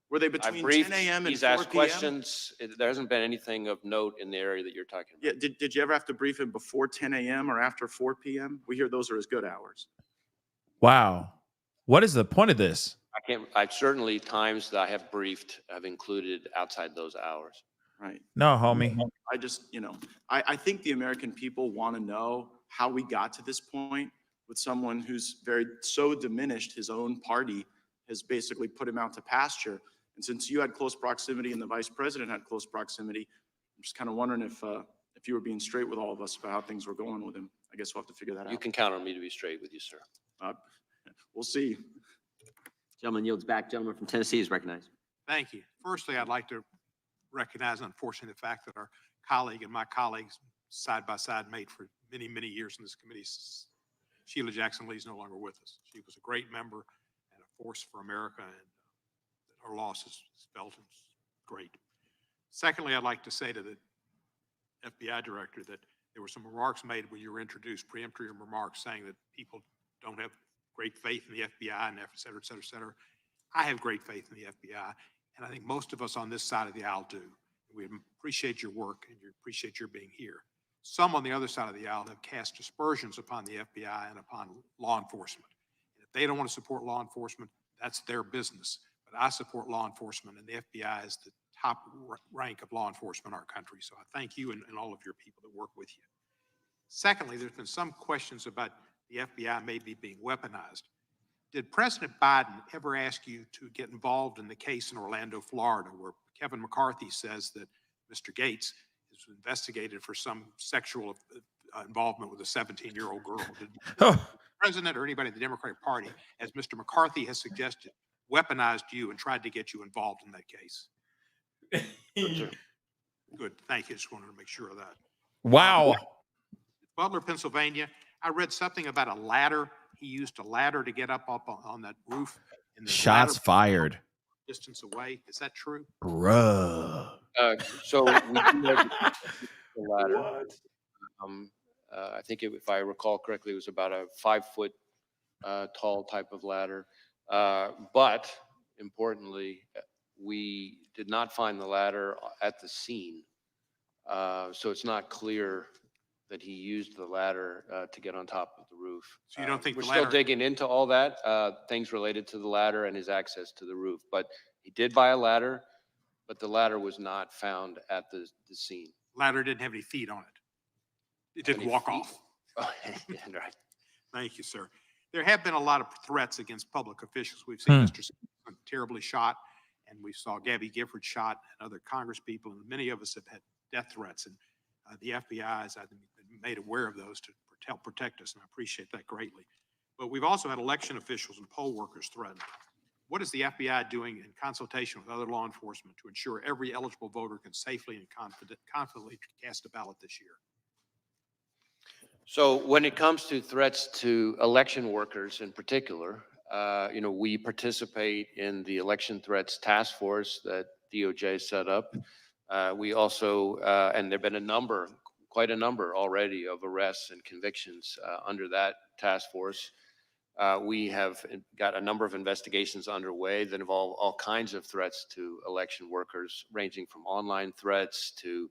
Were they I between briefed, 10 a.m. and he's 4 asked p.m.? questions. There hasn't been anything of note in the area that you're talking about. Yeah, did you ever have to brief him before 10 a.m. or after 4 p.m.? We hear those are as good hours. Wow. What is the point of this? I've certainly times that I have briefed have included outside those hours. Right. No, homie. I just, I think the American people want to know how we got to this point with someone who's so diminished his own party has basically put him out to pasture. And since you had close proximity and the vice president had close proximity, I'm just kind of wondering if you were being straight with all of us about how things were going with him. I guess we'll have to figure that out. You can count on me to be straight with you, sir. We'll see. Gentleman yields back. Gentleman from Tennessee is recognized. Thank you. Firstly, I'd like to recognize, unfortunately, the fact that our colleague and my colleagues side by side made for many, many years in this committee. Sheila Jackson Lee is no longer with us. She was a great member and a force for America, and her loss is felt and great. Secondly, I'd like to say to the FBI director that there were some remarks made when you were introduced, preemptory remarks saying that people don't have great faith in the FBI and et cetera, et cetera, et cetera. I have great faith in the FBI, and I think most of us on this side of the aisle do. We appreciate your work and appreciate your being here. Some on the other side of the aisle have cast aspersions upon the FBI and upon law enforcement. And if they don't want to support law enforcement, that's their business. But I support law enforcement, and the FBI is the top rank of law enforcement in our country. So I thank you and all of your people that work with you. Secondly, there's been some questions about the FBI maybe being weaponized. Did President Biden ever ask you to get involved in the case in Orlando, Florida, where Kevin McCarthy says that Mr. Gates is investigated for some sexual involvement with a 17-year-old girl? Did the president or anybody in the Democratic Party, as Mr. McCarthy has suggested, weaponized you and tried to get you involved in that case? Good. Thank you. Just wanted to make sure of that. Wow. Butler, Pennsylvania. I read something about a ladder. He used a ladder to get up on that roof. And the Shots fired. Distance away. Is that true? Bruh. So we do have the ladder. I think if I recall correctly, it was about a 5-foot tall type of ladder. But importantly, we did not find the ladder at the scene. So it's not clear that he used the ladder to get on top of the roof. So you don't think we're the ladder... still digging into all that, things related to the ladder and his access to the roof. But he did buy a ladder, but the ladder was not found at the scene. Ladder didn't have any feet on it. It didn't walk off. Oh, yeah, right. Thank you, sir. There have been a lot of threats against public officials. We've seen Mr. Simpson terribly shot, and we saw Gabby Gifford shot, and other Congress people, and many of us have had death threats. And the FBI has, I think, been made aware of those to help protect us, and I appreciate that greatly. But we've also had election officials and poll workers threatened. What is the FBI doing in consultation with other law enforcement to ensure every eligible voter can safely and confidently cast a ballot this year? So when it comes to threats to election workers in particular, we participate in the election threats task force that DOJ set up. We also, and there've been quite a number already of arrests and convictions under that task force. We have got a number of investigations underway that involve all kinds of threats to election workers, ranging from online threats to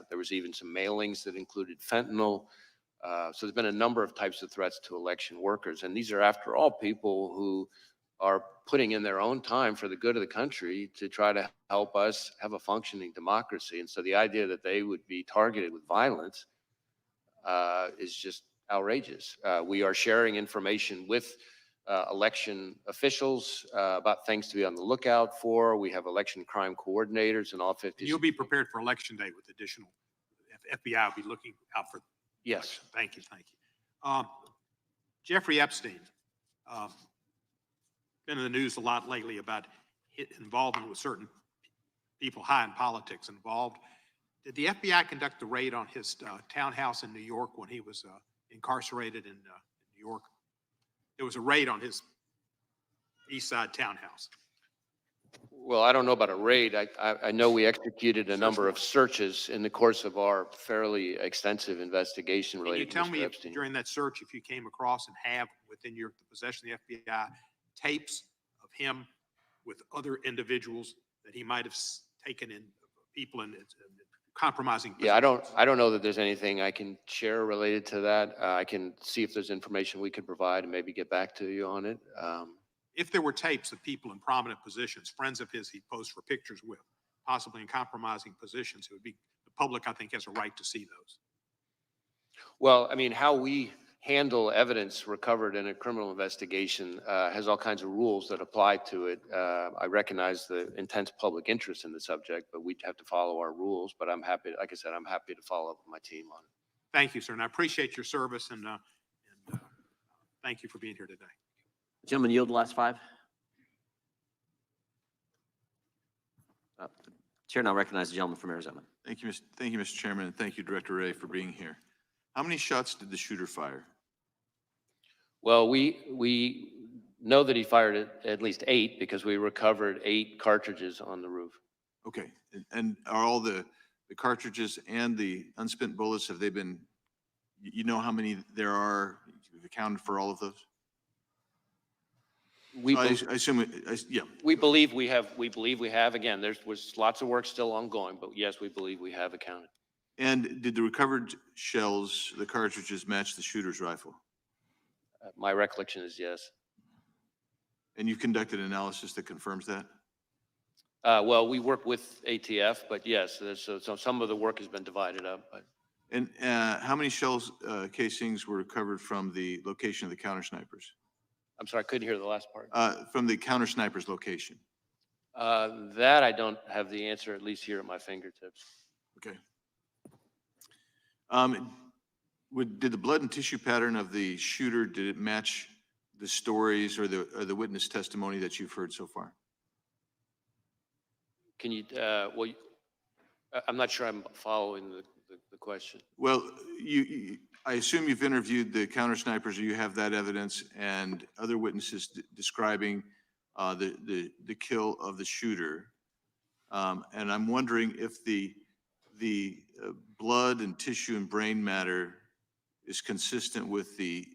there was even some mailings that included fentanyl. So there's been a number of types of threats to election workers. And these are, after all, people who are putting in their own time for the good of the country to try to help us have a functioning democracy. And so the idea that they would be targeted with violence is just outrageous. We are sharing information with election officials about things to be on the lookout for. We have election crime coordinators in all 50 You'll be prepared for election day with additional, FBI will be looking out for. Yes. Thank you. Thank you. Jeffrey Epstein, been in the news a lot lately about involvement with certain people high in politics involved. Did the FBI conduct the raid on his townhouse in New York when he was incarcerated in New York? There was a raid on his East Side townhouse. Well, I don't know about a raid. I know we executed a number of searches in the course of our fairly extensive investigation Can you related to tell Mr. me Epstein. during that search if you came across and have within your possession of the FBI tapes of him with other individuals that he might have taken in people in compromising positions? Yeah, I don't know that there's anything I can share related to that. I can see if there's information we could provide and maybe get back to you on it. If there were tapes of people in prominent positions, friends of his he posed for pictures with, possibly in compromising positions, it would be, the public, I think, has a right to see those. Well, I mean, how we handle evidence recovered in a criminal investigation has all kinds of rules that apply to it. I recognize the intense public interest in the subject, but we have to follow our rules. But I'm happy, like I said, I'm happy to follow up with my team on it. Thank you, sir, and I appreciate your service and thank you for being here today. Gentlemen, yield the last 5. The chair now recognizes the gentleman from Arizona. Thank you, Mr. Chairman, and thank you, Director Ray, for being here. How many shots did the shooter fire? Well, we know that he fired at least 8 because we recovered 8 cartridges on the roof. Okay, and are all the cartridges and the unspent bullets, have they been, you know how many there are, you've accounted for all of those? I assume, yeah. We believe we have. Again, was lots of work still ongoing, but yes, we believe we have accounted. And did the recovered shells, the cartridges, match the shooter's rifle? My recollection is yes. And you conducted analysis that confirms that? Well, we work with ATF, but yes, so some of the work has been divided up. But. And how many shells casings were recovered from the location of the counter snipers? I'm sorry, I couldn't hear the last part. From the counter snipers location. That I don't have the answer, at least here at my fingertips. Okay. Did the blood and tissue pattern of the shooter, did it match the stories or the witness testimony that you've heard so far? Can you, well, I'm not sure I'm following the question. Well, I assume you've interviewed the counter snipers, or you have that evidence and other witnesses describing the kill of the shooter. And I'm wondering if the blood and tissue and brain matter is consistent with the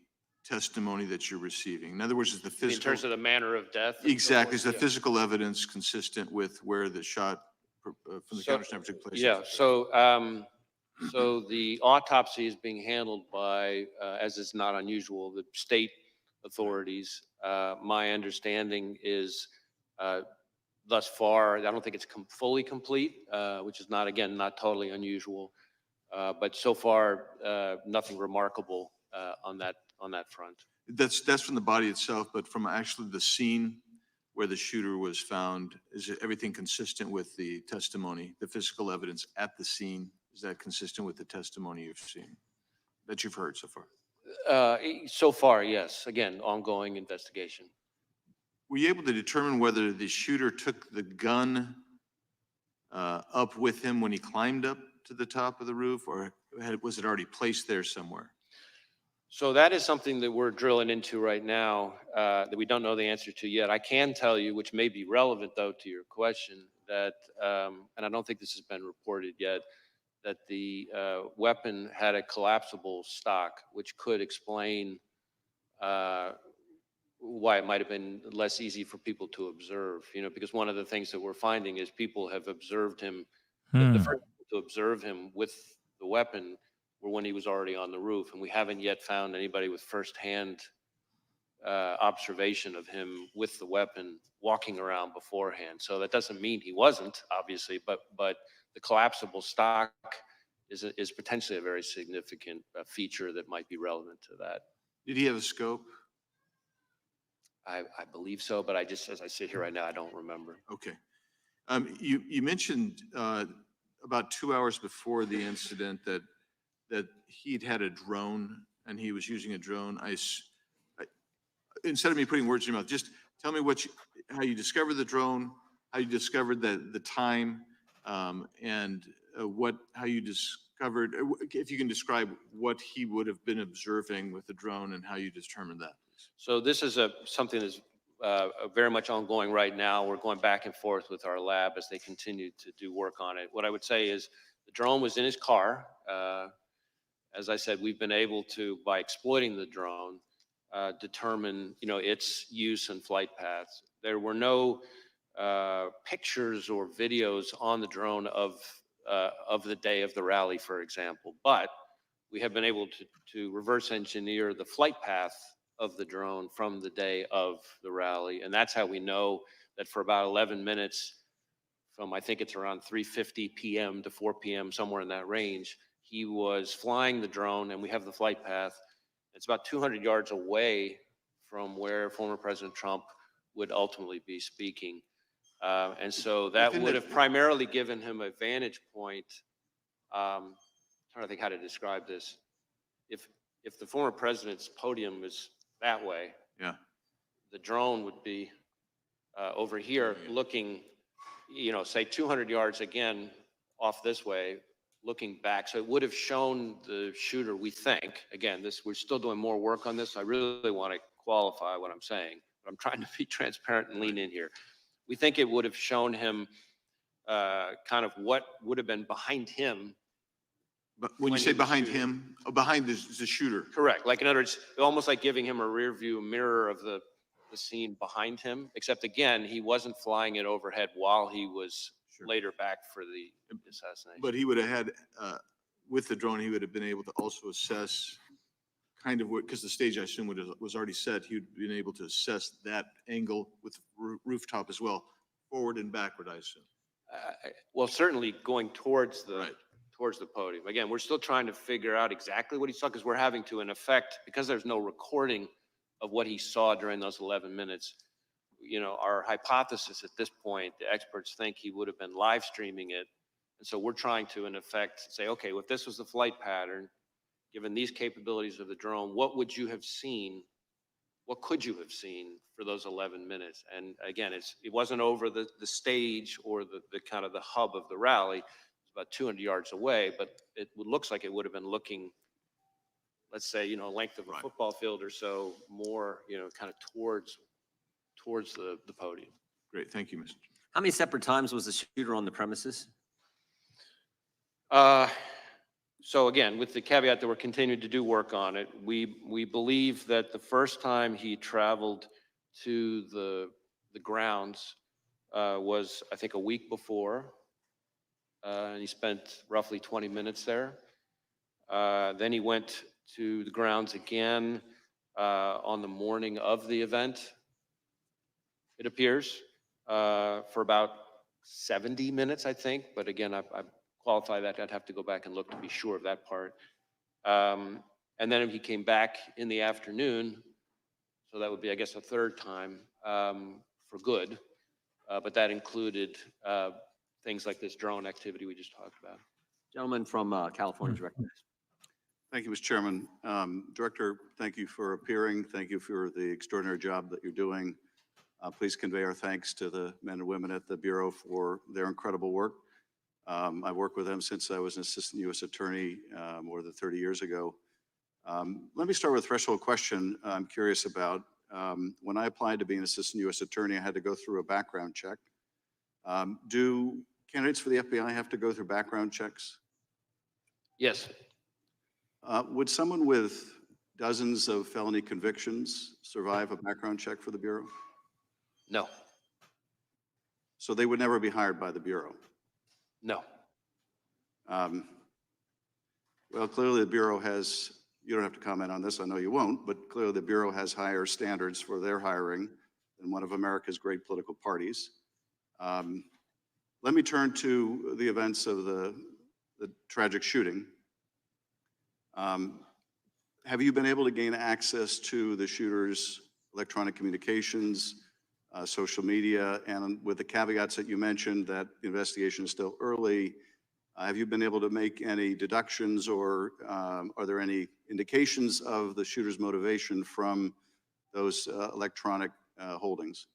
testimony that you're receiving. In other words, is the physical... In terms of the manner of death? Exactly. Is the physical evidence consistent with where the shot from the counter sniper took place? Yeah. So the autopsy is being handled by, as is not unusual, the state authorities. My understanding is thus far, I don't think it's fully complete, which is not, again, not totally unusual. But so far, nothing remarkable on that front. That's from the body itself, but from actually the scene where the shooter was found, is everything consistent with the testimony, the physical evidence at the scene? Is that consistent with the testimony you've seen, that you've heard so far? So far, yes. Again, ongoing investigation. Were you able to determine whether the shooter took the gun up with him when he climbed up to the top of the roof, or was it already placed there somewhere? So that is something that we're drilling into right now that we don't know the answer to yet. I can tell you, which may be relevant though to your question, that, and I don't think this has been reported yet, that the weapon had a collapsible stock, which could explain why it might have been less easy for people to observe, because one of the things that we're finding is people have observed him, the first people to observe him with the weapon were when he was already on the roof, and we haven't yet found anybody with firsthand observation of him with the weapon walking around beforehand. So that doesn't mean he wasn't, obviously, but the collapsible stock is potentially a very significant feature that might be relevant to that. Did he have a scope? I believe so, but as I sit here right now, I don't remember. Okay. You mentioned about 2 hours before the incident that he'd had a drone and he was using a drone. Instead of me putting words in your mouth, just tell me how you discovered the drone, how you discovered the time, and how you discovered, if you can describe what he would have been observing with the drone and how you determined that. So this is something that's very much ongoing right now. We're going back and forth with our lab as they continue to do work on it. What I would say is the drone was in his car. As I said, we've been able to, by exploiting the drone, determine its use and flight paths. There were no pictures or videos on the drone of the day of the rally, for example, but we have been able to reverse engineer the flight path of the drone from the day of the rally. And that's how we know that for about 11 minutes from, I think it's around 3:50 p.m. to 4 p.m., somewhere in that range, he was flying the drone, and we have the flight path. It's about 200 yards away from where former President Trump would ultimately be speaking. And so that would have primarily given him a vantage point. I'm trying to think how to describe this. If the former president's podium is that way, yeah, the drone would be over here looking, say 200 yards again off this way, looking back. So it would have shown the shooter, we think, again, we're still doing more work on this. I really want to qualify what I'm saying, but I'm trying to be transparent and lean in here. We think it would have shown him kind of what would have been behind him. But when you say behind him, behind the shooter. Correct. Like, in other words, almost like giving him a rear view mirror of the scene behind him, except again, he wasn't flying it overhead while he was later back for the assassination. But he would have had, with the drone, he would have been able to also assess kind of what, because the stage, I assume, was already set, he would have been able to assess that angle with rooftop as well, forward and backward, I assume. Well, certainly going towards the podium. Again, we're still trying to figure out exactly what he saw, because we're having to, in effect, because there's no recording of what he saw during those 11 minutes, our hypothesis at this point, the experts think he would have been live streaming it. And so we're trying to, in effect, say, okay, if this was the flight pattern, given these capabilities of the drone, what would you have seen? What could you have seen for those 11 minutes? And again, it wasn't over the stage or the kind of the hub of the rally. It's about 200 yards away, but it looks like it would have been looking, let's say, length of a football field or so, more, kind of towards the podium. Great, thank you, Mr. How many separate times was the shooter on the premises? So again, with the caveat that we're continuing to do work on it, we believe that the first time he traveled to the grounds was, I think, a week before, and he spent roughly 20 minutes there. Then he went to the grounds again on the morning of the event, it appears, for about 70 minutes, I think. But again, I qualify that. I'd have to go back and look to be sure of that part. And then he came back in the afternoon. So that would be, I guess, a third time for good. But that included things like this drone activity we just talked about. Gentleman from California, Director. Thank you, Mr. Chairman. Director, thank you for appearing. Thank you for the extraordinary job that you're doing. Please convey our thanks to the men and women at the Bureau for their incredible work. I've worked with them since I was an assistant U.S. attorney more than 30 years ago. Let me start with a threshold question I'm curious about. When I applied to be an assistant U.S. attorney, I had to go through a background check. Do candidates for the FBI have to go through background checks? Yes. Would someone with dozens of felony convictions survive a background check for the Bureau? No. So they would never be hired by the Bureau? No. Well, clearly the Bureau has, you don't have to comment on this, I know you won't, but clearly the Bureau has higher standards for their hiring than one of America's great political parties. Let me turn to the events of the tragic shooting. Have you been able to gain access to the shooter's electronic communications, social media, and with the caveats that you mentioned that the investigation is still early, have you been able to make any deductions or are there any indications of the shooter's motivation from those electronic holdings?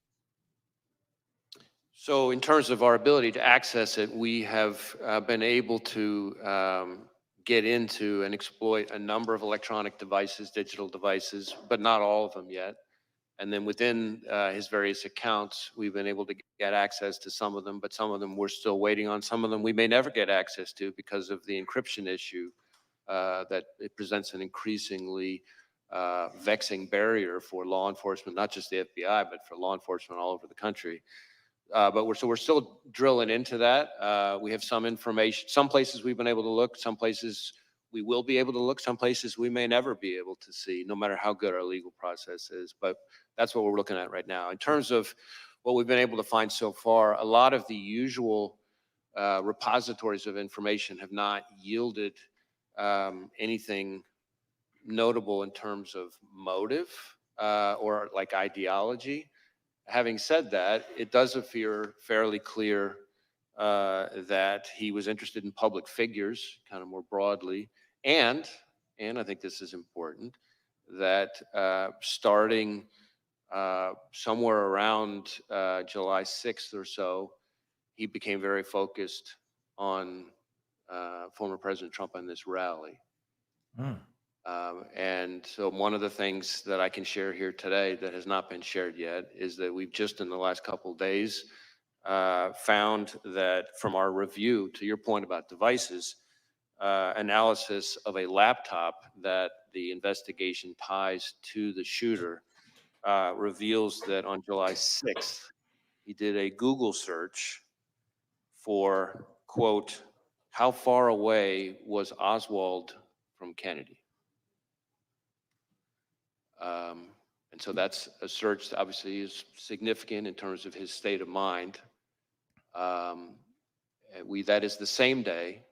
So in terms of our ability to access it, we have been able to get into and exploit a number of electronic devices, digital devices, but not all of them yet. And then within his various accounts, we've been able to get access to some of them, but some of them we're still waiting on. Some of them we may never get access to because of the encryption issue that it presents an increasingly vexing barrier for law enforcement, not just the FBI, but for law enforcement all over the country. But we're still drilling into that. We have some information. Some places we've been able to look. Some places we will be able to look. Some places we may never be able to see, no matter how good our legal process is. But that's what we're looking at right now. In terms of what we've been able to find so far, a lot of the usual repositories of information have not yielded anything notable in terms of motive or like ideology. Having said that, it does appear fairly clear that he was interested in public figures, kind of more broadly, and I think this is important, that starting somewhere around July 6th or so, he became very focused on former President Trump and this rally. And so one of the things that I can share here today that has not been shared yet is that we've just in the last couple of days found that from our review, to your point about devices, analysis of a laptop that the investigation ties to the shooter reveals that on July 6th, he did a Google search for, quote, how far away was Oswald from Kennedy? And so that's a search that obviously is significant in terms of his state of mind. That is the same day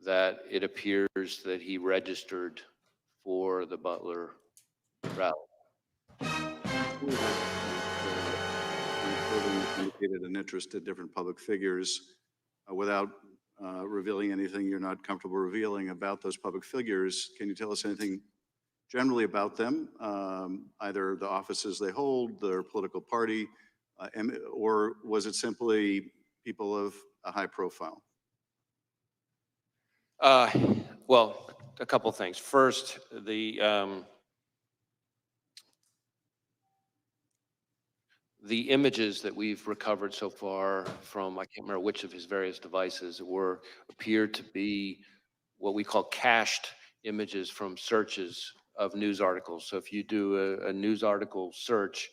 that it appears that he registered for the Butler rally. Indicated an interest in different public figures without revealing anything you're not comfortable revealing about those public figures. Can you tell us anything generally about them, either the offices they hold, their political party, or was it simply people of a high profile? Well, a couple things. First, the images that we've recovered so far from, I can't remember which of his various devices, appear to be what we call cached images from searches of news articles. So if you do a news article search,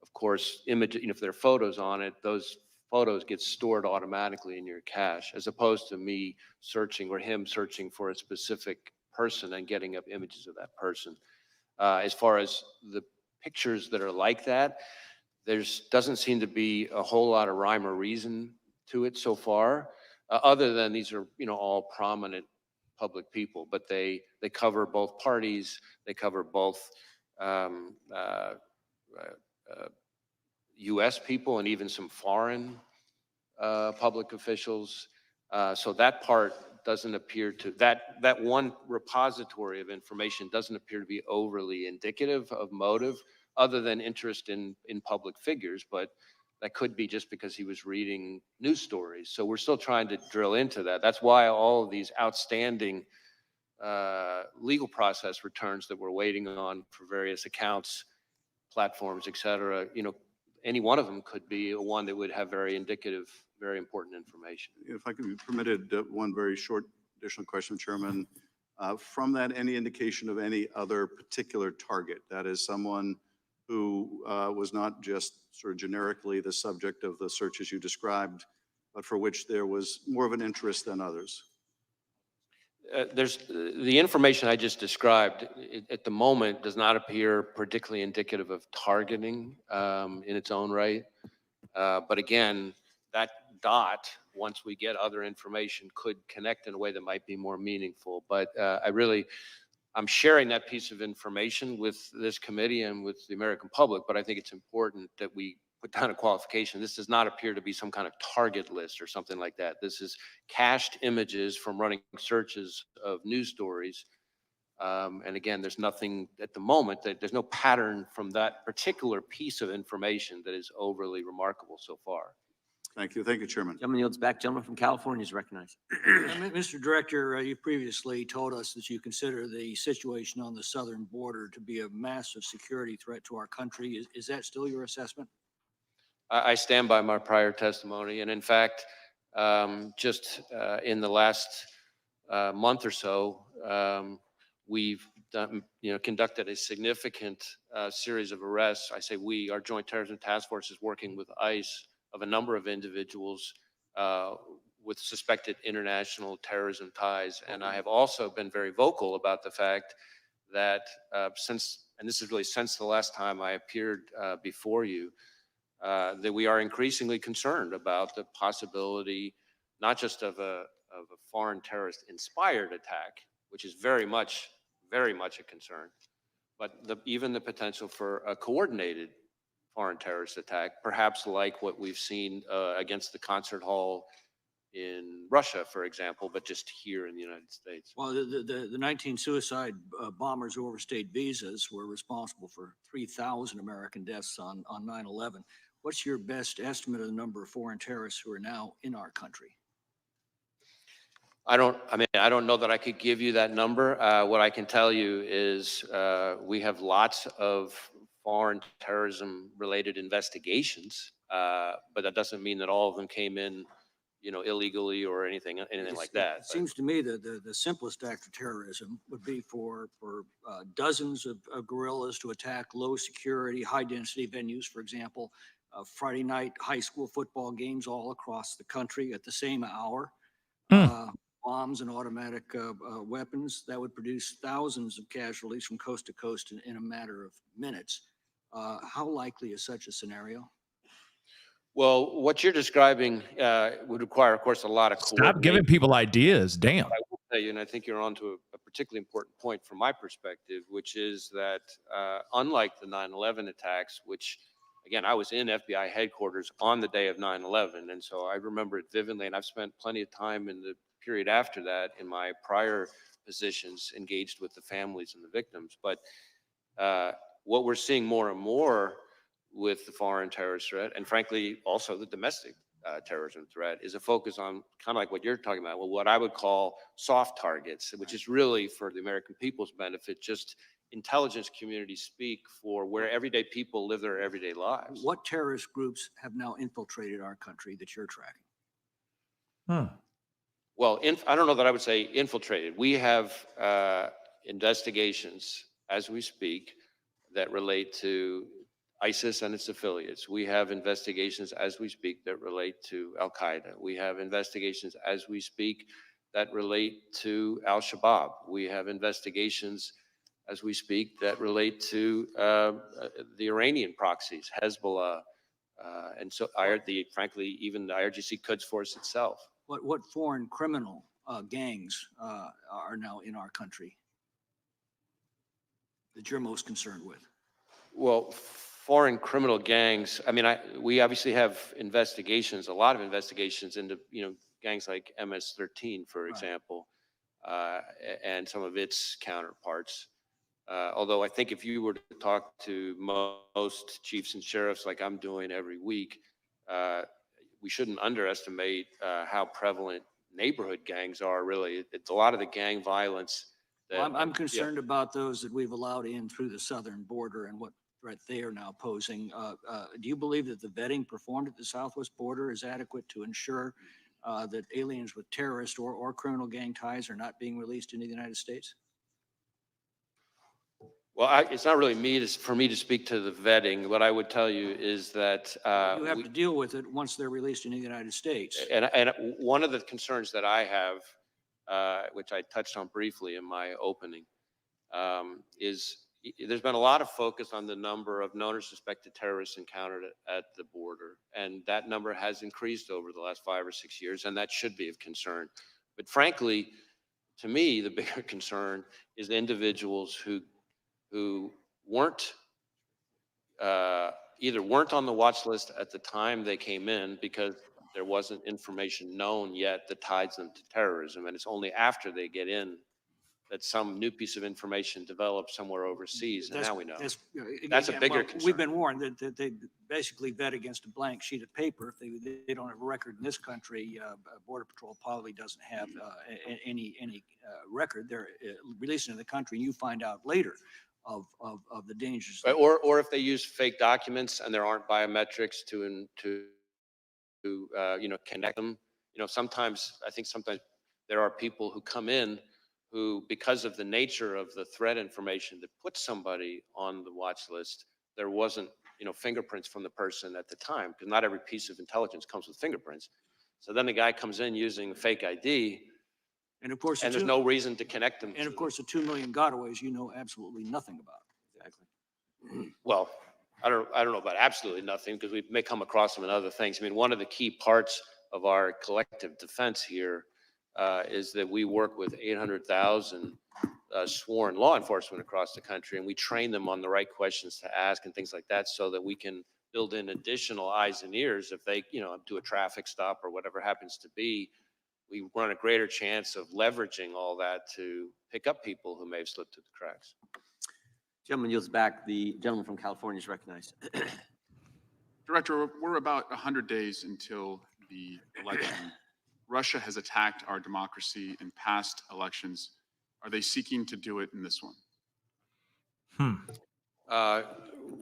of course, if there are photos on it, those photos get stored automatically in your cache, as opposed to me searching or him searching for a specific person and getting up images of that person. As far as the pictures that are like that, doesn't seem to be a whole lot of rhyme or reason to it so far, other than these are all prominent public people, but they cover both parties, they cover both U.S. people and even some foreign public officials. So that part doesn't appear to, that one repository of information doesn't appear to be overly indicative of motive other than interest in public figures, but that could be just because he was reading news stories. So we're still trying to drill into that. That's why all of these outstanding legal process returns that we're waiting on for various accounts, platforms, et cetera. Any one of them could be one that would have very indicative, very important information. If I could be permitted one very short additional question, Chairman. From that, any indication of any other particular target? That is someone who was not just sort of generically the subject of the searches you described, but for which there was more of an interest than others? There's the information I just described at the moment does not appear particularly indicative of targeting in its own right. But again, that dot, once we get other information, could connect in a way that might be more meaningful. But I'm sharing that piece of information with this committee and with the American public, but I think it's important that we put down a qualification. This does not appear to be some kind of target list or something like that. This is cached images from running searches of news stories. And again, there's nothing at the moment, there's no pattern from that particular piece of information that is overly remarkable so far. Thank you. Thank you, Chairman. Gentleman yields back. Gentleman from California is recognized. Mr. Director, you previously told us that you consider the situation on the southern border to be a massive security threat to our country. Is that still your assessment? I stand by my prior testimony. And in fact, just in the last month or so, we've done, conducted a significant series of arrests. I say we, our Joint Terrorism Task Force is working with ICE of a number of individuals with suspected international terrorism ties. And I have also been very vocal about the fact that since the last time I appeared before you, that we are increasingly concerned about the possibility, not just of a foreign terrorist inspired attack, which is very much a concern, but even the potential for a coordinated foreign terrorist attack, perhaps like what we've seen against the concert hall in Russia, for example, but just here in the United States. Well, the 19 suicide bombers who overstayed visas were responsible for 3,000 American deaths on 9/11. What's your best estimate of the number of foreign terrorists who are now in our country? I don't know that I could give you that number. What I can tell you is we have lots of foreign terrorism related investigations, but that doesn't mean that all of them came in, illegally or anything like that. It seems to me that the simplest act of terrorism would be for dozens of guerrillas to attack low security, high density venues, for example, Friday night high school football games all across the country at the same hour. Bombs and automatic weapons that would produce thousands of casualties from coast to coast in a matter of minutes. How likely is such a scenario? Well, what you're describing would require, of course, a lot of coordination. Stop giving people ideas. Damn. I will tell you, and I think you're onto a particularly important point from my perspective, which is that unlike the 9/11 attacks, which, again, I was in FBI headquarters on the day of 9/11, and so I remember it vividly, and I've spent plenty of time in the period after that in my prior positions engaged with the families and the victims. But what we're seeing more and more with the foreign terrorist threat, and frankly, also the domestic terrorism threat, is a focus on kind of like what you're talking about, well, what I would call soft targets, which is really for the American people's benefit, just intelligence community speak for where everyday people live their everyday lives. What terrorist groups have now infiltrated our country that you're tracking? Well, I don't know that I would say infiltrated. We have investigations as we speak that relate to ISIS and its affiliates. We have investigations as we speak that relate to Al-Qaeda. We have investigations as we speak that relate to Al-Shabaab. We have investigations as we speak that relate to the Iranian proxies, Hezbollah, and so frankly, even the IRGC Quds Force itself. What foreign criminal gangs are now in our country that you're most concerned with? Well, foreign criminal gangs, we obviously have investigations, a lot of investigations into, gangs like MS-13, for example, and some of its counterparts. Although I think if you were to talk to most chiefs and sheriffs like I'm doing every week, we shouldn't underestimate how prevalent neighborhood gangs are, really. It's a lot of the gang violence Well, I'm yeah. concerned about those that we've allowed in through the southern border and what threat they are now posing. Do you believe that the vetting performed at the southwest border is adequate to ensure that aliens with terrorist or criminal gang ties are not being released into the United States? Well, it's not really for me to speak to the vetting. What I would tell you is that You have to deal with it once they're released into the United States. and one of the concerns that I have, which I touched on briefly in my opening, is there's been a lot of focus on the number of known or suspected terrorists encountered at the border, and that number has increased over the last 5 or 6 years, and that should be of concern. But frankly, to me, the bigger concern is the individuals who weren't either weren't on the watch list at the time they came in because there wasn't information known yet that ties them to terrorism, and it's only after they get in that some new piece of information develops somewhere overseas, and now we know. That's a bigger concern. We've been warned that they basically vet against a blank sheet of paper. If they don't have a record in this country, Border Patrol probably doesn't have any record. They're released into the country, and you find out later of the dangers. Right, or if they use fake documents and there aren't biometrics to connect them. Sometimes there are people who come in who, because of the nature of the threat information that puts somebody on the watch list, there wasn't fingerprints from the person at the time, because not every piece of intelligence comes with fingerprints. So then the guy comes in using fake ID, and of course, there's no reason to connect them. And of course, the 2 million gotaways you know absolutely nothing about. Exactly. Well, I don't know about absolutely nothing, because we may come across them in other things. I mean, one of the key parts of our collective defense here is that we work with 800,000 sworn law enforcement across the country, and we train them on the right questions to ask and things like that, so that we can build in additional eyes and ears if they, do a traffic stop or whatever happens to be. We run a greater chance of leveraging all that to pick up people who may have slipped through the cracks. Gentleman yields back. The gentleman from California is recognized. Director, we're about 100 days until the election. Russia has attacked our democracy in past elections. Are they seeking to do it in this one?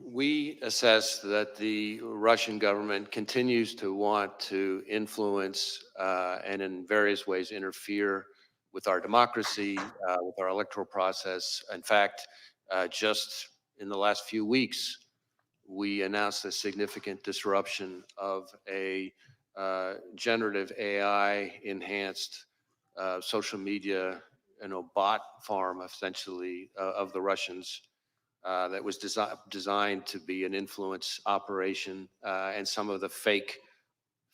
We assess that the Russian government continues to want to influence and in various ways interfere with our democracy, with our electoral process. In fact, just in the last few weeks, we announced a significant disruption of a generative AI enhanced social media, bot farm essentially of the Russians that was designed to be an influence operation, and some of the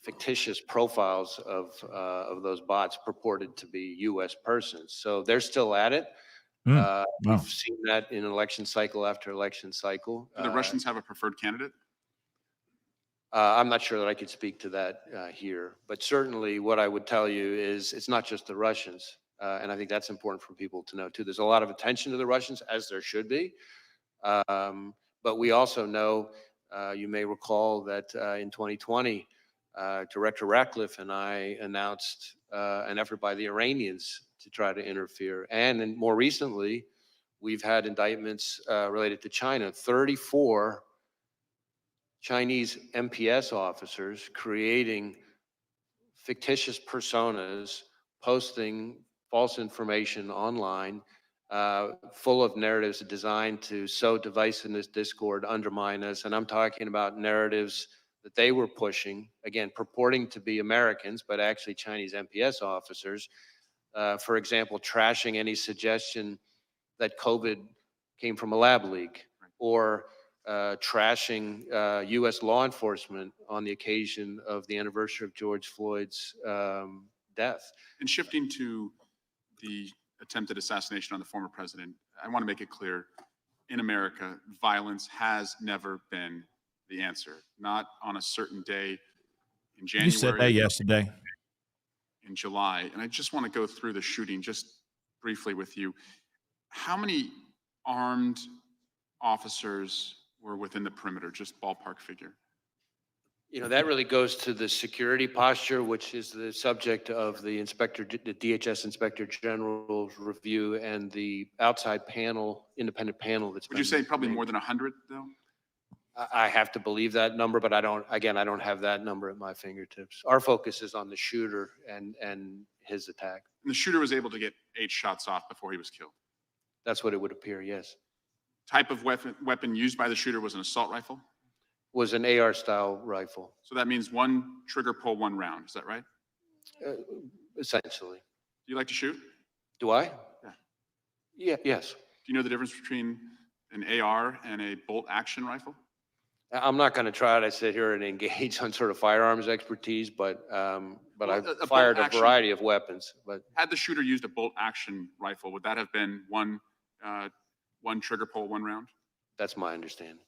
fictitious profiles of those bots purported to be U.S. persons. So they're still at it. We've seen that in election cycle after election cycle. Do the Russians have a preferred candidate? I'm not sure that I could speak to that here, but certainly what I would tell you is it's not just the Russians, and I think that's important for people to know too. There's a lot of attention to the Russians, as there should be, but we also know, you may recall that in 2020, Director Ratcliffe and I announced an effort by the Iranians to try to interfere, and then more recently, we've had indictments related to China. 34 Chinese MPS officers creating fictitious personas, posting false information online, full of narratives designed to sow divisiveness, discord, undermine us. And I'm talking about narratives that they were pushing, again, purporting to be Americans, but actually Chinese MPS officers. For example, trashing any suggestion that COVID came from a lab leak, or trashing U.S. law enforcement on the occasion of the anniversary of George Floyd's death. And shifting to the attempted assassination on the former president, I want to make it clear, in America, violence has never been the answer. Not on a certain day in January. You said that yesterday. In July. And I just want to go through the shooting just briefly with you. How many armed officers were within the perimeter, just ballpark figure? That really goes to the security posture, which is the subject of the DHS Inspector General's review and the outside panel, independent panel that's Would you say probably more than 100 though? I have to believe that number, but I don't have that number at my fingertips. Our focus is on the shooter and his attack. And the shooter was able to get 8 shots off before he was killed. That's what it would appear, yes. Type of weapon used by the shooter was an assault rifle? Was an AR style rifle. So that means 1 trigger pull, 1 round. Is that right? Essentially. Do you like to shoot? Do I? Yeah. Yeah, yes. Do you know the difference between an AR and a bolt action rifle? I'm not going to try to sit here and engage on sort of firearms expertise, but I've fired a variety of weapons. But had the shooter used a bolt action rifle, would that have been one trigger pull, 1 round? That's my understanding.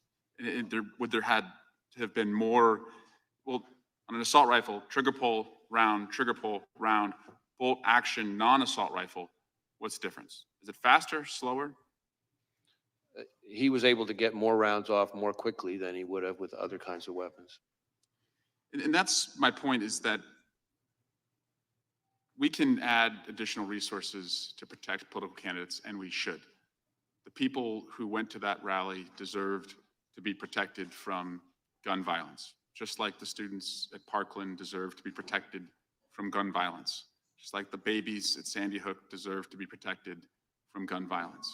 Would there had to have been more? Well, on an assault rifle, trigger pull round, bolt action non-assault rifle. What's the difference? Is it faster, slower? He was able to get more rounds off more quickly than he would have with other kinds of weapons. And that's my point, is that we can add additional resources to protect political candidates, and we should. The people who went to that rally deserved to be protected from gun violence, just like the students at Parkland deserve to be protected from gun violence, just like the babies at Sandy Hook deserve to be protected from gun violence.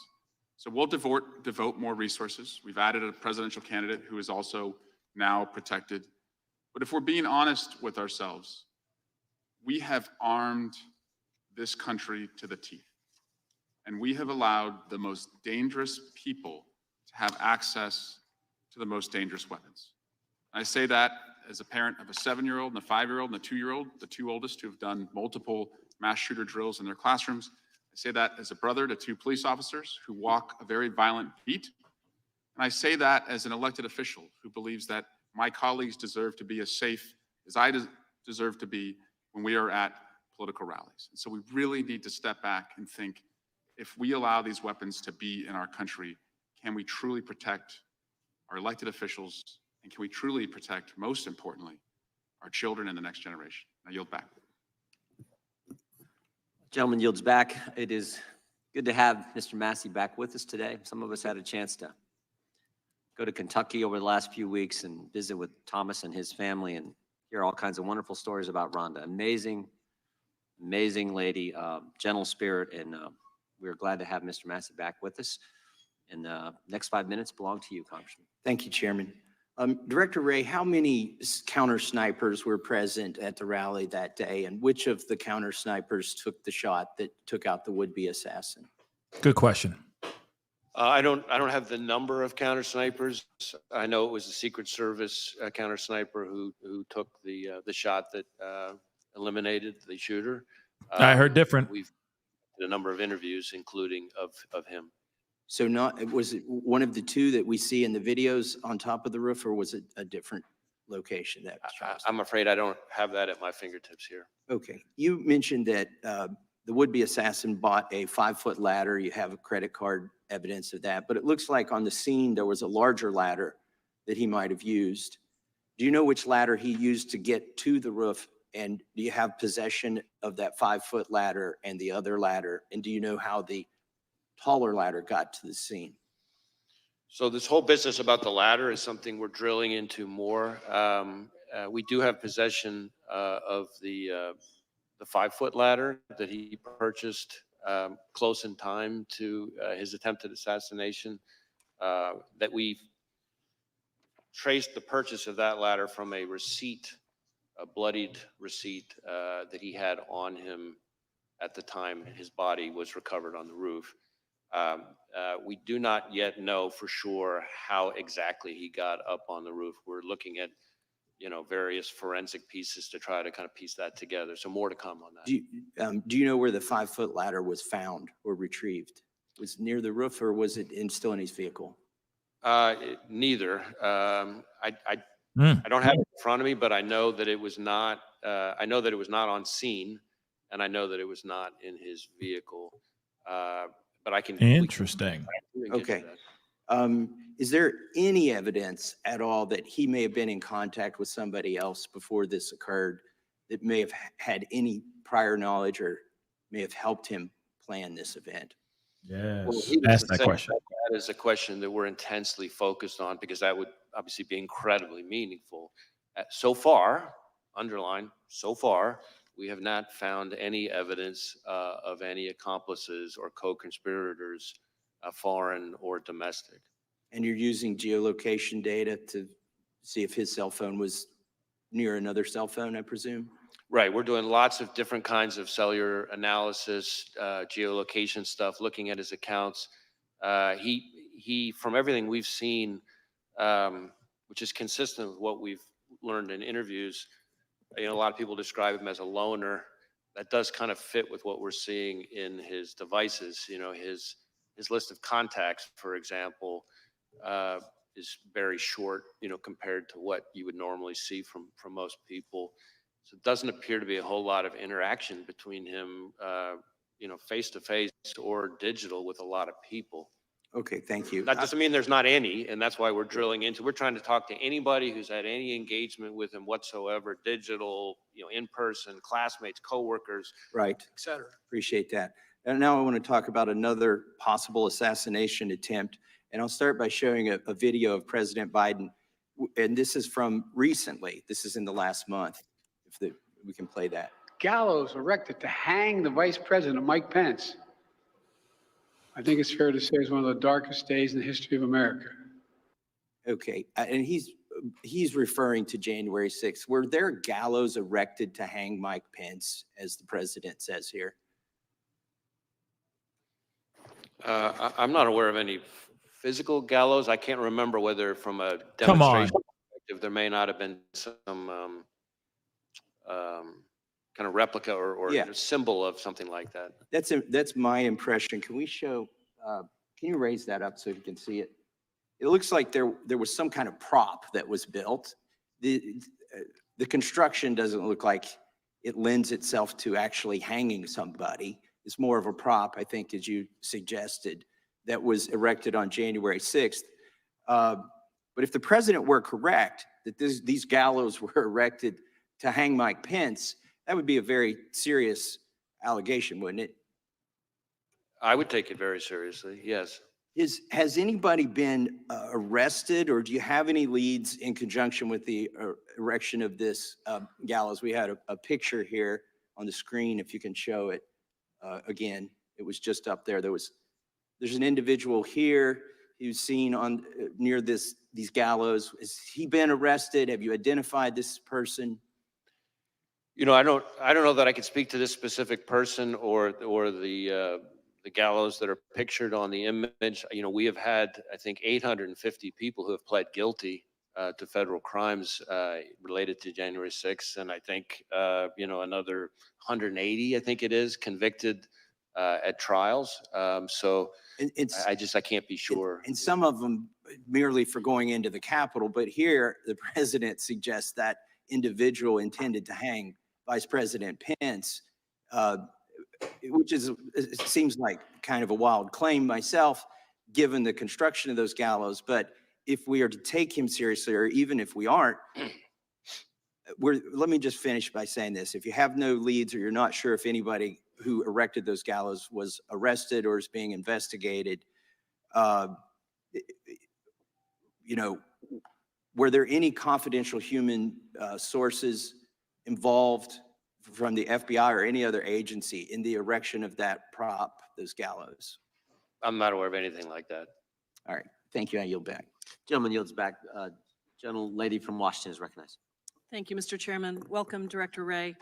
So we'll devote more resources. We've added a presidential candidate who is also now protected. But if we're being honest with ourselves, we have armed this country to the teeth. And we have allowed the most dangerous people to have access to the most dangerous weapons. I say that as a parent of a 7-year-old and a 5-year-old and a 2-year-old, the 2 oldest who have done multiple mass shooter drills in their classrooms. I say that as a brother to 2 police officers who walk a very violent beat. And I say that as an elected official who believes that my colleagues deserve to be as safe as I deserve to be when we are at political rallies. And so we really need to step back and think, if we allow these weapons to be in our country, can we truly protect our elected officials? And can we truly protect, most importantly, our children and the next generation? I yield back. Gentleman yields back. It is good to have Mr. Massey back with us today. Some of us had a chance to go to Kentucky over the last few weeks and visit with Thomas and his family and hear all kinds of wonderful stories about Rhonda. Amazing, amazing lady, gentle spirit, and we're glad to have Mr. Massey back with us. And the next 5 minutes belong to you, Congressman. Thank you, Chairman. Director Wray, how many counter snipers were present at the rally that day, and which of the counter snipers took the shot that took out the would-be assassin? Good question. I don't have the number of counter snipers. I know it was the Secret Service counter sniper who took the shot that eliminated the shooter. I heard different. We've did a number of interviews, including of him. So was it one of the 2 that we see in the videos on top of the roof, or was it a different location that was shot? I'm afraid I don't have that at my fingertips here. Okay. You mentioned that the would-be assassin bought a 5-foot ladder. You have a credit card evidence of that, but it looks like on the scene there was a larger ladder that he might have used. Do you know which ladder he used to get to the roof? And do you have possession of that 5-foot ladder and the other ladder? And do you know how the taller ladder got to the scene? So this whole business about the ladder is something we're drilling into more. We do have possession of the 5-foot ladder that he purchased close in time to his attempted assassination. That we've traced the purchase of that ladder from a receipt, a bloodied receipt that he had on him at the time his body was recovered on the roof. We do not yet know for sure how exactly he got up on the roof. We're looking at, various forensic pieces to try to kind of piece that together. So more to come on that. Do you know where the 5-foot ladder was found or retrieved? Was it near the roof, or was it still in his vehicle? Neither. I don't have it in front of me, but I know that it was not. I know that it was not on scene, and I know that it was not in his vehicle. But I can. Interesting. Okay. Is there any evidence at all that he may have been in contact with somebody else before this occurred that may have had any prior knowledge or may have helped him plan this event? Well, Yes. needless Ask to that say, question. that is a question that we're intensely focused on because that would obviously be incredibly meaningful. So far, underline, so far, we have not found any evidence of any accomplices or co-conspirators, foreign or domestic. And you're using geolocation data to see if his cell phone was near another cell phone, I presume? Right, we're doing lots of different kinds of cellular analysis, geolocation stuff, looking at his accounts. He, from everything we've seen, which is consistent with what we've learned in interviews, a lot of people describe him as a loner. That does kind of fit with what we're seeing in his devices. His list of contacts, for example, is very short, compared to what you would normally see from most people. So it doesn't appear to be a whole lot of interaction between him, face to face or digital with a lot of people. Okay, thank you. That doesn't mean there's not any, and that's why we're drilling into. We're trying to talk to anybody who's had any engagement with him whatsoever, digital, in person, classmates, coworkers, Right. et cetera. Appreciate that. And now I want to talk about another possible assassination attempt. And I'll start by showing a video of President Biden. And this is from recently. This is in the last month. If we can play that. Gallows erected to hang the Vice President, Mike Pence. I think it's fair to say it's one of the darkest days in the history of America. Okay, and he's referring to January 6th. Were there gallows erected to hang Mike Pence, as the president says here? I'm not aware of any physical gallows. I can't remember whether from a Come on. demonstration perspective, there may not have been some kind of replica or Yeah. symbol of something like that. That's my impression. Can we show, can you raise that up so you can see it? It looks like there was some kind of prop that was built. The construction doesn't look like it lends itself to actually hanging somebody. It's more of a prop, I think, as you suggested, that was erected on January 6th. But if the president were correct, that these gallows were erected to hang Mike Pence, that would be a very serious allegation, wouldn't it? I would take it very seriously, yes. Has anybody been arrested, or do you have any leads in conjunction with the erection of this gallows? We had a picture here on the screen, if you can show it again. It was just up there. There's an individual here who's seen on near these gallows. Has he been arrested? Have you identified this person? I don't know that I could speak to this specific person or the gallows that are pictured on the image. We have had, I think, 850 people who have pled guilty to federal crimes related to January 6th. And I think, another 180, I think it is, convicted at trials. So I can't be sure. And some of them merely for going into the Capitol. But here, the president suggests that individual intended to hang Vice President Pence, which it seems like kind of a wild claim myself, given the construction of those gallows. But if we are to take him seriously, or even if we aren't, let me just finish by saying this. If you have no leads, or you're not sure if anybody who erected those gallows was arrested or is being investigated, were there any confidential human sources involved from the FBI or any other agency in the erection of that prop, those gallows? I'm not aware of anything like that. All right. Thank you. I yield back. Gentleman yields back. Gentlelady from Washington is recognized. Thank you, Mr. Chairman. Welcome, Director Wray.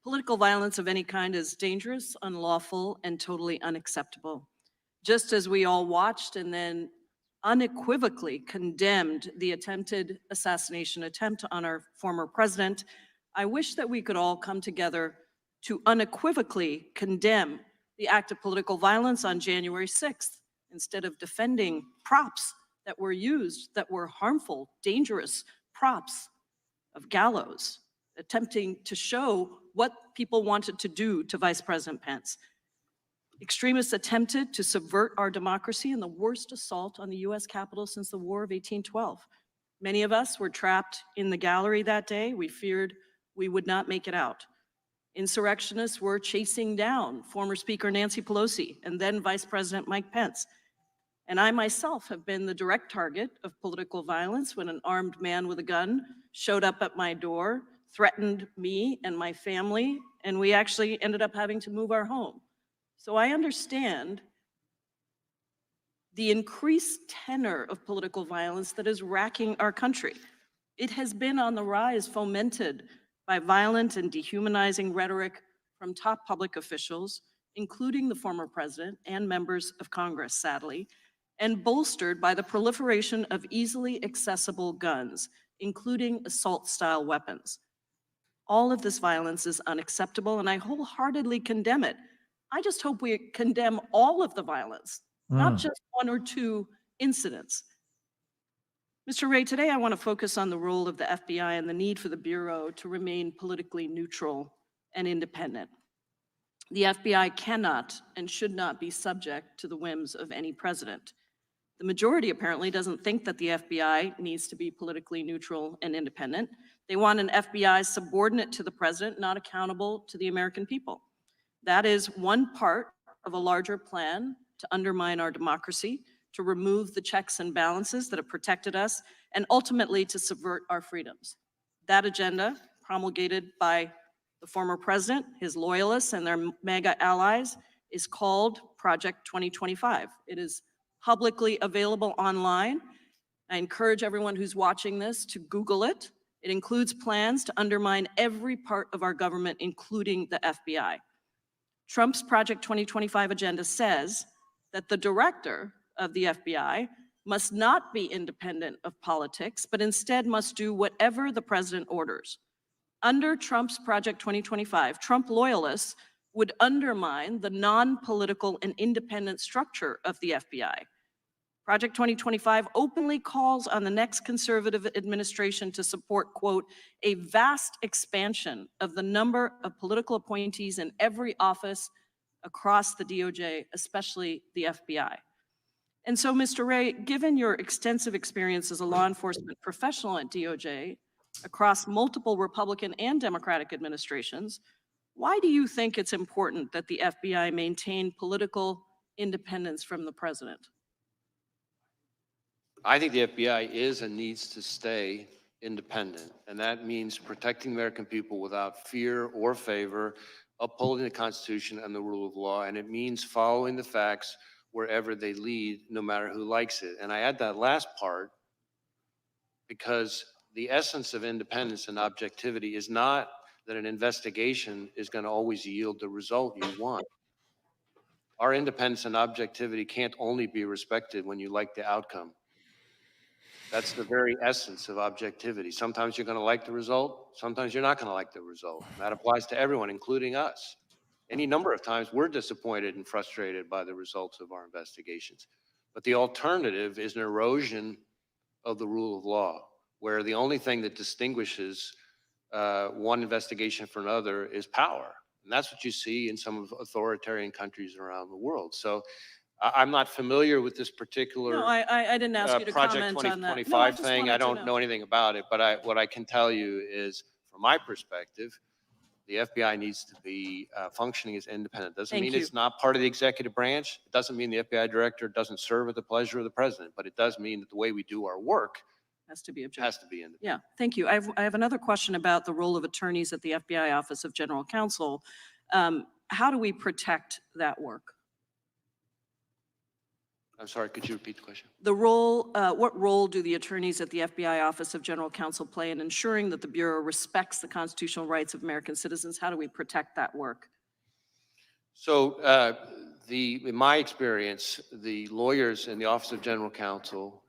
Political violence of any kind is dangerous, unlawful, and totally unacceptable. Just as we all watched and then unequivocally condemned the attempted assassination attempt on our former president, I wish that we could all come together to unequivocally condemn the act of political violence on January 6th, instead of defending props that were used that were harmful, dangerous props of gallows, attempting to show what people wanted to do to Vice President Pence. Extremists attempted to subvert our democracy in the worst assault on the US Capitol since the War of 1812. Many of us were trapped in the gallery that day. We feared we would not make it out. Insurrectionists were chasing down former Speaker Nancy Pelosi and then Vice President Mike Pence. And I myself have been the direct target of political violence when an armed man with a gun showed up at my door, threatened me and my family, and we actually ended up having to move our home. So I understand the increased tenor of political violence that is racking our country. It has been on the rise, fomented by violent and dehumanizing rhetoric from top public officials, including the former president and members of Congress, sadly, and bolstered by the proliferation of easily accessible guns, including assault-style weapons. All of this violence is unacceptable, and I wholeheartedly condemn it. I just hope we condemn all of the violence, not just one or two incidents. Mr. Wray, today I want to focus on the role of the FBI and the need for the Bureau to remain politically neutral and independent. The FBI cannot and should not be subject to the whims of any president. The majority apparently doesn't think that the FBI needs to be politically neutral and independent. They want an FBI subordinate to the president, not accountable to the American people. That is one part of a larger plan to undermine our democracy, to remove the checks and balances that have protected us, and ultimately to subvert our freedoms. That agenda, promulgated by the former president, his loyalists, and their MAGA allies, is called Project 2025. It is publicly available online. I encourage everyone who's watching this to Google it. It includes plans to undermine every part of our government, including the FBI. Trump's Project 2025 agenda says that the director of the FBI must not be independent of politics, but instead must do whatever the president orders. Under Trump's Project 2025, Trump loyalists would undermine the non-political and independent structure of the FBI. Project 2025 openly calls on the next conservative administration to support, quote, a vast expansion of the number of political appointees in every office across the DOJ, especially the FBI. And so, Mr. Wray, given your extensive experience as a law enforcement professional at DOJ across multiple Republican and Democratic administrations, why do you think it's important that the FBI maintain political independence from the president? I think the FBI is and needs to stay independent, and that means protecting the American people without fear or favor, upholding the Constitution and the rule of law, and it means following the facts wherever they lead, no matter who likes it. And I add that last part because the essence of independence and objectivity is not that an investigation is going to always yield the result you want. Our independence and objectivity can't only be respected when you like the outcome. That's the very essence of objectivity. Sometimes you're going to like the result. Sometimes you're not going to like the result. That applies to everyone, including us. Any number of times we're disappointed and frustrated by the results of our investigations. But the alternative is an erosion of the rule of law, where the only thing that distinguishes one investigation from another is power. And that's what you see in some authoritarian countries around the world. So I'm not familiar with this particular No, I didn't ask you to Project comment on that. 2025 just thing. wanted I to don't know anything about it, but what I can tell you is, from my perspective, the FBI needs to be functioning as independent. Doesn't Thank mean you. it's not part of the executive branch. It doesn't mean the FBI director doesn't serve at the pleasure of the president, but it does mean that the way we do our work Has to be objective. has to be independent. Yeah, thank you. I have another question about the role of attorneys at the FBI Office of General Counsel. How do we protect that work? I'm sorry, could you repeat the question? The role, what role do the attorneys at the FBI Office of General Counsel play in ensuring that the Bureau respects the constitutional rights of American citizens? How do we protect that work? So in my experience, the lawyers in the Office of General Counsel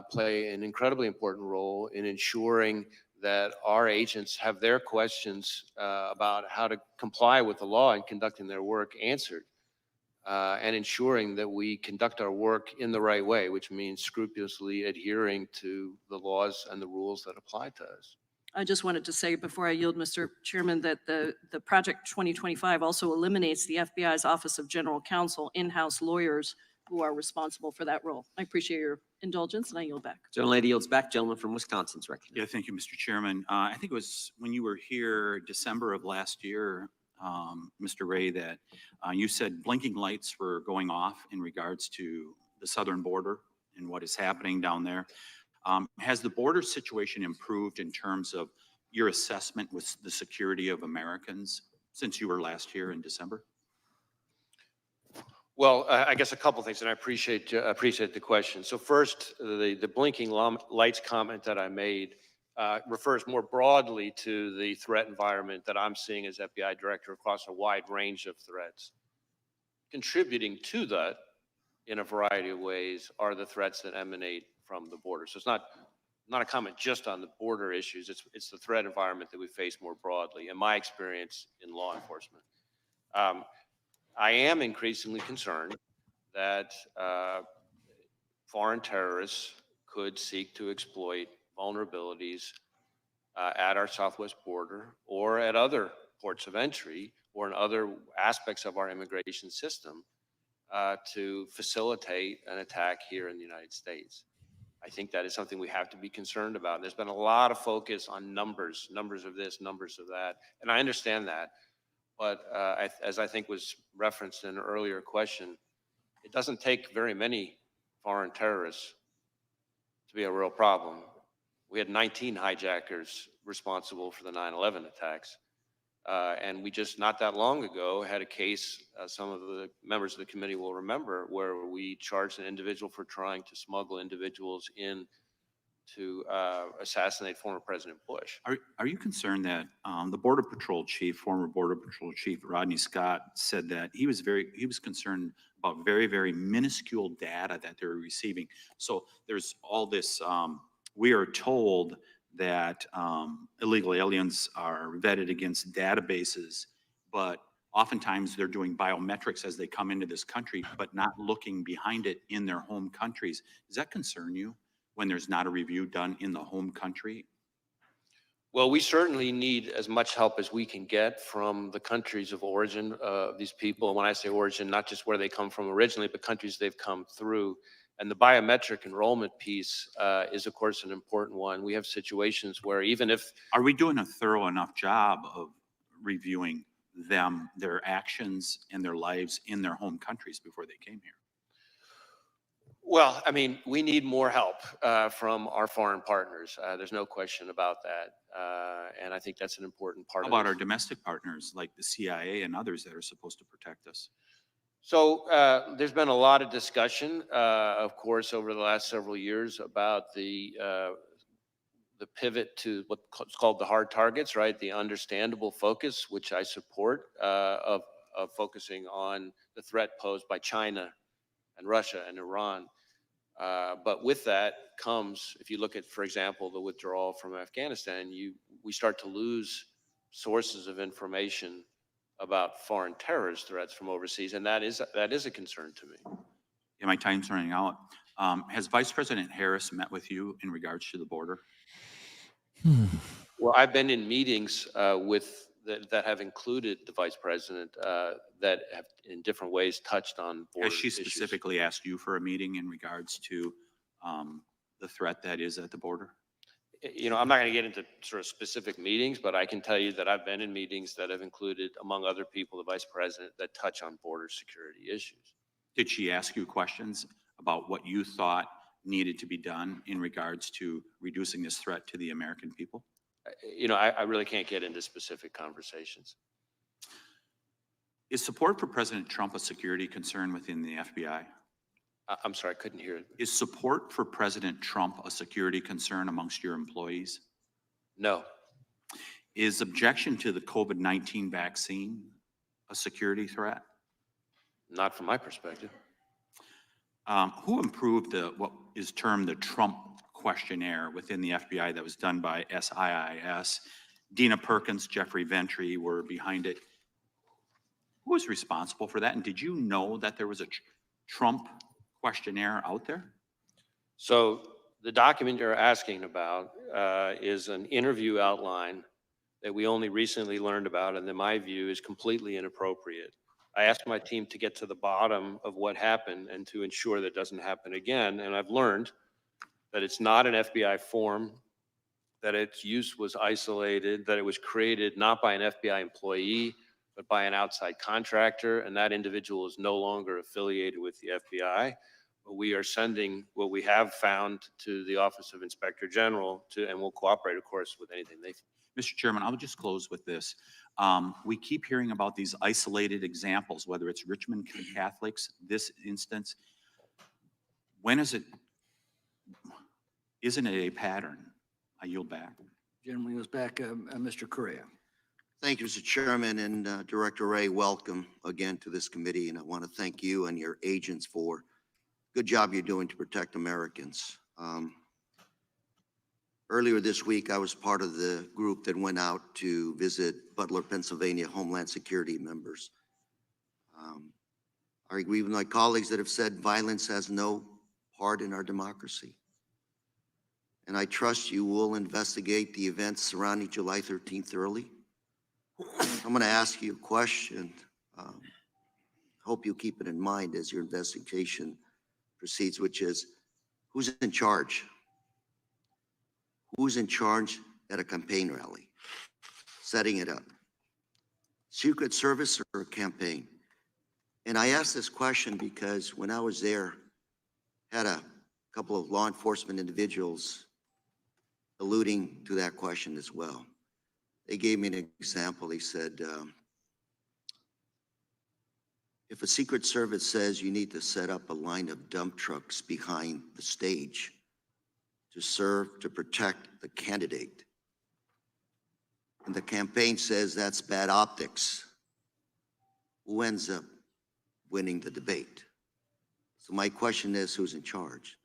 play an incredibly important role in ensuring that our agents have their questions about how to comply with the law and conducting their work answered. And ensuring that we conduct our work in the right way, which means scrupulously adhering to the laws and the rules that apply to us. I just wanted to say before I yield, Mr. Chairman, that the Project 2025 also eliminates the FBI's Office of General Counsel, in-house lawyers who are responsible for that role. I appreciate your indulgence and I yield back. Gentlelady yields back. Gentleman from Wisconsin's recognized. Yeah, thank you, Mr. Chairman. I think it was when you were here December of last year, Mr. Ray, that you said blinking lights were going off in regards to the southern border and what is happening down there. Has the border situation improved in terms of your assessment with the security of Americans since you were last here in December? Well, I guess a couple things, and I appreciate the question. So first, the blinking lights comment that I made refers more broadly to the threat environment that I'm seeing as FBI director across a wide range of threats. Contributing to that in a variety of ways are the threats that emanate from the border. So it's not a comment just on the border issues. It's the threat environment that we face more broadly, in my experience in law enforcement. I am increasingly concerned that foreign terrorists could seek to exploit vulnerabilities at our southwest border or at other ports of entry or in other aspects of our immigration system to facilitate an attack here in the United States. I think that is something we have to be concerned about. There's been a lot of focus on numbers of this, numbers of that, and I understand that. But as I think was referenced in an earlier question, it doesn't take very many foreign terrorists to be a real problem. We had 19 hijackers responsible for the 9/11 attacks. And we just not that long ago had a case, some of the members of the committee will remember, where we charged an individual for trying to smuggle individuals in to assassinate former President Bush. Are you concerned that the Border Patrol chief, former Border Patrol chief Rodney Scott, said that he was concerned about very, very minuscule data that they're receiving? So there's all this, we are told that illegal aliens are vetted against databases, but oftentimes they're doing biometrics as they come into this country, but not looking behind it in their home countries. Does that concern you when there's not a review done in the home country? Well, we certainly need as much help as we can get from the countries of origin of these people. And when I say origin, not just where they come from originally, but countries they've come through. And the biometric enrollment piece is, of course, an important one. We have situations where even if... Are we doing a thorough enough job of reviewing them, their actions and their lives in their home countries before they came here? Well, I mean, we need more help from our foreign partners. There's no question about that. And I think that's an important part How of about it. our domestic partners like the CIA and others that are supposed to protect us? So there's been a lot of discussion, of course, over the last several years about the pivot to what's called the hard targets, right? The understandable focus, which I support, of focusing on the threat posed by China and Russia and Iran. But with that comes, if you look at, for example, the withdrawal from Afghanistan, we start to lose sources of information about foreign terrorist threats from overseas, and that is a concern to me. Yeah, my time's running out. Has Vice President Harris met with you in regards to the border? Well, I've been in meetings that have included the Vice President that have in different ways touched on border Has she issues. specifically asked you for a meeting in regards to the threat that is at the border? You know, I'm not going to get into sort of specific meetings, but I can tell you that I've been in meetings that have included, among other people, the Vice President that touch on border security issues. Did she ask you questions about what you thought needed to be done in regards to reducing this threat to the American people? You know, I really can't get into specific conversations. Is support for President Trump a security concern within the FBI? I'm sorry, I couldn't hear it. Is support for President Trump a security concern amongst your employees? No. Is objection to the COVID-19 vaccine a security threat? Not from my perspective. Who improved what is termed the Trump questionnaire within the FBI that was done by SIIS? Dina Perkins, Jeffrey Ventry were behind it. Who was responsible for that? And did you know that there was a Trump questionnaire out there? So The document you're asking about is an interview outline that we only recently learned about, and in my view is completely inappropriate. I asked my team to get to the bottom of what happened and to ensure that doesn't happen again. And I've learned that it's not an FBI form, that its use was isolated, that it was created not by an FBI employee, but by an outside contractor, and that individual is no longer affiliated with the FBI. But we are sending what we have found to the Office of Inspector General and we'll cooperate, of course, with anything they. Mr. Chairman, I'll just close with this. We keep hearing about these isolated examples, whether it's Richmond Catholics, this instance. When is it, isn't it a pattern? I yield back. Gentleman goes back, Mr. Correa. Thank you, Mr. Chairman, and Director Ray, welcome again to this committee. And I want to thank you and your agents for good job you're doing to protect Americans. Earlier this week, I was part of the group that went out to visit Butler, Pennsylvania Homeland Security members. I agree with my colleagues that have said violence has no part in our democracy. And I trust you will investigate the events surrounding July 13th early. I'm going to ask you a question. Hope you keep it in mind as your investigation proceeds, which is, who's in charge? Who's in charge at a campaign rally, setting it up? Secret Service or a campaign? And I ask this question because when I was there, had a couple of law enforcement individuals alluding to that question as well. They gave me an example. They said, if a Secret Service says you need to set up a line of dump trucks behind the stage to serve, to protect the candidate, and the campaign says that's bad optics, who ends up winning the debate? So my question is, who's in charge?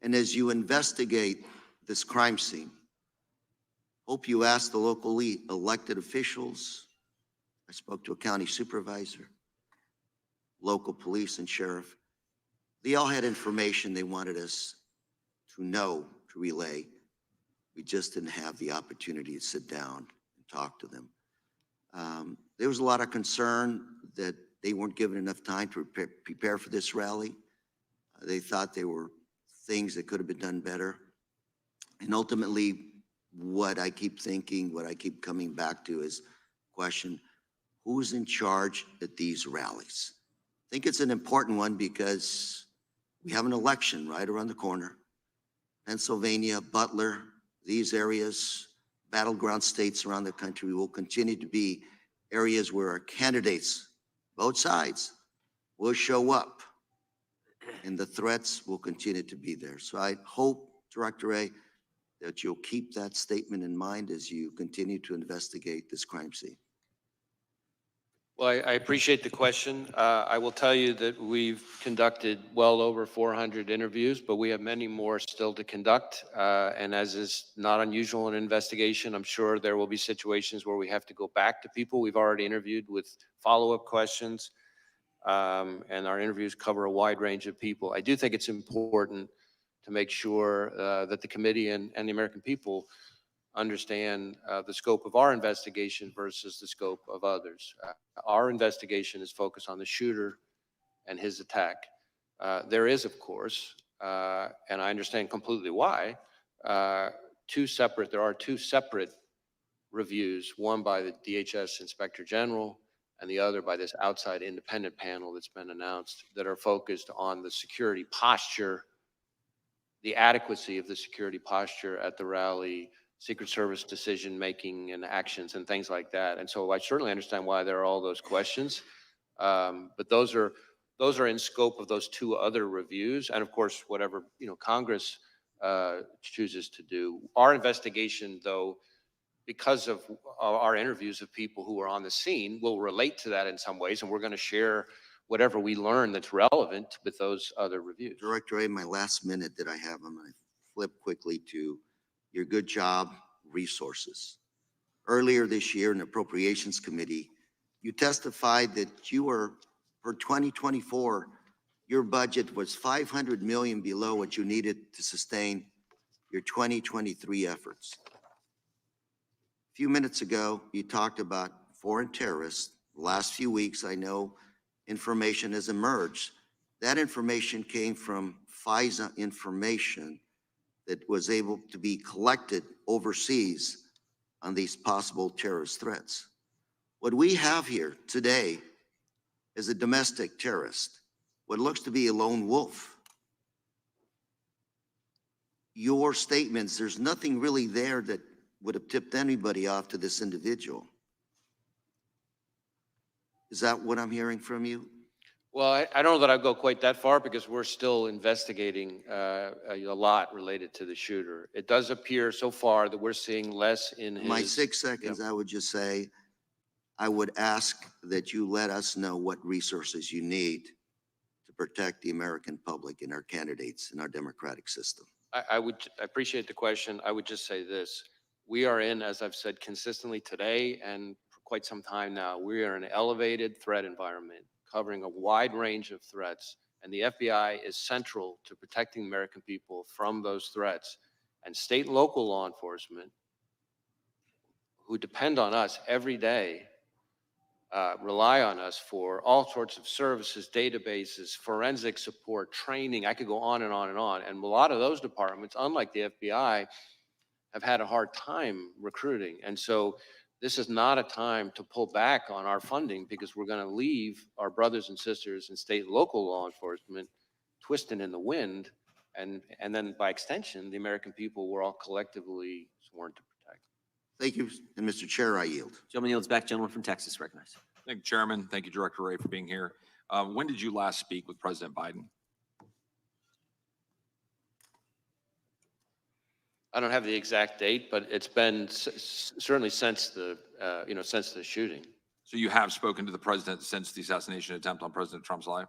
And as you investigate this crime scene, hope you ask the locally elected officials. I spoke to a county supervisor, local police and sheriff. They all had information they wanted us to know, to relay. We just didn't have the opportunity to sit down and talk to them. There was a lot of concern that they weren't given enough time to prepare for this rally. They thought there were things that could have been done better. And ultimately, what I keep thinking, what I keep coming back to is question, who's in charge at these rallies? I think it's an important one because we have an election right around the corner. Pennsylvania, Butler, these areas, battleground states around the country will continue to be areas where our candidates, both sides, will show up and the threats will continue to be there. So I hope, Director Ray, that you'll keep that statement in mind as you continue to investigate this crime scene. Well, I appreciate the question. I will tell you that we've conducted well over 400 interviews, but we have many more still to conduct. And as is not unusual in an investigation, I'm sure there will be situations where we have to go back to people we've already interviewed with follow-up questions. And our interviews cover a wide range of people. I do think it's important to make sure that the committee and the American people understand the scope of our investigation versus the scope of others. Our investigation is focused on the shooter and his attack. There is, of course, and I understand completely why, there are two separate reviews, one by the DHS Inspector General and the other by this outside independent panel that's been announced, that are focused on the security posture, the adequacy of the security posture at the rally, Secret Service decision-making and actions and things like that. And so I certainly understand why there are all those questions. But those are in scope of those two other reviews. And of course, whatever Congress chooses to do. Our investigation, though, because of our interviews of people who are on the scene, will relate to that in some ways. And we're going to share whatever we learn that's relevant with those other reviews. Director A, my last minute that I have, I'm going to flip quickly to your good job resources. Earlier this year in the Appropriations Committee, you testified that you were, for 2024, your budget was $500 million below what you needed to sustain your 2023 efforts. A few minutes ago, you talked about foreign terrorists. The last few weeks, I know information has emerged. That information came from FISA information that was able to be collected overseas on these possible terrorist threats. What we have here today is a domestic terrorist, what looks to be a lone wolf. Your statements, there's nothing really there that would have tipped anybody off to this individual. Is that what I'm hearing from you? Well, I don't know that I'd go quite that far because we're still investigating a lot related to the shooter. It does appear so far that we're seeing less in his... My 6 seconds, I would just say, I would ask that you let us know what resources you need to protect the American public and our candidates in our democratic system. I appreciate the question. I would just say this. We are in, as I've said consistently today and for quite some time now, we are in an elevated threat environment covering a wide range of threats. And the FBI is central to protecting the American people from those threats. And state and local law enforcement, who depend on us every day, rely on us for all sorts of services, databases, forensic support, training. I could go on and on and on. And a lot of those departments, unlike the FBI, have had a hard time recruiting. And so this is not a time to pull back on our funding because we're going to leave our brothers and sisters in state and local law enforcement twisting in the wind. And then by extension, the American people we're all collectively sworn to protect. Thank you. And Mr. Chair, I yield. Gentleman yields back. Gentleman from Texas, recognized. Thank you, Chairman. Thank you, Director Ray, for being here. When did you last speak with President Biden? I don't have the exact date, but it's been certainly since the, since the shooting. So you have spoken to the president since the assassination attempt on President Trump's life?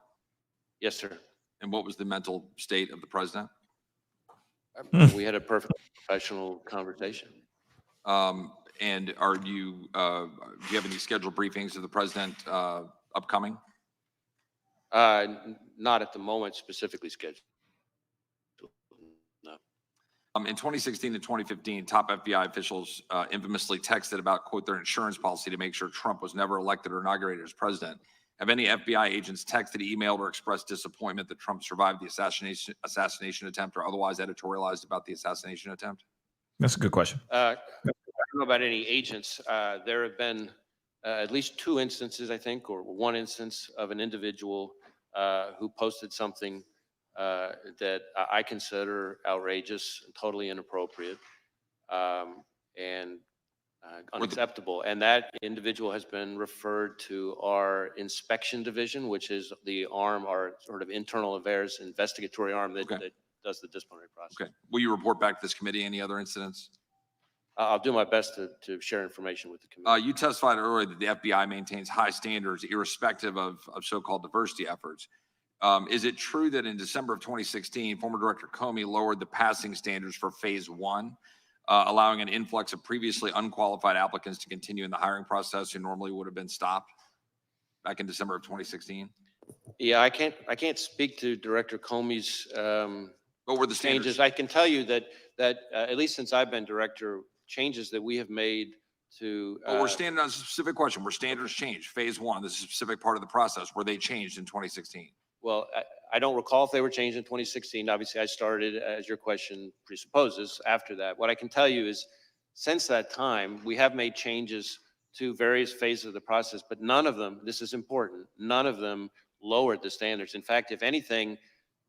Yes, sir. And what was the mental state of the president? We had a perfect professional conversation. And are you, do you have any scheduled briefings of the president upcoming? Not at the moment specifically scheduled. No. In 2016 and 2015, top FBI officials infamously texted about, quote, their insurance policy to make sure Trump was never elected or inaugurated as president. Have any FBI agents texted, emailed, or expressed disappointment that Trump survived the assassination attempt or otherwise editorialized about the assassination attempt? That's a good question. I don't know about any agents. There have been at least 2 instances, I think, or 1 instance of an individual who posted something that I consider outrageous and totally inappropriate and unacceptable. And that individual has been referred to our inspection division, which is the arm, our sort of internal affairs investigatory arm that, that does the disciplinary process. Okay. Will you report back to this committee any other incidents? I'll do my best to share information with the committee. You testified earlier that the FBI maintains high standards irrespective of so-called diversity efforts. Is it true that in December of 2016, former Director Comey lowered the passing standards for phase 1, allowing an influx of previously unqualified applicants to continue in the hiring process who normally would have been stopped back in December of 2016? Yeah, I can't speak to Director Comey's what were the changes. standards? I can tell you that at least since I've been director, changes that we have made to. But we're standing on a specific question. Were standards changed? Phase 1, this is a specific part of the process. Were they changed in 2016? Well, I don't recall if they were changed in 2016. Obviously, I started, as your question presupposes, after that. What I can tell you is, since that time, we have made changes to various phases of the process, but none of them, this is important, none of them lowered the standards. In fact, if anything,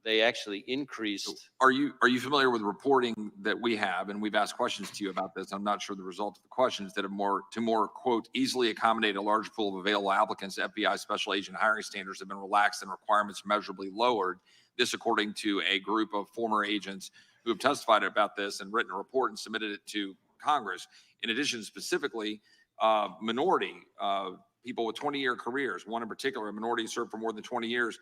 they actually increased. Are you familiar with reporting that we have, and we've asked questions to you about this, I'm not sure the result of the questions, that have more, quote, easily accommodate a large pool of available applicants, FBI special agent hiring standards have been relaxed and requirements measurably lowered. This according to a group of former agents who have testified about this and written a report and submitted it to Congress. In addition, specifically, minority people with 20-year careers, one in particular, a minority who served for more than 20 years,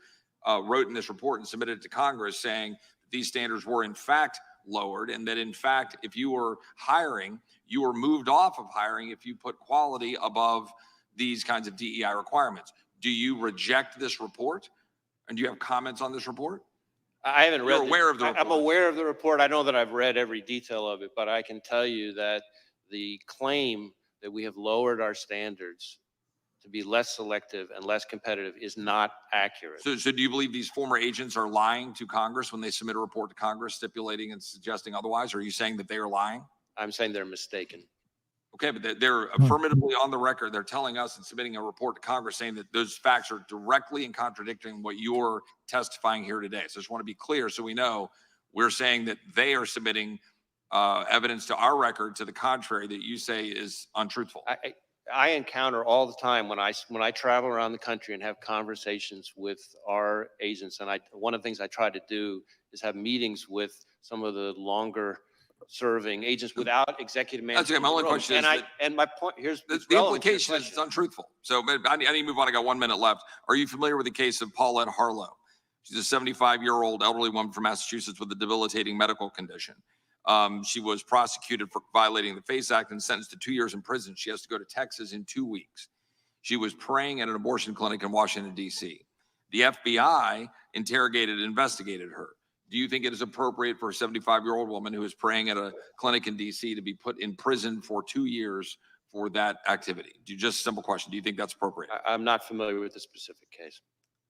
wrote in this report and submitted it to Congress saying that these standards were in fact lowered and that in fact, if you were hiring, you were moved off of hiring if you put quality above these kinds of DEI requirements. Do you reject this report? And do you have comments on this report? I haven't read. You're aware of the I'm report. aware of the report. I know that I've read every detail of it, but I can tell you that the claim that we have lowered our standards to be less selective and less competitive is not accurate. So do you believe these former agents are lying to Congress when they submit a report to Congress stipulating and suggesting otherwise? Or are you saying that they are lying? I'm saying they're mistaken. Okay, but they're affirmatively on the record. They're telling us and submitting a report to Congress saying that those facts are directly in contradicting what you're testifying here today. So I just want to be clear so we know we're saying that they are submitting evidence to our record to the contrary that you say is untruthful. I encounter all the time when I travel around the country and have conversations with our agents, and one of the things I try to do is have meetings with some of the longer serving agents without executive management. That's okay. My only question is and my point here's the implication is it's untruthful. So I need to move on. I got 1 minute left. Are you familiar with the case of Paulette Harlow? She's a 75-year-old elderly woman from Massachusetts with a debilitating medical condition. She was prosecuted for violating the FACE Act and sentenced to 2 years in prison. She has to go to Texas in 2 weeks. She was praying at an abortion clinic in Washington, D.C. The FBI interrogated and investigated her. Do you think it is appropriate for a 75-year-old woman who is praying at a clinic in D.C. to be put in prison for 2 years for that activity? Just a simple question. Do you think that's appropriate? I'm not familiar with the specific case.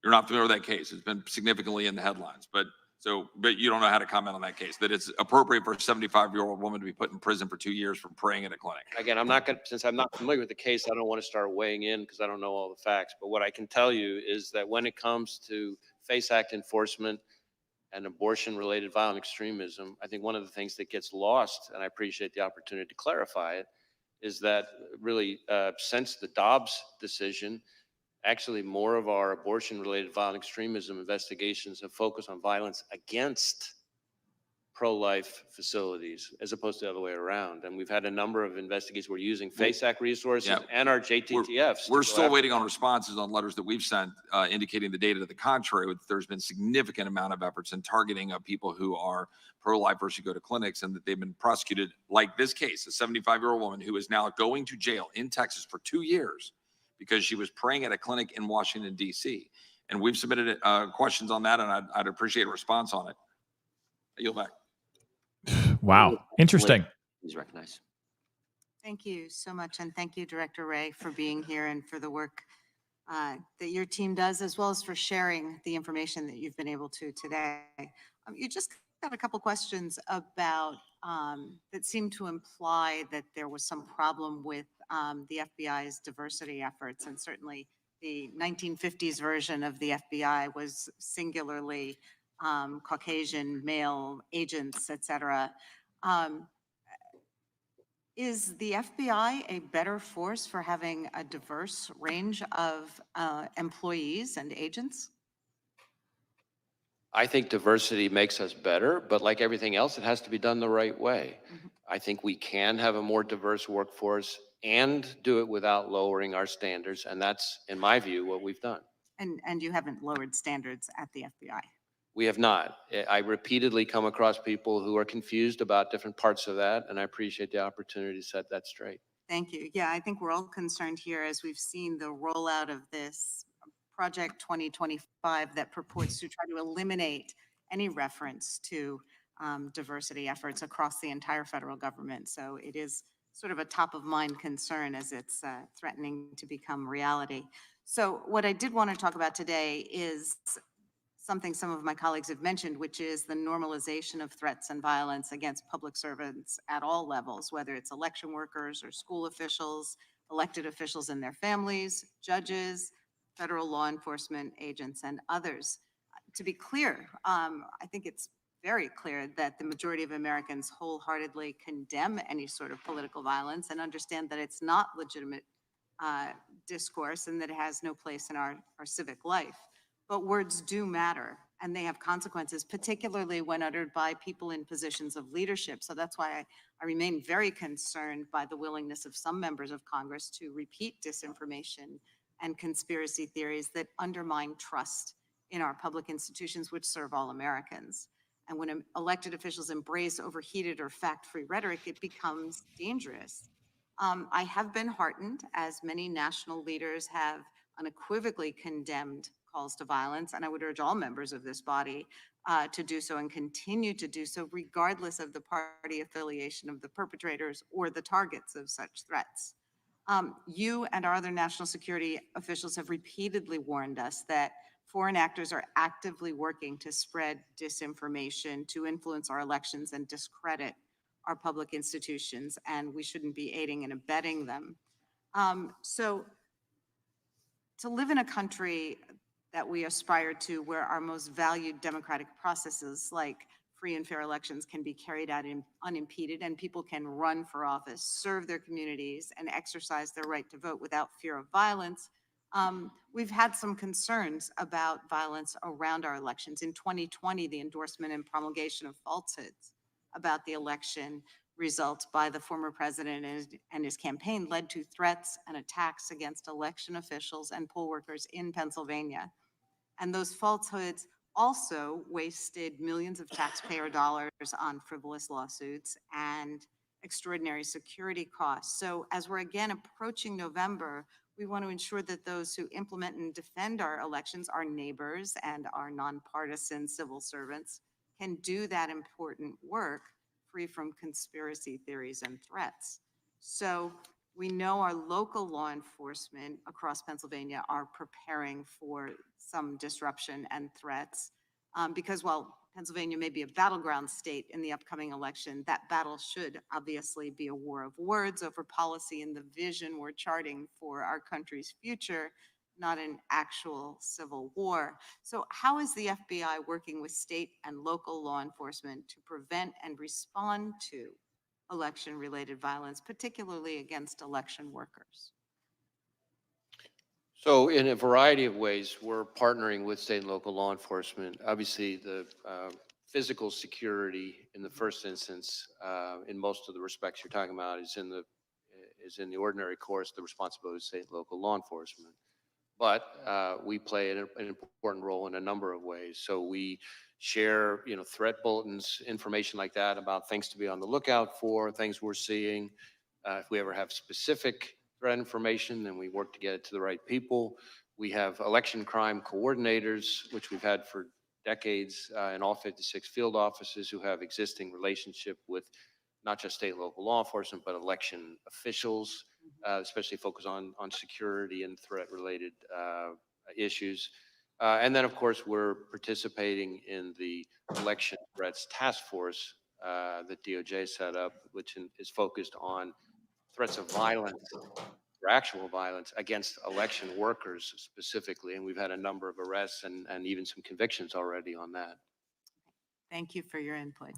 You're not familiar with that case. It's been significantly in the headlines, but you don't know how to comment on that case, that it's appropriate for a 75-year-old woman to be put in prison for 2 years for praying at a clinic. Again, since I'm not familiar with the case, I don't want to start weighing in because I don't know all the facts. But what I can tell you is that when it comes to FACE Act enforcement and abortion-related violent extremism, I think one of the things that gets lost, and I appreciate the opportunity to clarify it, is that really since the Dobbs decision, actually more of our abortion-related violent extremism investigations have focused on violence against pro-life facilities as opposed to the other way around. And we've had a number of investigations. We're using FACE Act resources and our JTTFs. We're still waiting on responses on letters that we've sent indicating the data to the contrary. There's been significant amount of efforts in targeting of people who are pro-lifers who go to clinics and that they've been prosecuted, like this case, a 75-year-old woman who is now going to jail in Texas for 2 years because she was praying at a clinic in Washington, D.C. And we've submitted questions on that, and I'd appreciate a response on it. I yield back. Wow. Interesting. Please recognize. Thank you so much. And thank you, Director Ray, for being here and for the work that your team does, as well as for sharing the information that you've been able to today. You just got a couple questions about that seem to imply that there was some problem with the FBI's diversity efforts. And certainly the 1950s version of the FBI was singularly Caucasian male agents, et cetera. Is the FBI a better force for having a diverse range of employees and agents? I think diversity makes us better, but like everything else, it has to be done the right way. I think we can have a more diverse workforce and do it without lowering our standards. And that's, in my view, what we've done. And you haven't lowered standards at the FBI? We have not. I repeatedly come across people who are confused about different parts of that, and I appreciate the opportunity to set that straight. Thank you. Yeah, I think we're all concerned here as we've seen the rollout of this Project 2025 that purports to try to eliminate any reference to diversity efforts across the entire federal government. So it is sort of a top of mind concern as it's threatening to become reality. So what I did want to talk about today is something some of my colleagues have mentioned, which is the normalization of threats and violence against public servants at all levels, whether it's election workers or school officials, elected officials and their families, judges, federal law enforcement agents, and others. To be clear, I think it's very clear that the majority of Americans wholeheartedly condemn any sort of political violence and understand that it's not legitimate discourse and that it has no place in our civic life. But words do matter, and they have consequences, particularly when uttered by people in positions of leadership. So that's why I remain very concerned by the willingness of some members of Congress to repeat disinformation and conspiracy theories that undermine trust in our public institutions, which serve all Americans. And when elected officials embrace overheated or fact-free rhetoric, it becomes dangerous. I have been heartened, as many national leaders have unequivocally condemned calls to violence, and I would urge all members of this body to do so and continue to do so regardless of the party affiliation of the perpetrators or the targets of such threats. You and our other national security officials have repeatedly warned us that foreign actors are actively working to spread disinformation, to influence our elections and discredit our public institutions, and we shouldn't be aiding and abetting them. So to live in a country that we aspire to, where our most valued democratic processes like free and fair elections can be carried out unimpeded, and people can run for office, serve their communities, and exercise their right to vote without fear of violence, we've had some concerns about violence around our elections. In 2020, the endorsement and promulgation of falsehoods about the election results by the former president and his campaign led to threats and attacks against election officials and poll workers in Pennsylvania. And those falsehoods also wasted millions of taxpayer dollars on frivolous lawsuits and extraordinary security costs. So as we're again approaching November, we want to ensure that those who implement and defend our elections, our neighbors and our nonpartisan civil servants, can do that important work free from conspiracy theories and threats. So we know our local law enforcement across Pennsylvania are preparing for some disruption and threats because while Pennsylvania may be a battleground state in the upcoming election, that battle should obviously be a war of words over policy and the vision we're charting for our country's future, not an actual civil war. So how is the FBI working with state and local law enforcement to prevent and respond to election-related violence, particularly against election workers? So in a variety of ways, we're partnering with state and local law enforcement. Obviously, the physical security in the first instance, in most of the respects you're talking about, is in the ordinary course, the responsibility of state and local law enforcement. But we play an important role in a number of ways. So we share, threat bulletins, information like that about things to be on the lookout for, things we're seeing. If we ever have specific threat information, then we work to get it to the right people. We have election crime coordinators, which we've had for decades in all 56 field offices, who have existing relationship with not just state and local law enforcement, but election officials, especially focus on security and threat-related issues. And then, of course, we're participating in the Election Threats Task Force that DOJ set up, which is focused on threats of violence or actual violence against election workers specifically. And we've had a number of arrests and even some convictions already on that. Thank you for your input.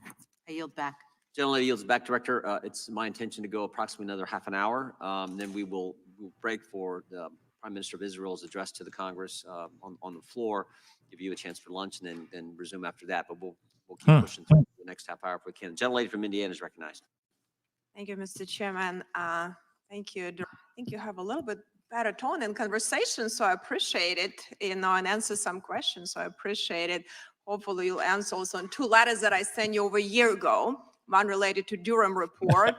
I yield back. General yields back, Director. It's my intention to go approximately another half an hour. Then we'll break for the Prime Minister of Israel's address to the Congress on the floor, give you a chance for lunch, and then resume after that. But we'll keep pushing through the next half hour if we can. The gentlelady from Indiana is recognized. Thank you, Mr. Chairman. Thank you. I think you have a little bit better tone in conversation, so I appreciate it, and answer some questions, so I appreciate it. Hopefully you'll answer also on 2 letters that I sent you over a year ago, one related to Durham report,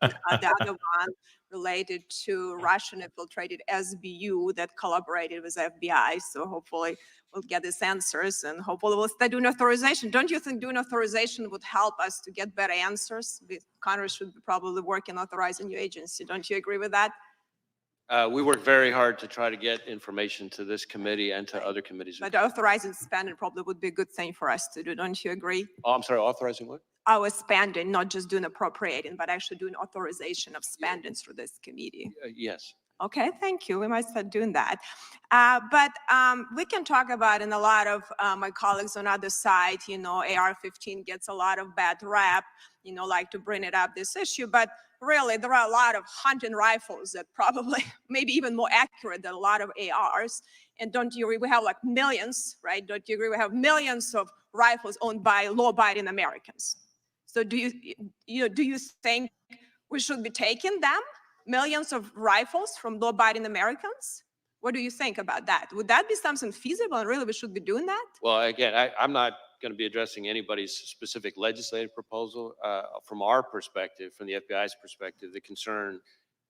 and the other one related to Russian infiltrated SBU that collaborated with FBI. So hopefully we'll get these answers, and hopefully we'll start doing authorization. Don't you think doing authorization would help us to get better answers? Congress should be probably working authorizing new agency. Don't you agree with that? We work very hard to try to get information to this committee and to other committees. But authorizing spending probably would be a good thing for us to do. Don't you agree? Oh, I'm sorry, authorizing what? Our spending, not just doing appropriating, but actually doing authorization of spending through this committee. Yes. Okay, thank you. We might start doing that. But we can talk about, and a lot of my colleagues on the other side, AR-15 gets a lot of bad rap, like to bring it up, this issue. But really, there are a lot of hunting rifles that probably maybe even more accurate than a lot of ARs. And don't you agree? We have like millions, right? Don't you agree? We have millions of rifles owned by law-abiding Americans. So do you think we should be taking them? Millions of rifles from law-abiding Americans? What do you think about that? Would that be something feasible, and really we should be doing that? Well, again, I'm not going to be addressing anybody's specific legislative proposal. From our perspective, from the FBI's perspective, the concern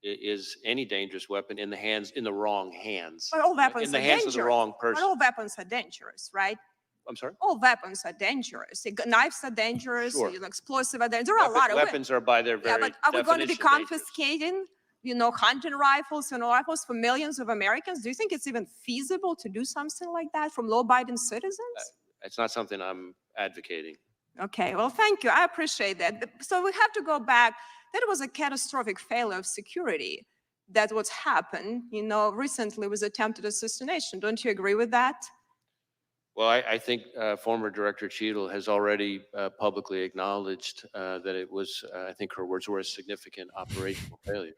is any dangerous weapon in the wrong hands. But all weapons in the are hands dangerous. of the wrong person. But all weapons are dangerous, right? I'm sorry? All weapons are dangerous. Knives are dangerous, Sure. explosive are dangerous. There are a lot of Weapons are by their Yeah, very but are we going to be definition dangerous. confiscating, hunting rifles and rifles for millions of Americans? Do you think it's even feasible to do something like that from law-abiding citizens? It's not something I'm advocating. Okay, well, thank you. I appreciate that. So we have to go back. That was a catastrophic failure of security. That what's happened, recently with attempted assassination. Don't you agree with that? Well, I think former Director Cheadle has already publicly acknowledged that it was, I think her words were, a significant operational failure.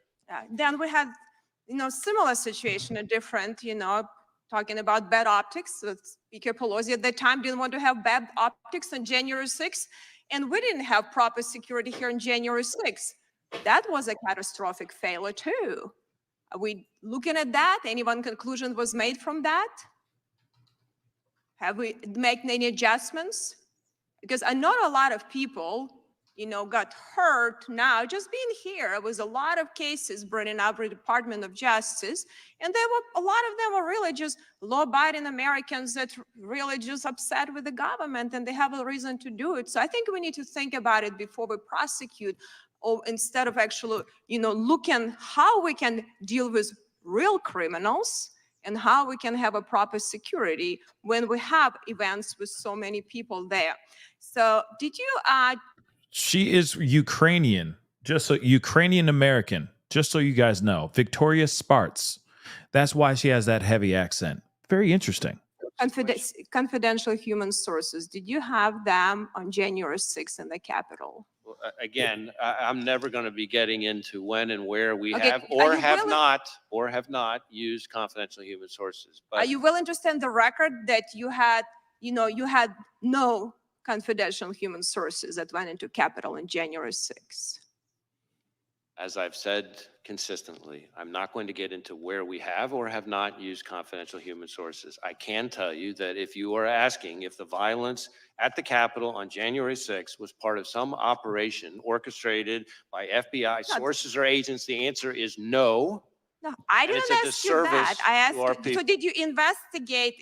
Then we had, similar situation, a different, talking about bad optics. Speaker Pelosi at that time didn't want to have bad optics on January 6th, and we didn't have proper security here on January 6th. That was a catastrophic failure too. Are we looking at that? Any one conclusion was made from that? Have we made any adjustments? Because I know a lot of people, got hurt now just being here. It was a lot of cases bringing up the Department of Justice, and a lot of them were really just law-abiding Americans that really just upset with the government, and they have a reason to do it. So I think we need to think about it before we prosecute, or instead of actually, looking how we can deal with real criminals and how we can have a proper security when we have events with so many people there. So did you She is Ukrainian, Ukrainian American, just so you guys know. Victoria Spartz. That's why she has that heavy accent. Very interesting. confidential human sources, did you have them on January 6th in the Capitol? Well, again, I'm never going to be getting into when and where we Okay, have are you have not used confidential human sources. Are you willing to stand the record that you had no confidential human sources that went into Capitol on January 6th? As I've said consistently, I'm not going to get into where we have or have not used confidential human sources. I can tell you that if you are asking if the violence at the Capitol on January 6th was part of some operation orchestrated by FBI sources or agents, the answer is no. No, I And didn't it's a ask you that. disservice I asked to our you, so people. did you investigate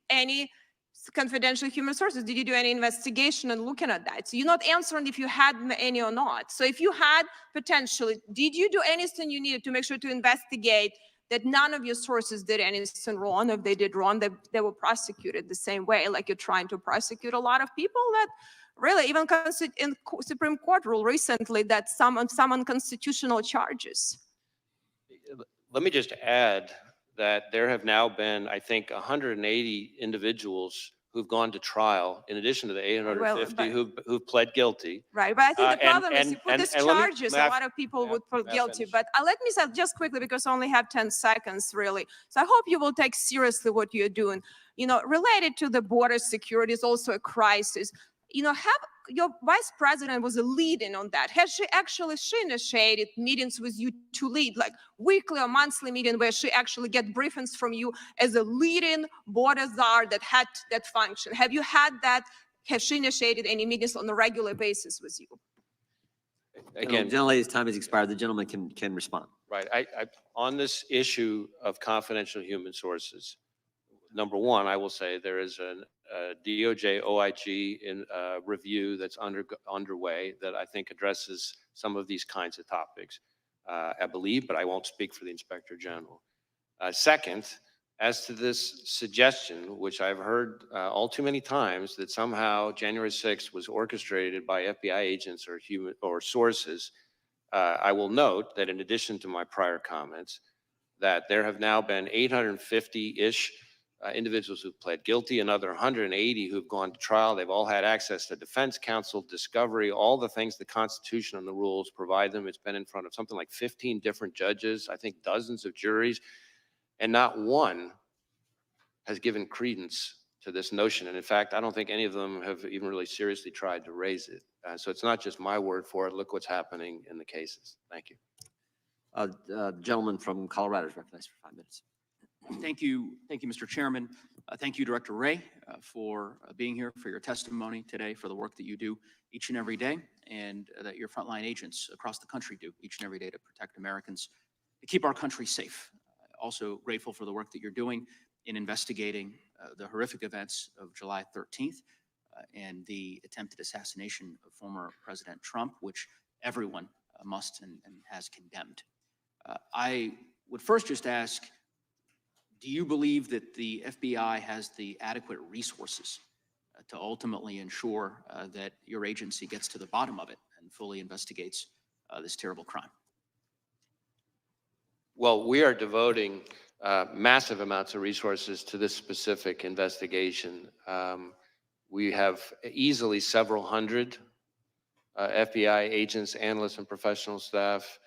any confidential human sources? Did you do any investigation and looking at that? So you're not answering if you had any or not. So if you had potentially, did you do anything you needed to make sure to investigate that none of your sources did anything wrong? If they did wrong, they were prosecuted the same way, like you're trying to prosecute a lot of people that really, even in Supreme Court rule recently that some unconstitutional charges. Let me just add that there have now been, I think, 180 individuals who've gone to trial, in addition to the 850 who've pled guilty. Right, but I think the problem is you put and- these and let me- charges, may I- a lot of people would put may I guilty. finish? But let me say just quickly, because I only have 10 seconds, really. So I hope you will take seriously what you're doing. Related to the border security is also a crisis. Have your vice president was a lead-in on that. Has she initiated meetings with you to lead, like weekly or monthly meeting where she actually get briefings from you as a lead-in border czar that had that function? Have you had that? Has she initiated any meetings on a regular basis with you? Again, Gentlelady's time has expired. The gentleman can respond. right, on this issue of confidential human sources, number one, I will say there is a DOJ OIG review that's underway that I think addresses some of these kinds of topics, I believe, but I won't speak for the Inspector General. Second, as to this suggestion, which I've heard all too many times, that somehow January 6th was orchestrated by FBI agents or sources, I will note that in addition to my prior comments, that there have now been 850-ish individuals who've pled guilty, another 180 who've gone to trial. They've all had access to defense counsel, discovery, all the things the Constitution and the rules provide them. It's been in front of something like 15 different judges, I think dozens of juries, and not one has given credence to this notion. And in fact, I don't think any of them have even really seriously tried to raise it. So it's not just my word for it. Look what's happening in the cases. Thank you. The gentleman from Colorado is recognized for 5 minutes. Thank you, Mr. Chairman. Thank you, Director Ray, for being here, for your testimony today, for the work that you do each and every day, and that your frontline agents across the country do each and every day to protect Americans, to keep our country safe. Also grateful for the work that you're doing in investigating the horrific events of July 13th and the attempted assassination of former President Trump, which everyone must and has condemned. I would first just ask, do you believe that the FBI has the adequate resources to ultimately ensure that your agency gets to the bottom of it and fully investigates this terrible crime? Well, we are devoting massive amounts of resources to this specific investigation. We have easily several hundred FBI agents, analysts, and professional staff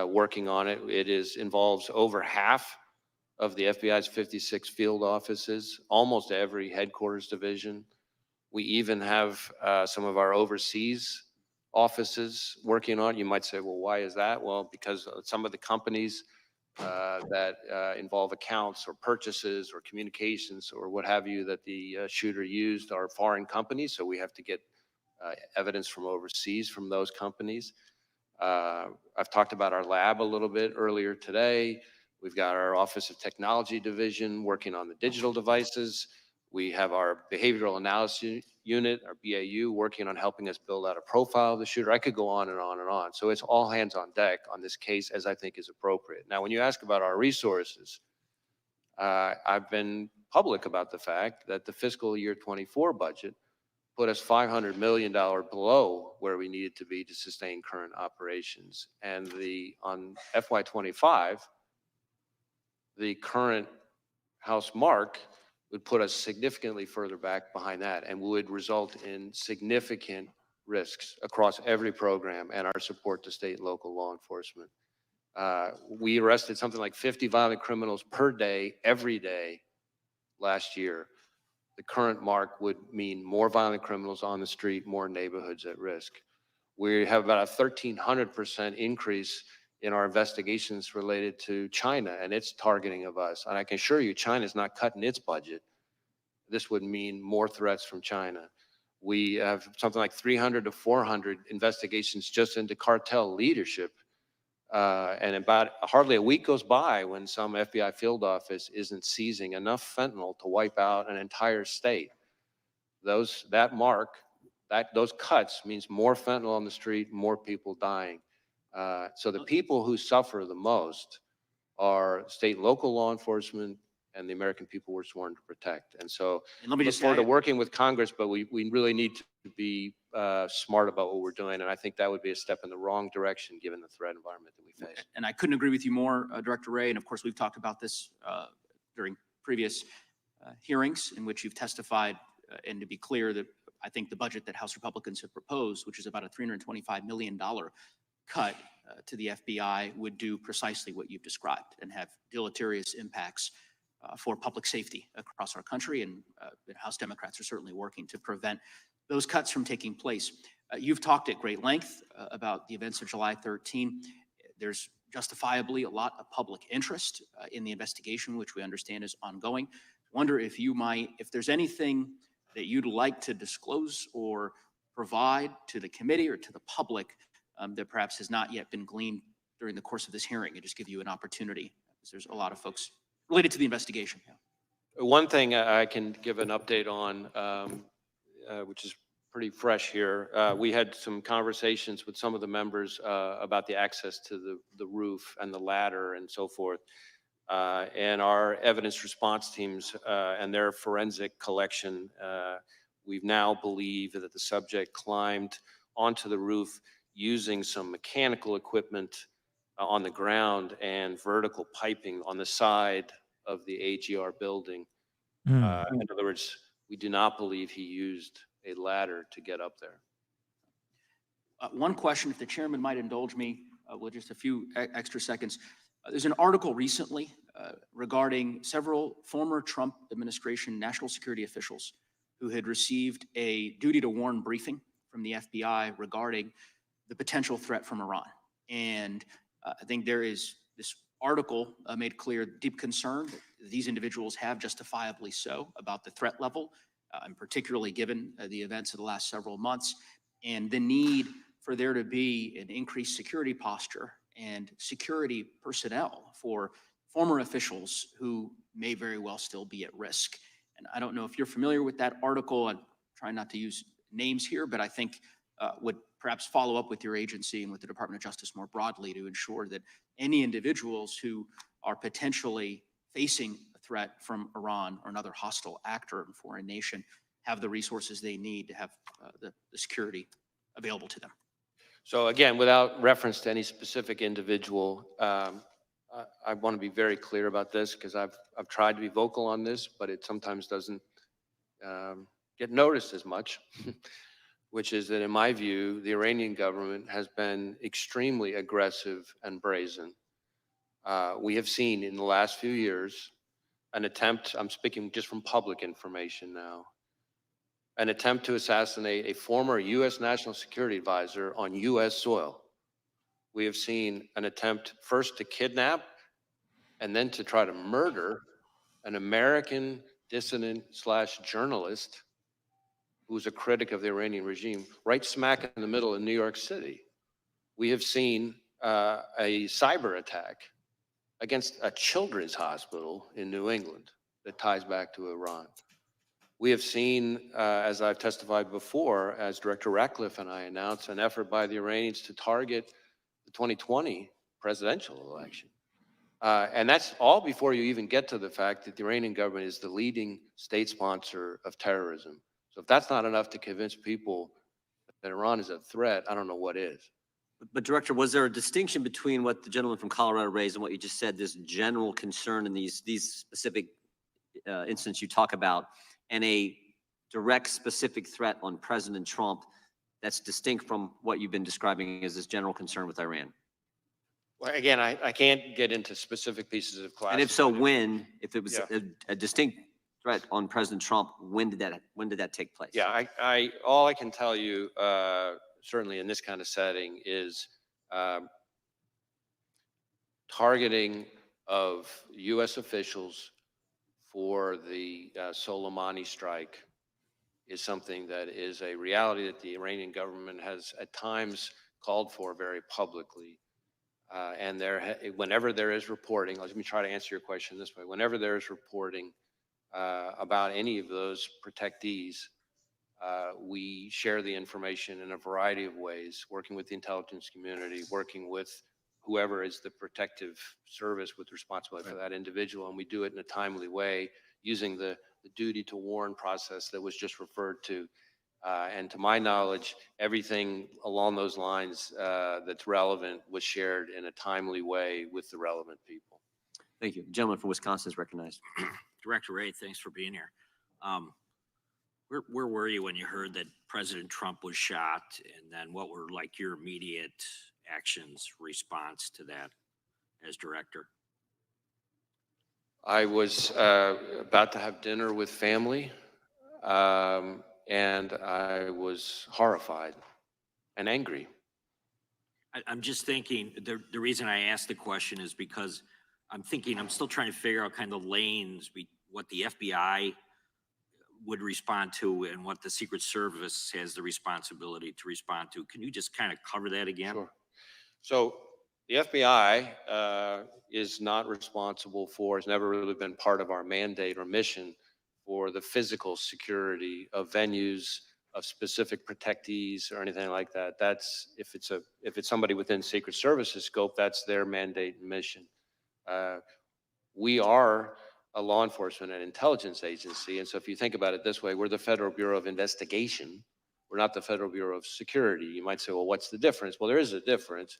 working on it. It involves over half of the FBI's 56 field offices, almost every headquarters division. We even have some of our overseas offices working on it. You might say, well, why is that? Well, because some of the companies that involve accounts or purchases or communications or what have you that the shooter used are foreign companies. So we have to get evidence from overseas from those companies. I've talked about our lab a little bit earlier today. We've got our Office of Technology Division working on the digital devices. We have our Behavioral Analysis Unit, our BAU, working on helping us build out a profile of the shooter. I could go on and on and on. So it's all hands on deck on this case, as I think is appropriate. Now, when you ask about our resources, I've been public about the fact that the fiscal year 24 budget put us $500 million below where we needed to be to sustain current operations. And on FY25, the current House mark would put us significantly further back behind that and would result in significant risks across every program and our support to state and local law enforcement. We arrested something like 50 violent criminals per day, every day last year. The current mark would mean more violent criminals on the street, more neighborhoods at risk. We have about a 1,300% increase in our investigations related to China and its targeting of us. And I can assure you, China's not cutting its budget. This would mean more threats from China. We have something like 300 to 400 investigations just into cartel leadership. And about hardly a week goes by when some FBI field office isn't seizing enough fentanyl to wipe out an entire state. Those cuts means more fentanyl on the street, more people dying. So the people who suffer the most are state and local law enforcement and the American people we're sworn to protect. And so let me look just forward to add- working with Congress, but we really need to be smart about what we're doing. And I think that would be a step in the wrong direction given the threat environment that we face. And I couldn't agree with you more, Director Wray. And of course, we've talked about this during previous hearings in which you've testified. And to be clear, that I think the budget that House Republicans have proposed, which is about a $325 million cut to the FBI, would do precisely what you've described and have deleterious impacts for public safety across our country. And House Democrats are certainly working to prevent those cuts from taking place. You've talked at great length about the events of July 13. There's justifiably a lot of public interest in the investigation, which we understand is ongoing. Wonder if there's anything that you'd like to disclose or provide to the committee or to the public that perhaps has not yet been gleaned during the course of this hearing, and just give you an opportunity, because there's a lot of folks related to the investigation. One thing I can give an update on, which is pretty fresh here. We had some conversations with some of the members about the access to the roof and the ladder and so forth. And our evidence response teams and their forensic collection, we now believe that the subject climbed onto the roof using some mechanical equipment on the ground and vertical piping on the side of the AGR building. In other words, we do not believe he used a ladder to get up there. One question, if the chairman might indulge me with just a few extra seconds. There's an article recently regarding several former Trump administration national security officials who had received a duty to warn briefing from the FBI regarding the potential threat from Iran. And I think there is this article made clear deep concern that these individuals have, justifiably so, about the threat level, and particularly given the events of the last several months, and the need for there to be an increased security posture and security personnel for former officials who may very well still be at risk. And I don't know if you're familiar with that article. I'm trying not to use names here, but I think would perhaps follow up with your agency and with the Department of Justice more broadly to ensure that any individuals who are potentially facing a threat from Iran or another hostile actor in a foreign nation have the resources they need to have the security available to them. So again, without reference to any specific individual, I want to be very clear about this because I've tried to be vocal on this, but it sometimes doesn't get noticed as much, which is that in my view, the Iranian government has been extremely aggressive and brazen. We have seen in the last few years an attempt, I'm speaking just from public information now, an attempt to assassinate a former U.S. National Security Advisor on U.S. soil. We have seen an attempt first to kidnap and then to try to murder an American dissident / journalist who was a critic of the Iranian regime right smack in the middle of New York City. We have seen a cyber attack against a children's hospital in New England that ties back to Iran. We have seen, as I've testified before, as Director Ratcliffe and I announced, an effort by the Iranians to target the 2020 presidential election. And that's all before you even get to the fact that the Iranian government is the leading state sponsor of terrorism. So if that's not enough to convince people that Iran is a threat, I don't know what is. But Director, was there a distinction between what the gentleman from Colorado raised and what you just said, this general concern in these specific instances you talk about, and a direct specific threat on President Trump that's distinct from what you've been describing as this general concern with Iran? Well, again, I can't get into specific pieces of class. And if so, when? If it was a distinct threat on President Trump, when did that take place? Yeah, all I can tell you, certainly in this kind of setting, is targeting of U.S. officials for the Soleimani strike is something that is a reality that the Iranian government has at times called for very publicly. And whenever there is reporting, let me try to answer your question this way. Whenever there is reporting about any of those protectees, we share the information in a variety of ways, working with the intelligence community, working with whoever is the protective service with responsibility for that individual. And we do it in a timely way using the duty to warn process that was just referred to. And to my knowledge, everything along those lines that's relevant was shared in a timely way with the relevant people. Thank you. The gentleman from Wisconsin is recognized. Director Ray, thanks for being here. Where were you when you heard that President Trump was shot? And then what were like your immediate actions, response to that as director? I was about to have dinner with family, and I was horrified and angry. I'm just thinking, the reason I asked the question is because I'm still trying to figure out kind of lanes, what the FBI would respond to and what the Secret Service has the responsibility to respond to. Can you just kind of cover that again? Sure. So the FBI is not responsible for, has never really been part of our mandate or mission for the physical security of venues, of specific protectees or anything like that. That's, if it's somebody within Secret Service's scope, that's their mandate and mission. We are a law enforcement and intelligence agency. And so if you think about it this way, we're the Federal Bureau of Investigation. We're not the Federal Bureau of Security. You might say, well, what's the difference? Well, there is a difference.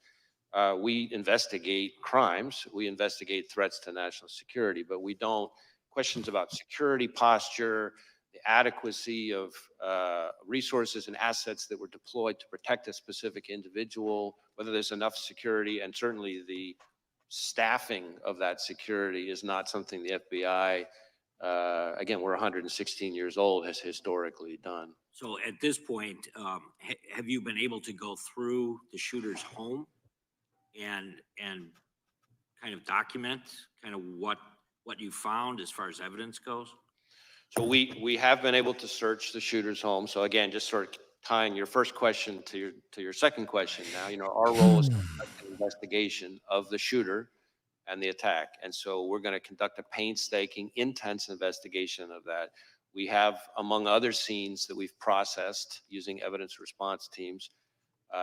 We investigate crimes. We investigate threats to national security, but we don't, questions about security posture, the adequacy of resources and assets that were deployed to protect a specific individual, whether there's enough security, and certainly the staffing of that security is not something the FBI, again, we're 116 years old, has historically done. So at this point, have you been able to go through the shooter's home and kind of document kind of what you found as far as evidence goes? So we have been able to search the shooter's home. So again, just sort of tying your first question to your second question now, our role is to conduct an investigation of the shooter and the attack. And so we're going to conduct a painstaking, intense investigation of that. We have, among other scenes that we've processed using evidence response teams,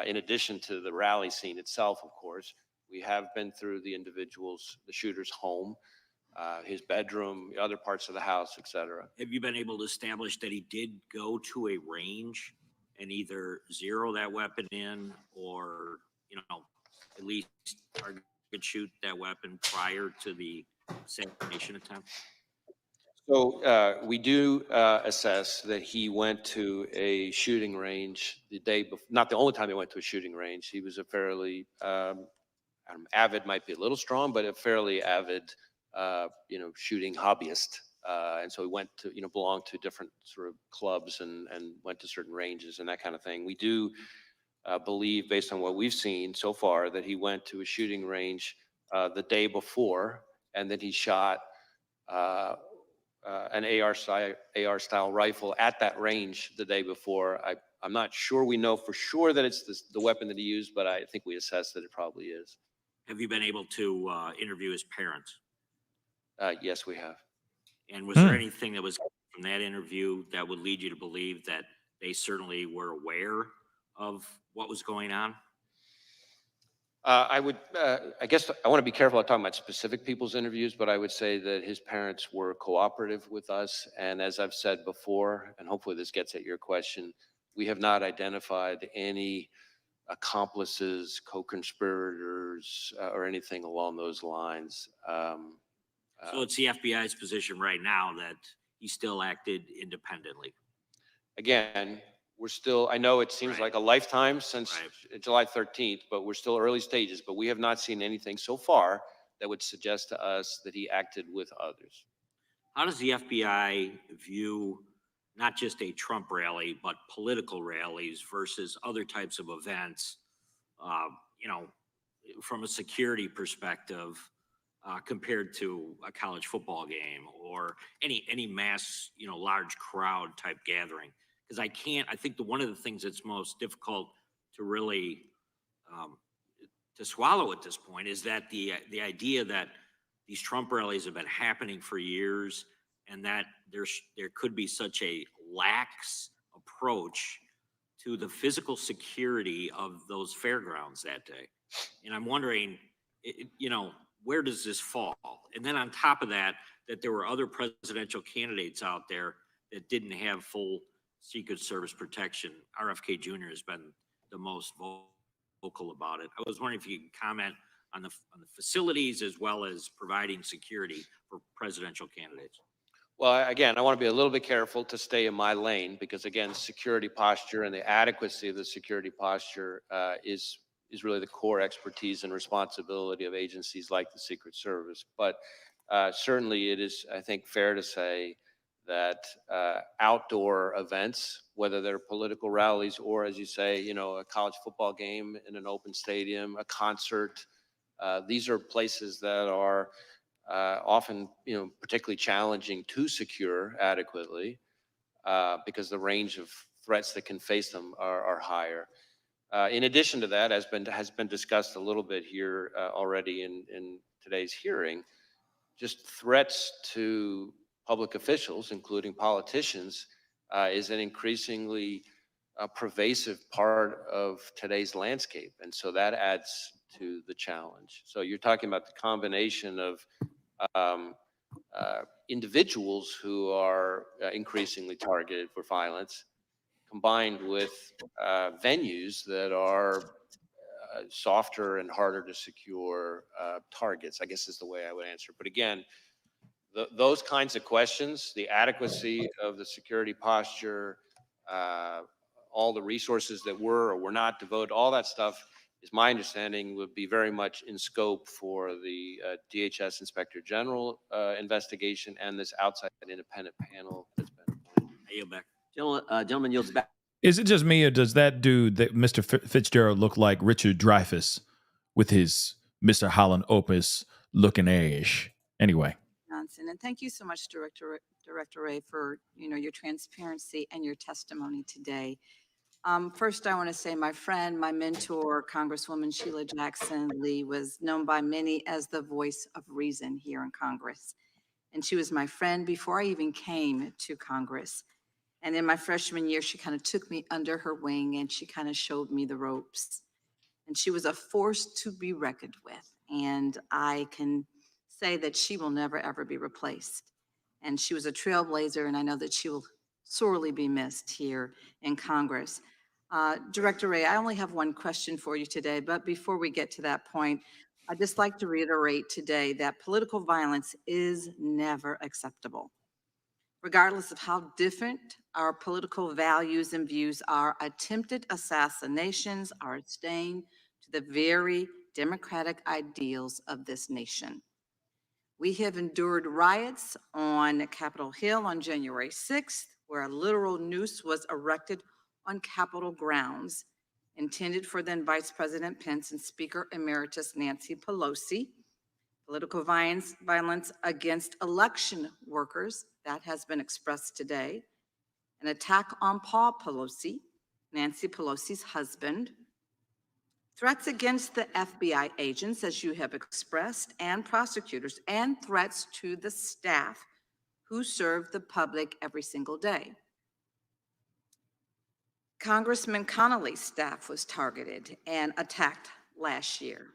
in addition to the rally scene itself, of course, we have been through the shooter's home, his bedroom, other parts of the house, et cetera. Have you been able to establish that he did go to a range and either zero that weapon in or, at least target shoot that weapon prior to the assassination attempt? So we do assess that he went to a shooting range the day before, not the only time he went to a shooting range. He was a fairly avid, might be a little strong, but a fairly avid, shooting hobbyist. And so he went to, belonged to different sort of clubs and went to certain ranges and that kind of thing. We do believe, based on what we've seen so far, that he went to a shooting range the day before and that he shot an AR style rifle at that range the day before. I'm not sure we know for sure that it's the weapon that he used, but I think we assess that it probably is. Have you been able to interview his parents? Yes, we have. And was there anything that was from that interview that would lead you to believe that they certainly were aware of what was going on? I guess I want to be careful talking about specific people's interviews, but I would say that his parents were cooperative with us. And as I've said before, and hopefully this gets at your question, we have not identified any accomplices, co-conspirators, or anything along those lines. So it's the FBI's position right now that he still acted independently. Again, we're still, I know it seems like a lifetime since July 13th, but we're still early stages, but we have not seen anything so far that would suggest to us that he acted with others. How does the FBI view not just a Trump rally, but political rallies versus other types of events, from a security perspective, compared to a college football game or any mass, large crowd type gathering? Because I think one of the things that's most difficult to really to swallow at this point is that the idea that these Trump rallies have been happening for years and that there could be such a lax approach to the physical security of those fairgrounds that day. And I'm wondering, where does this fall? And then on top of that, that there were other presidential candidates out there that didn't have full Secret Service protection. RFK Jr. has been the most vocal about it. I was wondering if you could comment on the facilities as well as providing security for presidential candidates. Well, again, I want to be a little bit careful to stay in my lane because, again, security posture and the adequacy of the security posture is really the core expertise and responsibility of agencies like the Secret Service. But certainly it is, I think, fair to say that outdoor events, whether they're political rallies or, as you say, a college football game in an open stadium, a concert, these are places that are often, particularly challenging to secure adequately because the range of threats that can face them are higher. In addition to that, has been discussed a little bit here already in today's hearing, just threats to public officials, including politicians, is an increasingly pervasive part of today's landscape. And so that adds to the challenge. So you're talking about the combination of individuals who are increasingly targeted for violence, combined with venues that are softer and harder to secure targets, I guess is the way I would answer. But again, those kinds of questions, the adequacy of the security posture, all the resources that were or were not devoted, all that stuff is my understanding would be very much in scope for the DHS Inspector General investigation and this outside independent panel that's been appointed. I yield back. Gentleman yields back. Is it just me, or does that dude, that Mr. Fitzgerald, look like Richard Dreyfuss with his Mr. Holland Opus looking age? Anyway. Johnson, and thank you so much, Director Ray, for your transparency and your testimony today. First, I want to say my friend, my mentor, Congresswoman Sheila Jackson Lee, was known by many as the voice of reason here in Congress. And she was my friend before I even came to Congress. And in my freshman year, she kind of took me under her wing and she kind of showed me the ropes. And she was a force to be reckoned with. And I can say that she will never, ever be replaced. And she was a trailblazer, and I know that she will sorely be missed here in Congress. Director Ray, I only have one question for you today, but before we get to that point, I'd just like to reiterate today that political violence is never acceptable. Regardless of how different our political values and views are, attempted assassinations are a stain to the very democratic ideals of this nation. We have endured riots on Capitol Hill on January 6th, where a literal noose was erected on Capitol grounds, intended for then Vice President Pence and Speaker Emeritus Nancy Pelosi. Political violence against election workers, that has been expressed today. An attack on Paul Pelosi, Nancy Pelosi's husband. Threats against the FBI agents, as you have expressed, and prosecutors, and threats to the staff who serve the public every single day. Congressman Connolly's staff was targeted and attacked last year.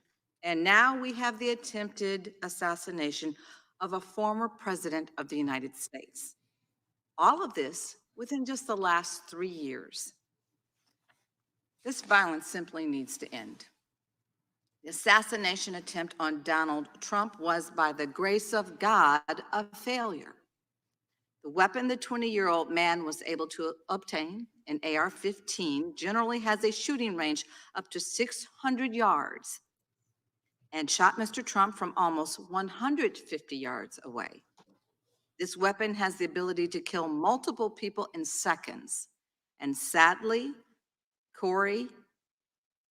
And now we have the attempted assassination of a former president of the United States. All of this within just the last 3 years. This violence simply needs to end. The assassination attempt on Donald Trump was, by the grace of God, a failure. The weapon the 20-year-old man was able to obtain, an AR-15, generally has a shooting range up to 600 yards and shot Mr. Trump from almost 150 yards away. This weapon has the ability to kill multiple people in seconds. And sadly, Corey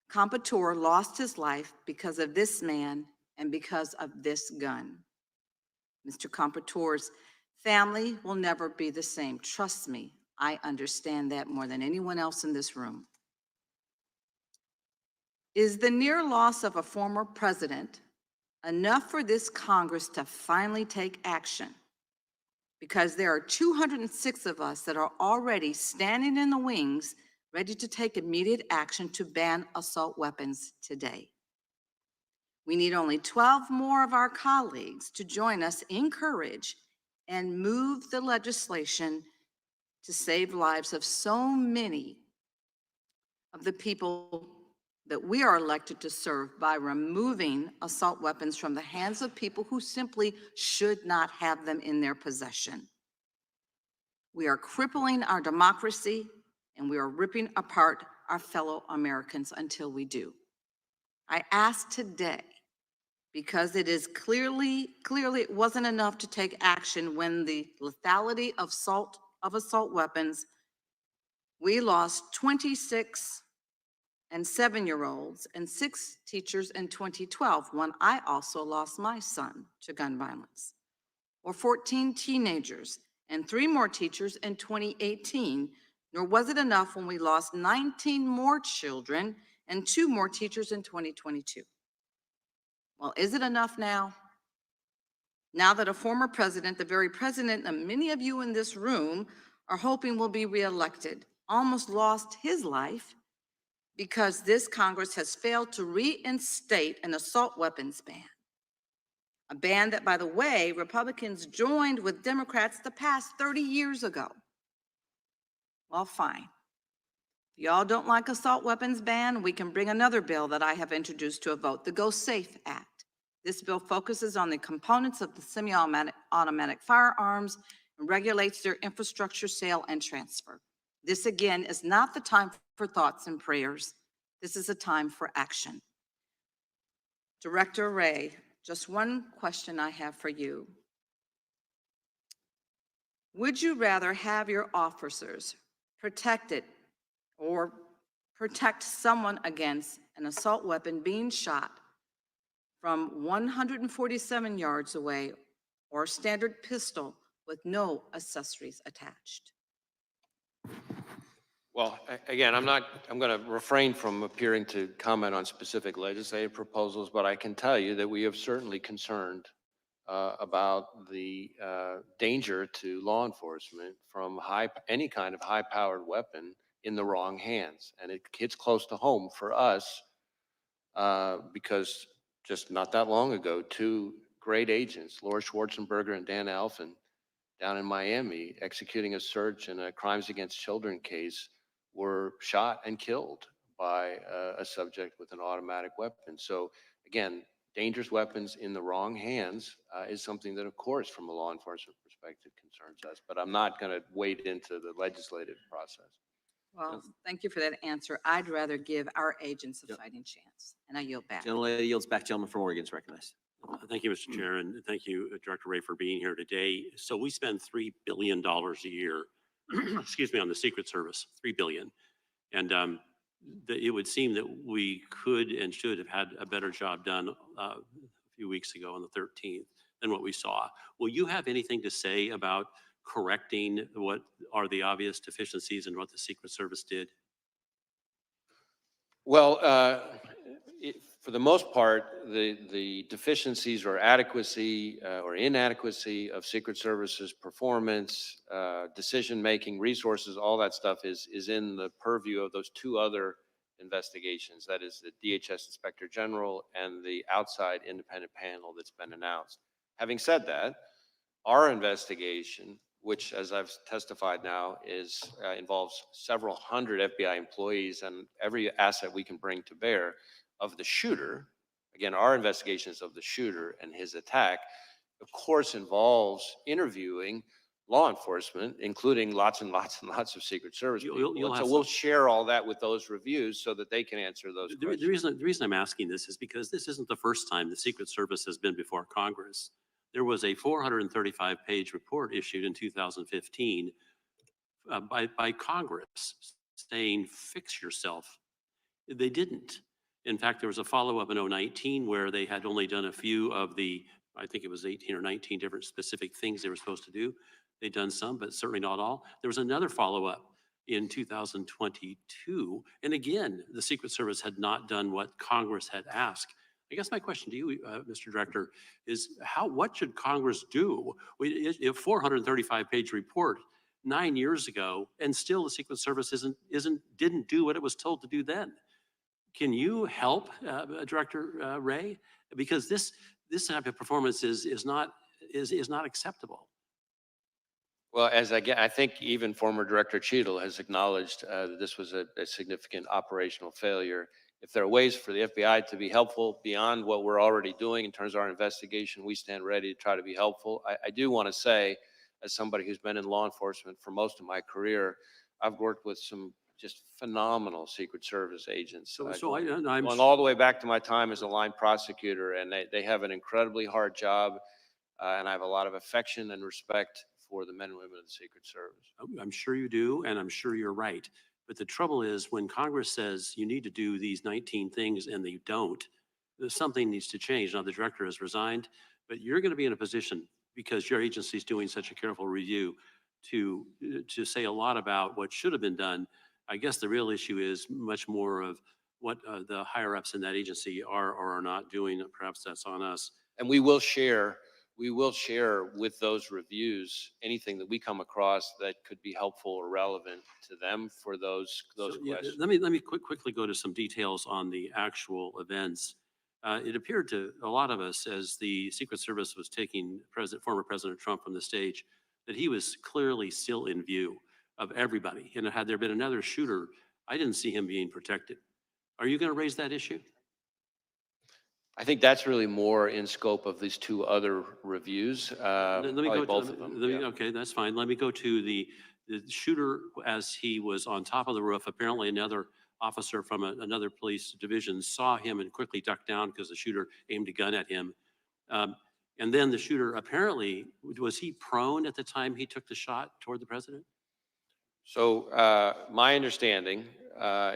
Compouture lost his life because of this man and because of this gun. Mr. Compouture's family will never be the same. Trust me, I understand that more than anyone else in this room. Is the near loss of a former president enough for this Congress to finally take action? Because there are 206 of us that are already standing in the wings, ready to take immediate action to ban assault weapons today. We need only 12 more of our colleagues to join us in courage and move the legislation to save lives of so many of the people that we are elected to serve by removing assault weapons from the hands of people who simply should not have them in their possession. We are crippling our democracy, and we are ripping apart our fellow Americans until we do. I ask today, because it is clearly it wasn't enough to take action when the lethality of assault weapons, we lost 26 and 7-year-olds and 6 teachers in 2012, when I also lost my son to gun violence, or 14 teenagers and 3 more teachers in 2018, nor was it enough when we lost 19 more children and 2 more teachers in 2022. Well, is it enough now? Now that a former president, the very president that many of you in this room are hoping will be reelected, almost lost his life because this Congress has failed to reinstate an assault weapons ban. A ban that, by the way, Republicans joined with Democrats the past 30 years ago. Well, fine. If y'all don't like assault weapons ban, we can bring another bill that I have introduced to a vote, the Go Safe Act. This bill focuses on the components of the semi-automatic firearms and regulates their infrastructure, sale, and transfer. This, again, is not the time for thoughts and prayers. This is a time for action. Director Ray, just one question I have for you. Would you rather have your officers protected or protect someone against an assault weapon being shot from 147 yards away, or a standard pistol with no accessories attached? Well, again, I'm going to refrain from appearing to comment on specific legislative proposals, but I can tell you that we have certainly concerned about the danger to law enforcement from any kind of high-powered weapon in the wrong hands. And it hits close to home for us because just not that long ago, two great agents, Laura Schwarzenberger and Dan Alphen, down in Miami, executing a search in a crimes against children case, were shot and killed by a subject with an automatic weapon. So again, dangerous weapons in the wrong hands is something that, of course, from a law enforcement perspective concerns us, but I'm not going to wade into the legislative process. Well, thank you for that answer. I'd rather give our agents a fighting chance. And I yield back. Gentlelady yields back. Gentleman from Oregon is recognized. Thank you, Mr. Chair, and thank you, Director Ray, for being here today. So we spend $3 billion a year, excuse me, on the Secret Service, $3 billion. And it would seem that we could and should have had a better job done a few weeks ago on the 13th than what we saw. Will you have anything to say about correcting what are the obvious deficiencies in what the Secret Service did? Well, for the most part, the deficiencies or adequacy or inadequacy of Secret Service's performance, decision-making, resources, all that stuff is in the purview of those two other investigations. That is the DHS Inspector General and the outside independent panel that's been announced. Having said that, our investigation, which, as I've testified now, involves several hundred FBI employees and every asset we can bring to bear of the shooter. Again, our investigations of the shooter and his attack, of course, involves interviewing law enforcement, including lots and lots and lots of Secret Service people. And so we'll share all that with those reviews so that they can answer those questions. The reason I'm asking this is because this isn't the first time the Secret Service has been before Congress. There was a 435-page report issued in 2015 by Congress saying, fix yourself. They didn't. In fact, there was a follow-up in 2019 where they had only done a few of the, I think it was 18 or 19 different specific things they were supposed to do. They'd done some, but certainly not all. There was another follow-up in 2022. And again, the Secret Service had not done what Congress had asked. I guess my question to you, Mr. Director, is what should Congress do? A 435-page report 9 years ago, and still the Secret Service didn't do what it was told to do then. Can you help, Director Ray? Because this type of performance is not acceptable. Well, I think even former Director Cheadle has acknowledged that this was a significant operational failure. If there are ways for the FBI to be helpful beyond what we're already doing in terms of our investigation, we stand ready to try to be helpful. I do want to say, as somebody who's been in law enforcement for most of my career, I've worked with some just phenomenal Secret Service agents. I'm going all the way back to my time as a line prosecutor, and they have an incredibly hard job, and I have a lot of affection and respect for the men and women of the Secret Service. I'm sure you do, and I'm sure you're right. But the trouble is when Congress says you need to do these 19 things and they don't, something needs to change. Now, the director has resigned, but you're going to be in a position, because your agency is doing such a careful review, to say a lot about what should have been done. I guess the real issue is much more of what the higher ups in that agency are or are not doing. Perhaps that's on us. And we will share with those reviews anything that we come across that could be helpful or relevant to them for those questions. Let me quickly go to some details on the actual events. It appeared to a lot of us as the Secret Service was taking former President Trump from the stage that he was clearly still in view of everybody. And had there been another shooter, I didn't see him being protected. Are you going to raise that issue? I think that's really more in scope of these two other reviews. Let me go both of them. Okay, that's fine. Let me go to the shooter as he was on top of the roof. Apparently another officer from another police division saw him and quickly ducked down because the shooter aimed a gun at him. And then the shooter apparently, was he prone at the time he took the shot toward the president? So my understanding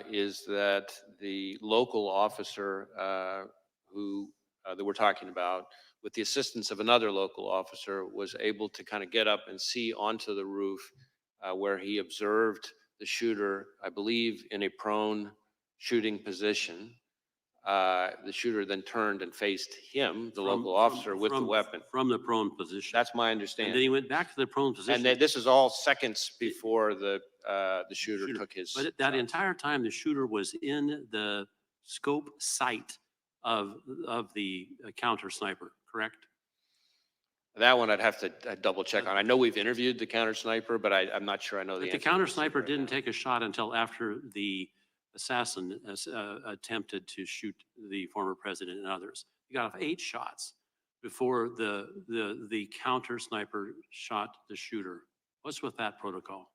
is that the local officer that we're talking about, with the assistance of another local officer, was able to kind of get up and see onto the roof where he observed the shooter, I believe, in a prone shooting position. The shooter then turned and faced him, the local officer, with the weapon. From the prone position. That's my And understanding. then he went back to the prone position. And then this is all seconds before the shooter took his. But that shots. entire time, the shooter was in the scope sight of the counter sniper, correct? That one I'd have to double check on. I know we've interviewed the counter sniper, but I'm not sure I know the But answer. the counter sniper didn't take a shot until after the assassin attempted to shoot the former president and others. He got off 8 shots before the counter sniper shot the shooter. What's with that protocol?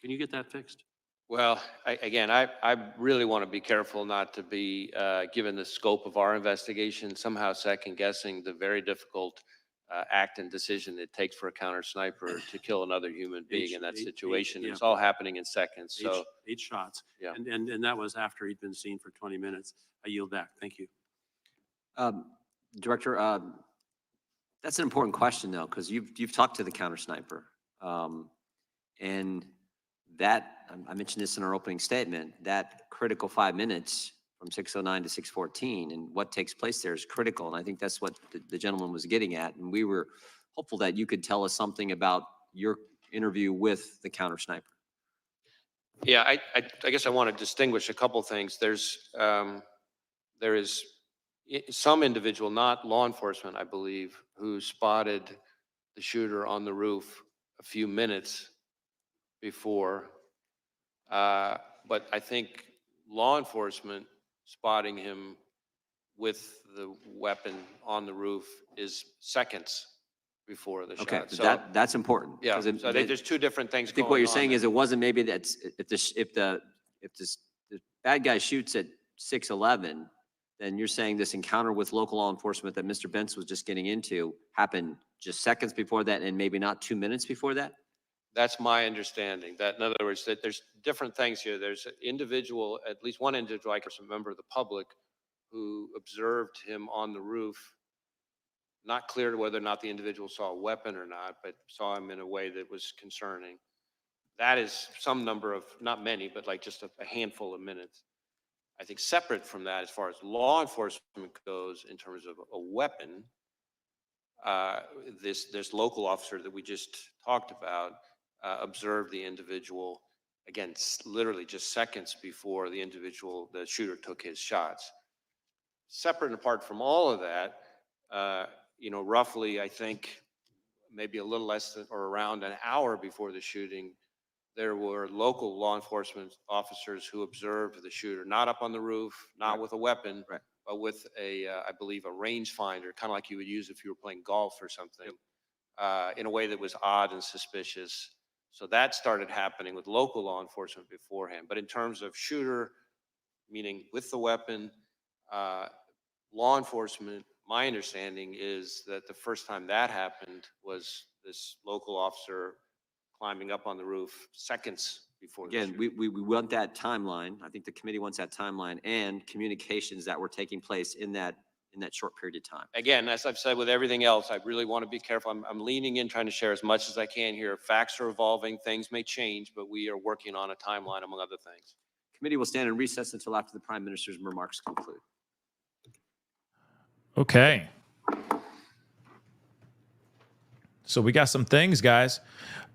Can you get that fixed? Well, I really want to be careful not to be, given the scope of our investigation, somehow second guessing the very difficult act and decision it takes for a counter sniper to kill another human being in that situation. It's all happening in seconds. So 8 shots. Yeah. And that was after he'd been seen for 20 minutes. I yield back. Thank you. Director, that's an important question though, because you've talked to the counter sniper. And that, I mentioned this in our opening statement, that critical 5 minutes from 6:09 to 6:14 and what takes place there is critical. And I think that's what the gentleman was getting at. And we were hopeful that you could tell us something about your interview with the counter sniper. Yeah, I guess I want to distinguish a couple things. There is some individual, not law enforcement, I believe, who spotted the shooter on the roof a few minutes before. But I think law enforcement spotting him with the weapon on the roof is seconds before the shot. Okay, So that's important. yeah, 'cause so there's two different things. I think what you're saying is it wasn't maybe that's if the bad guy shoots at 6:11, then you're saying this encounter with local law enforcement that Mr. Bentz was just getting into happened just seconds before that and maybe not 2 minutes before that? That's my understanding. That in other words, that there's different things here. There's an individual, at least one individual, I can remember, of the public, who observed him on the roof. Not clear whether or not the individual saw a weapon or not, but saw him in a way that was concerning. That is some number of, not many, but like just a handful of minutes. I think separate from that, as far as law enforcement goes, in terms of a weapon, this local officer that we just talked about observed the individual, again, literally just seconds before the shooter took his shots. Separate and apart from all of that, roughly, I think, maybe a little less than or around an hour before the shooting, there were local law enforcement officers who observed the shooter, not up on the roof, not with a weapon, but with I believe, a rangefinder, kind of like you would use if you were playing golf or something, in a way that was odd and suspicious. So that started happening with local law enforcement beforehand. But in terms of shooter, meaning with the weapon, law enforcement, my understanding is that the first time that happened was this local officer climbing up on the roof seconds before the Again, we want that timeline. I think the committee wants that timeline and communications that were taking place in that short period of time. Again, as I've said with everything else, I really want to be careful. I'm leaning in, trying to share as much as I can here. Facts are evolving, things may change, but we are working on a timeline, among other things. Committee will stand in recess until after the Prime Minister's remarks conclude. Okay. So we got some things, guys.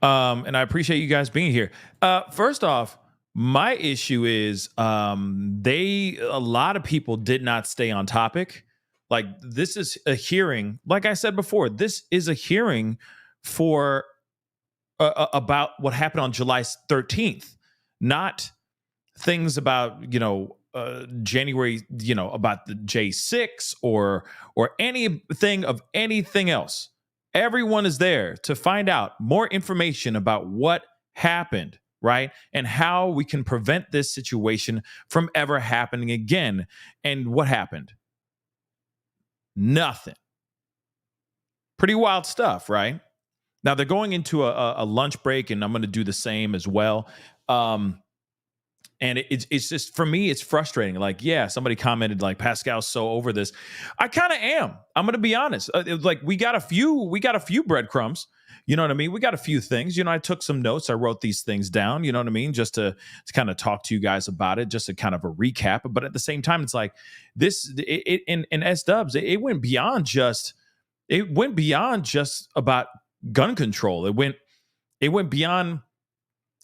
And I appreciate you guys being here. First off, my issue is a lot of people did not stay on topic. Like, this is a hearing. Like I said before, this is a hearing for about what happened on July 13th, not things about, January, about the J6 or anything of anything else. Everyone is there to find out more information about what happened, right? And how we can prevent this situation from ever happening again. And what happened? Nothing. Pretty wild stuff, right? Now they're going into a lunch break, and I'm going to do the same as well. And it's just, for me, it's frustrating. Like, yeah, somebody commented like, Pascal's so over this. I kind of am. I'm going to be honest. Like, we got a few breadcrumbs, You know what I mean? We got a few things. You know, I took some notes. I wrote these things down, you know what I mean? Just to kind of talk to you guys about it, just a kind of a recap. But at the same time, it's like this in S-dubs, it went beyond just about gun control. It went beyond.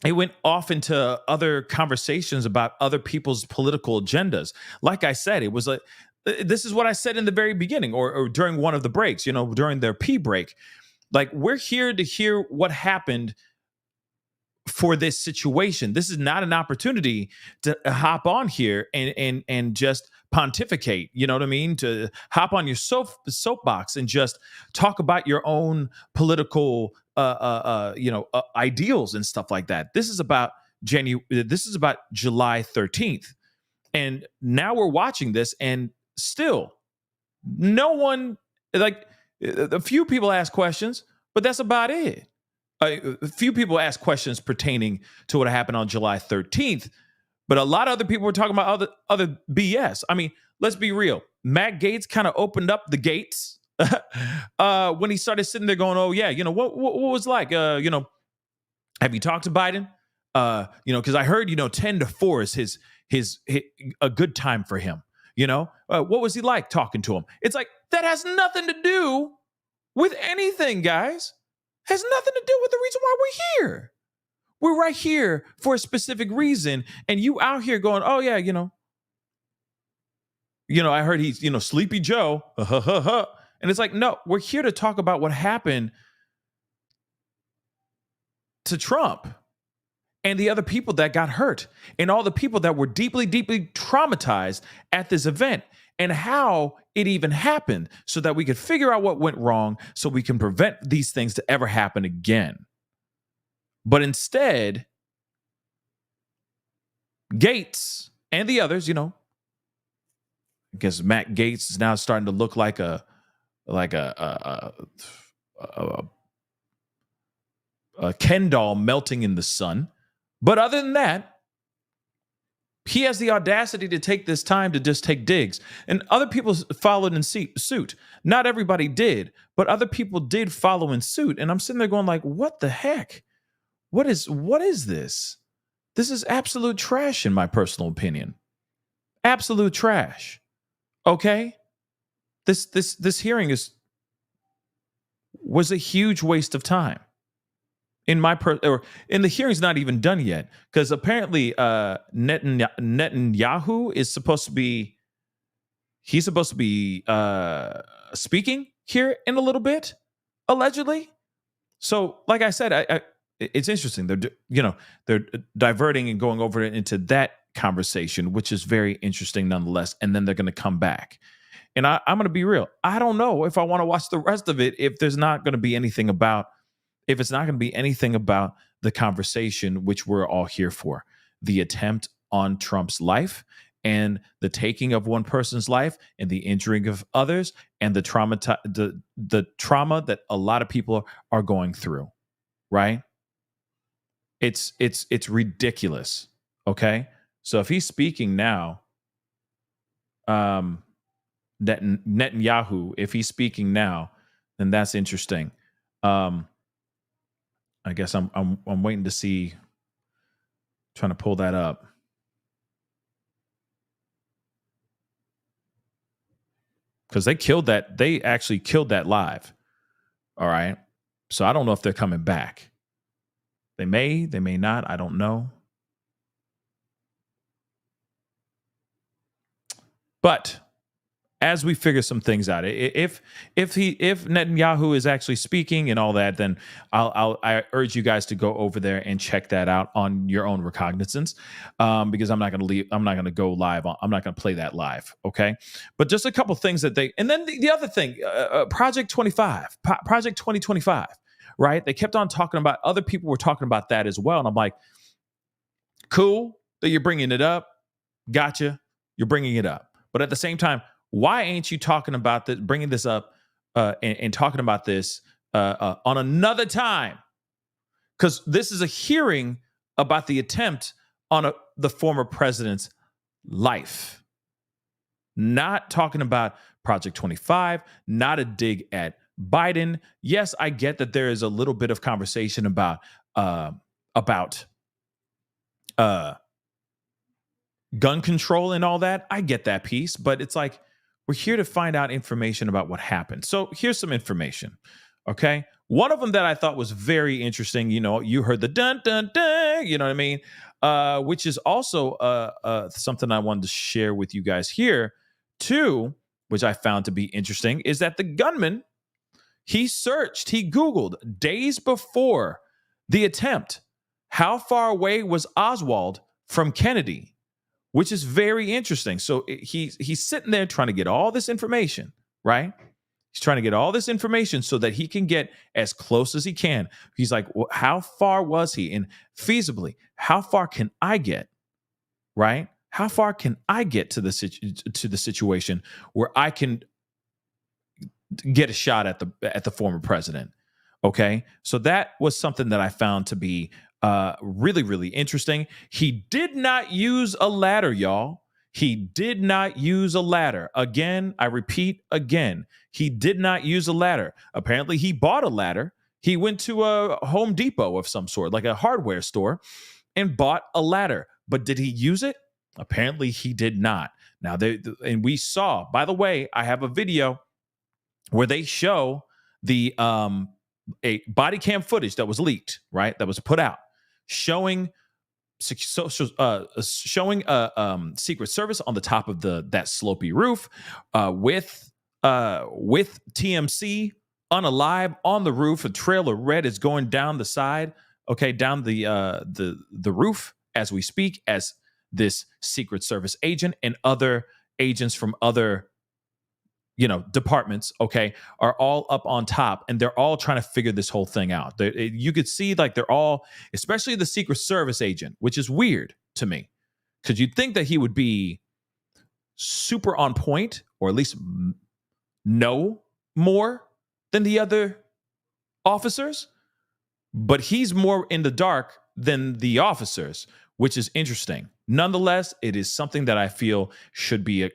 It went off into other conversations about other people's political agendas. Like I said, it was like, this is what I said in the very beginning or during one of the breaks, you know, during their pee break. Like, we're here to hear what happened for this situation. This is not an opportunity to hop on here and just pontificate, you know what I mean? To hop on your soapbox and just talk about your own political ideals and stuff like that. This is about July 13th. And now we're watching this, and still no one, like, a few people ask questions, but that's about it. A few people ask questions pertaining to what happened on July 13th, but a lot of other people were talking about other BS. I mean, let's be real. Matt Gaetz kind of opened up the gates when he started sitting there going, "Oh yeah, you know what was like? You know, have you talked to Biden? You know, because I heard 10-4 is his a good time for him. You know, what was he like talking to him? It's like, that has nothing to do with anything, guys. Has nothing to do with the reason why we're here. We're right here for a specific reason, and you out here going, "Oh yeah, you know, I heard he's, Sleepy Joe." And it's like, no, we're here to talk about what happened to Trump and the other people that got hurt and all the people that were deeply, deeply traumatized at this event, and how it even happened, so that we could figure out what went wrong, so we can prevent these things to ever happen again. But instead, Gaetz and the others, I guess Matt Gaetz is now starting to look like a Ken doll melting in the sun. But other than that, he has the audacity to take this time to just take digs. And other people followed in suit. Not everybody did, but other people did follow in suit. And I'm sitting there going like, what the heck? What is this? This is absolute trash, in my personal opinion. Absolute trash. Okay? This hearing was a huge waste of time. And the hearing's not even done yet, because apparently Netanyahu is supposed to be speaking here in a little bit, allegedly. So, like I said, it's interesting. They're diverting and going over into that conversation, which is very interesting nonetheless. And then they're going to come back. And I'm going to be real. I don't know if I want to watch the rest of it if it's not going to be anything about the conversation, which we're all here for, the attempt on Trump's life and the taking of one person's life and the injuring of others and the trauma that a lot of people are going through, right? It's ridiculous. Okay. So if he's speaking now, Netanyahu, if he's speaking now, then that's interesting. I guess I'm waiting to see, trying to pull that up. Because they actually killed that live. All right. So I don't know if they're coming back. They may not. I don't know. But as we figure some things out, if Netanyahu is actually speaking and all that, then I urge you guys to go over there and check that out on your own recognizance, because I'm not going to go live. I'm not going to play that live. Okay. But just a couple things and then the other thing, Project 2025, right? They kept on talking about, other people were talking about that as well. And I'm like, cool that you're bringing it up. Gotcha. You're bringing it up. But at the same time, why ain't you talking about this, bringing this up and talking about this on another time? Because this is a hearing about the attempt on the former president's life. Not talking about Project 25, not a dig at Biden, yes, I get that there is a little bit of conversation about gun control and all that. I get that piece, but it's like we're here to find out information about what happened. So here's some information. Okay. One of them that I thought was very interesting, you heard the dun dun dun, you know what I mean? Which is also something I wanted to share with you guys here too, which I found to be interesting, is that the gunman, he Googled days before the attempt, how far away was Oswald from Kennedy, which is very interesting. So he's sitting there trying to get all this information, right? He's trying to get all this information so that he can get as close as he can. He's like, well, how far was he? And feasibly, how far can I get, right? How far can I get to the situation where I can get a shot at the former president? Okay, so that was something that I found to be really, really interesting. He did not use a ladder, y'all. He did not use a ladder. Again, I repeat again, he did not use a ladder. Apparently, he bought a ladder. He went to a Home Depot of some sort, like a hardware store, and bought a ladder. But did he use it? Apparently, he did not. Now, and we saw, by the way, I have a video where they show the a body cam footage that was leaked, right? That was put out, showing Secret Service on the top of that slopey roof, with TMC unalive on the roof. A trail of red is going down the side, okay, down the roof as we speak, as this Secret Service agent and other agents from other departments, okay, are all up on top, and they're all trying to figure this whole thing out. You could see like they're all, especially the Secret Service agent, which is weird to me, because you'd think that he would be super on point, or at least know more than the other officers, but he's more in the dark than the officers, which is interesting. Nonetheless, it is something that I feel should be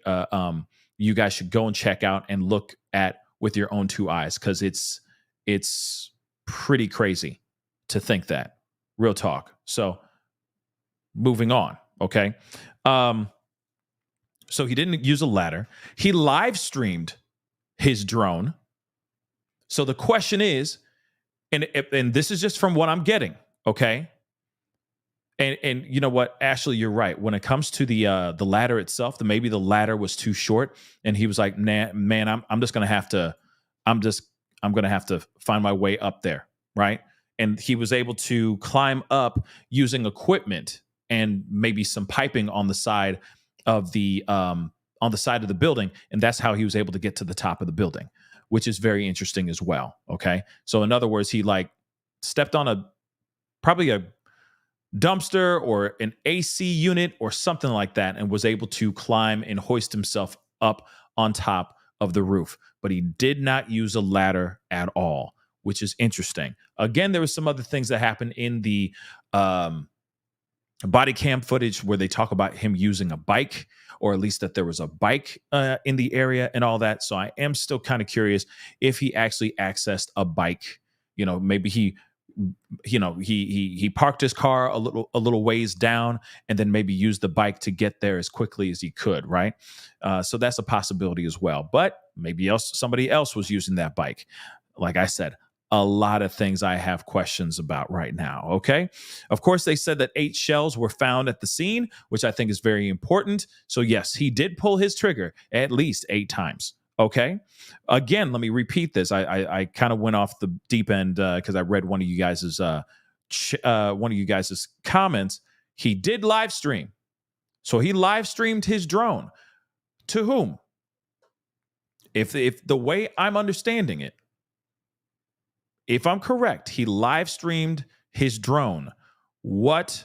you guys should go and check out and look at with your own two eyes, because it's pretty crazy to think that. Real talk. So moving on, okay? So he didn't use a ladder. He live streamed his drone. So the question is, and this is just from what I'm getting, okay? And you know what, Ashley, you're right. When it comes to the ladder itself, maybe the ladder was too short, and he was like, "Nah, man, I'm gonna have to find my way up there," right? And he was able to climb up using equipment and maybe some piping on the side of the building, and that's how he was able to get to the top of the building, which is very interesting as well. Okay, so in other words, he like stepped on probably a dumpster or an AC unit or something like that, and was able to climb and hoist himself up on top of the roof. But he did not use a ladder at all, which is interesting. Again, there was some other things that happened in the body cam footage where they talk about him using a bike, or at least that there was a bike in the area and all that. So I am still kind of curious if he actually accessed a bike. Maybe he parked his car a little ways down, and then maybe used the bike to get there as quickly as he could, right? So that's a possibility as well. But maybe somebody else was using that bike. Like I said, a lot of things I have questions about right now, okay? Of course, they said that 8 shells were found at the scene, which I think is very important. So yes, he did pull his trigger at least 8 times. Okay. Again, let me repeat this. I kind of went off the deep end because I read one of you guys's comments. He did live stream, so he live streamed his drone. To whom? If the way I'm understanding it, if I'm correct, he live streamed his drone. What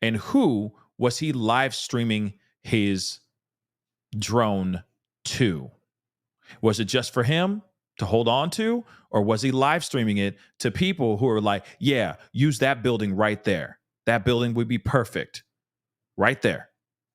and who was he live streaming his drone to? Was it just for him to hold on to, or was he live streaming it to people who are like, yeah, use that building right there. That building would be perfect right there.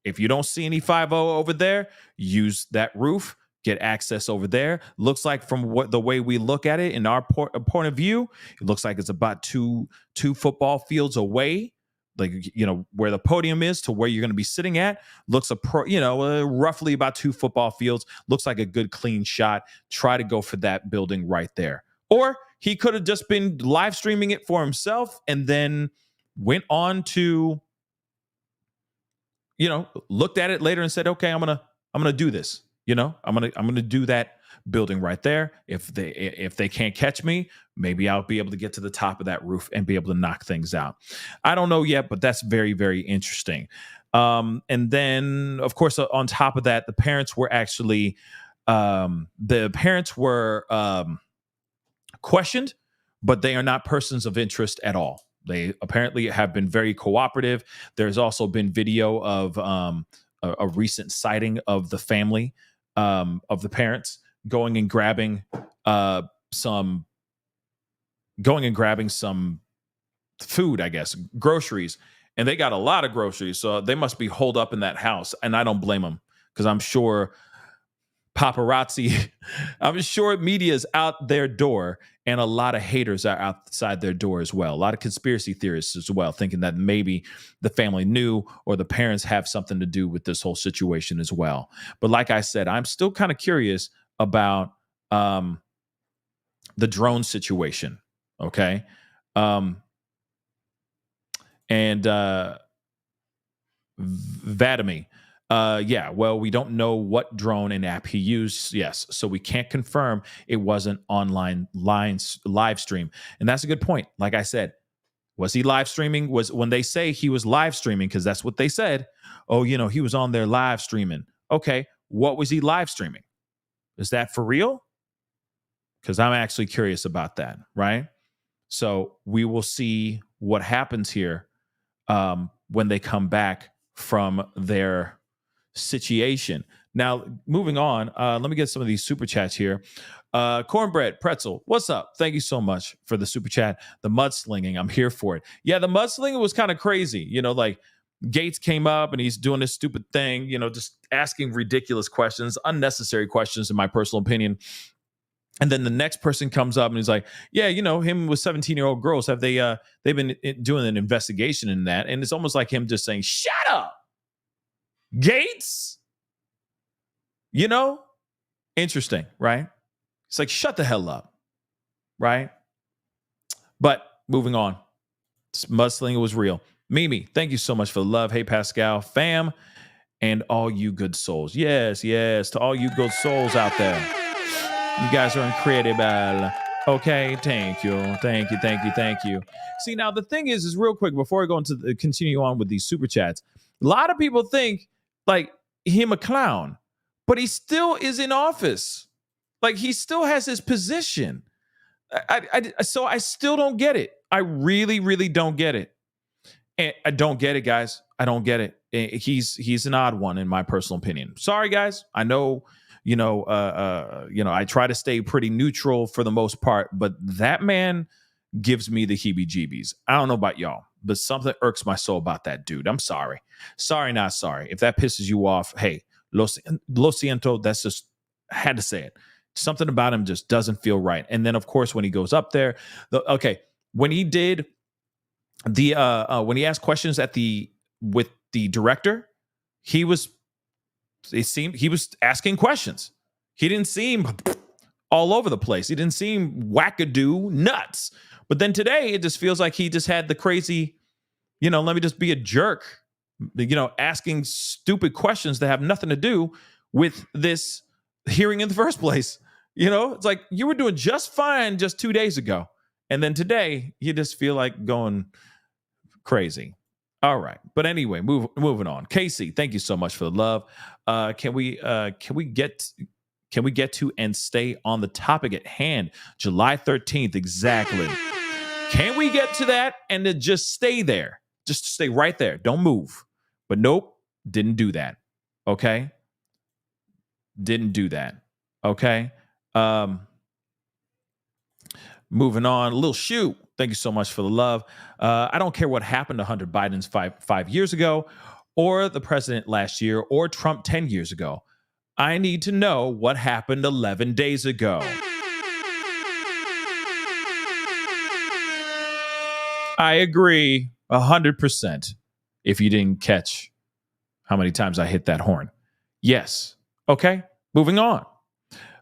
If you don't see any 5-0 over there, use that roof, get access over there. Looks like from what the way we look at it in our point of view, it looks like it's about two football fields away, like, you know, where the podium is to where you're going to be sitting at. Looks roughly about 2 football fields. Looks like a good clean shot. Try to go for that building right there. Or he could have just been live streaming it for himself and then went on to, you know, looked at it later and said, okay, I'm gonna do this. You know, I'm gonna do that building right there. If they can't catch me, maybe I'll be able to get to the top of that roof and be able to knock things out. I don't know yet, but that's very, very interesting. And then, of course, on top of that, the parents were actually questioned, but they are not persons of interest at all. They apparently have been very cooperative. There's also been video of a recent sighting of the family, of the parents going and grabbing some food, I guess, groceries. And they got a lot of groceries, so they must be holed up in that house. And I don't blame them, because I'm sure paparazzi, I'm sure media is out their door, and a lot of haters are outside their door as well. A lot of conspiracy theorists as well, thinking that maybe the family knew or the parents have something to do with this whole situation as well. But like I said, I'm still kind of curious about the drone situation. Okay. Vadamy. Yeah, well, we don't know what drone and app he used. Yes, so we can't confirm it wasn't online live stream. And that's a good point. Like I said, was he live streaming? Was when they say he was live streaming, because that's what they said. Oh, you know, he was on there live streaming. Okay, what was he live streaming? Is that for real? Because I'm actually curious about that, right? So we will see what happens here when they come back from their situation. Now, moving on, let me get some of these super chats here. Cornbread Pretzel, what's up? Thank you so much for the super chat. The mudslinging, I'm here for it. Yeah, the mudslinging was kind of crazy. You know, like Gates came up and he's doing this stupid thing, you know, just asking ridiculous questions, unnecessary questions, in my personal opinion. And then the next person comes up and he's like, yeah, you know, him with 17-year-old girls, have they've been doing an investigation in that? And it's almost like him just saying, shut up, Gates. You know, interesting, right? It's like, shut the hell up, right? But moving on, mudslinging was real. Mimi, thank you so much for the love. Hey, Pascal, fam, and all you good souls. Yes, to all you good souls out there. You guys are incredible. Okay, thank you. See, now the thing is real quick, before I go into continue on with these super chats, a lot of people think like him a clown, but he still is in office. Like he still has his position. So I still don't get it. I really, really don't get it. And I don't get it, guys. I don't get it. He's an odd one in my personal opinion. Sorry, guys. I know, I try to stay pretty neutral for the most part, but that man gives me the heebie-jeebies. I don't know about y'all, but something irks my soul about that dude. I'm sorry. Sorry, not sorry. If that pisses you off, hey, lo siento, that's just, I had to say it. Something about him just doesn't feel right. And then, of course, when he goes up there, when he did when he asked questions with the director, it seemed he was asking questions. He didn't seem all over the place. He didn't seem wackadoo nuts. But then today, it just feels like he just had the crazy, let me just be a jerk, asking stupid questions that have nothing to do with this hearing in the first place. It's like you were doing just fine just 2 days ago. And then today, you just feel like going crazy. All right. But anyway, moving on. Casey, thank you so much for the love. Can we get to and stay on the topic at hand? July 13th, exactly. Can we get to that and to just stay there? Just stay right there. Don't move. But nope, didn't do that. Okay? Didn't do that. Okay? Moving on. Lil Shoe, thank you so much for the love. I don't care what happened to Hunter Biden's five years ago, or the president last year, or Trump 10 years ago. I need to know what happened 11 days ago. I agree 100%. If you didn't catch how many times I hit that horn. Yes. Okay. Moving on.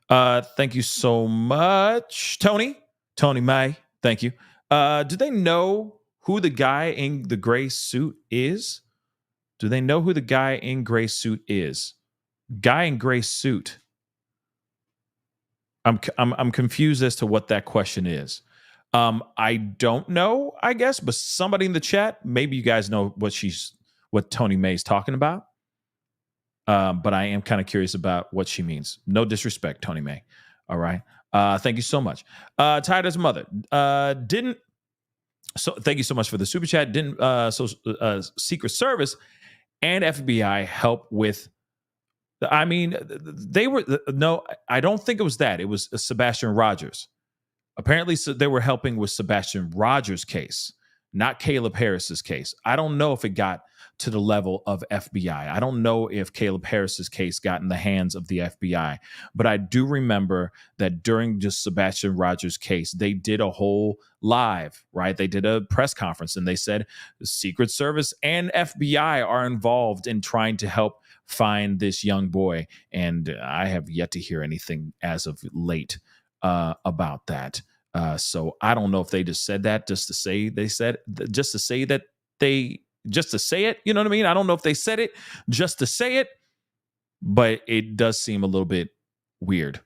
Thank you so much, Tony. Tony May. Thank you. Do they know who the guy in the gray suit is? Do they know who the guy in gray suit is? Guy in gray suit. I'm confused as to what that question is. I don't know, I guess, but somebody in the chat, maybe you guys know what Tony May's talking about. But I am kind of curious about what she means. No disrespect, Tony May. All right. Thank you so much. Tired as a mother. Thank you so much for the super chat. Secret Service and FBI help with. I mean, they were no. I don't think it was that. It was Sebastian Rogers. Apparently, they were helping with Sebastian Rogers' case, not Caleb Harris's case. I don't know if it got to the level of FBI. I don't know if Caleb Harris's case got in the hands of the FBI, but I do remember that during just Sebastian Rogers' case, they did a whole live, right? They did a press conference and they said the Secret Service and FBI are involved in trying to help find this young boy. And I have yet to hear anything as of late about that. So I don't know if they just said that just to say they said, just to say that just to say it, you know what I mean? I don't know if they said it just to say it, but it does seem a little bit weird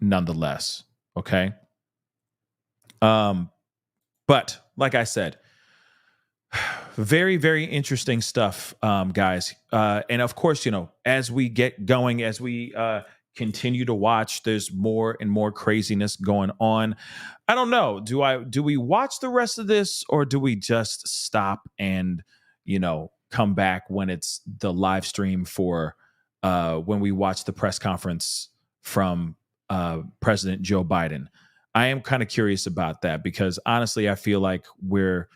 nonetheless. Okay. But like I said, very, very interesting stuff, guys. And of course, as we get going, as we continue to watch, there's more and more craziness going on. I don't know. Do we watch the rest of this, or do we just stop and, come back when it's the live stream for when we watch the press conference from President Joe Biden? I am kind of curious about that because honestly, I feel like we're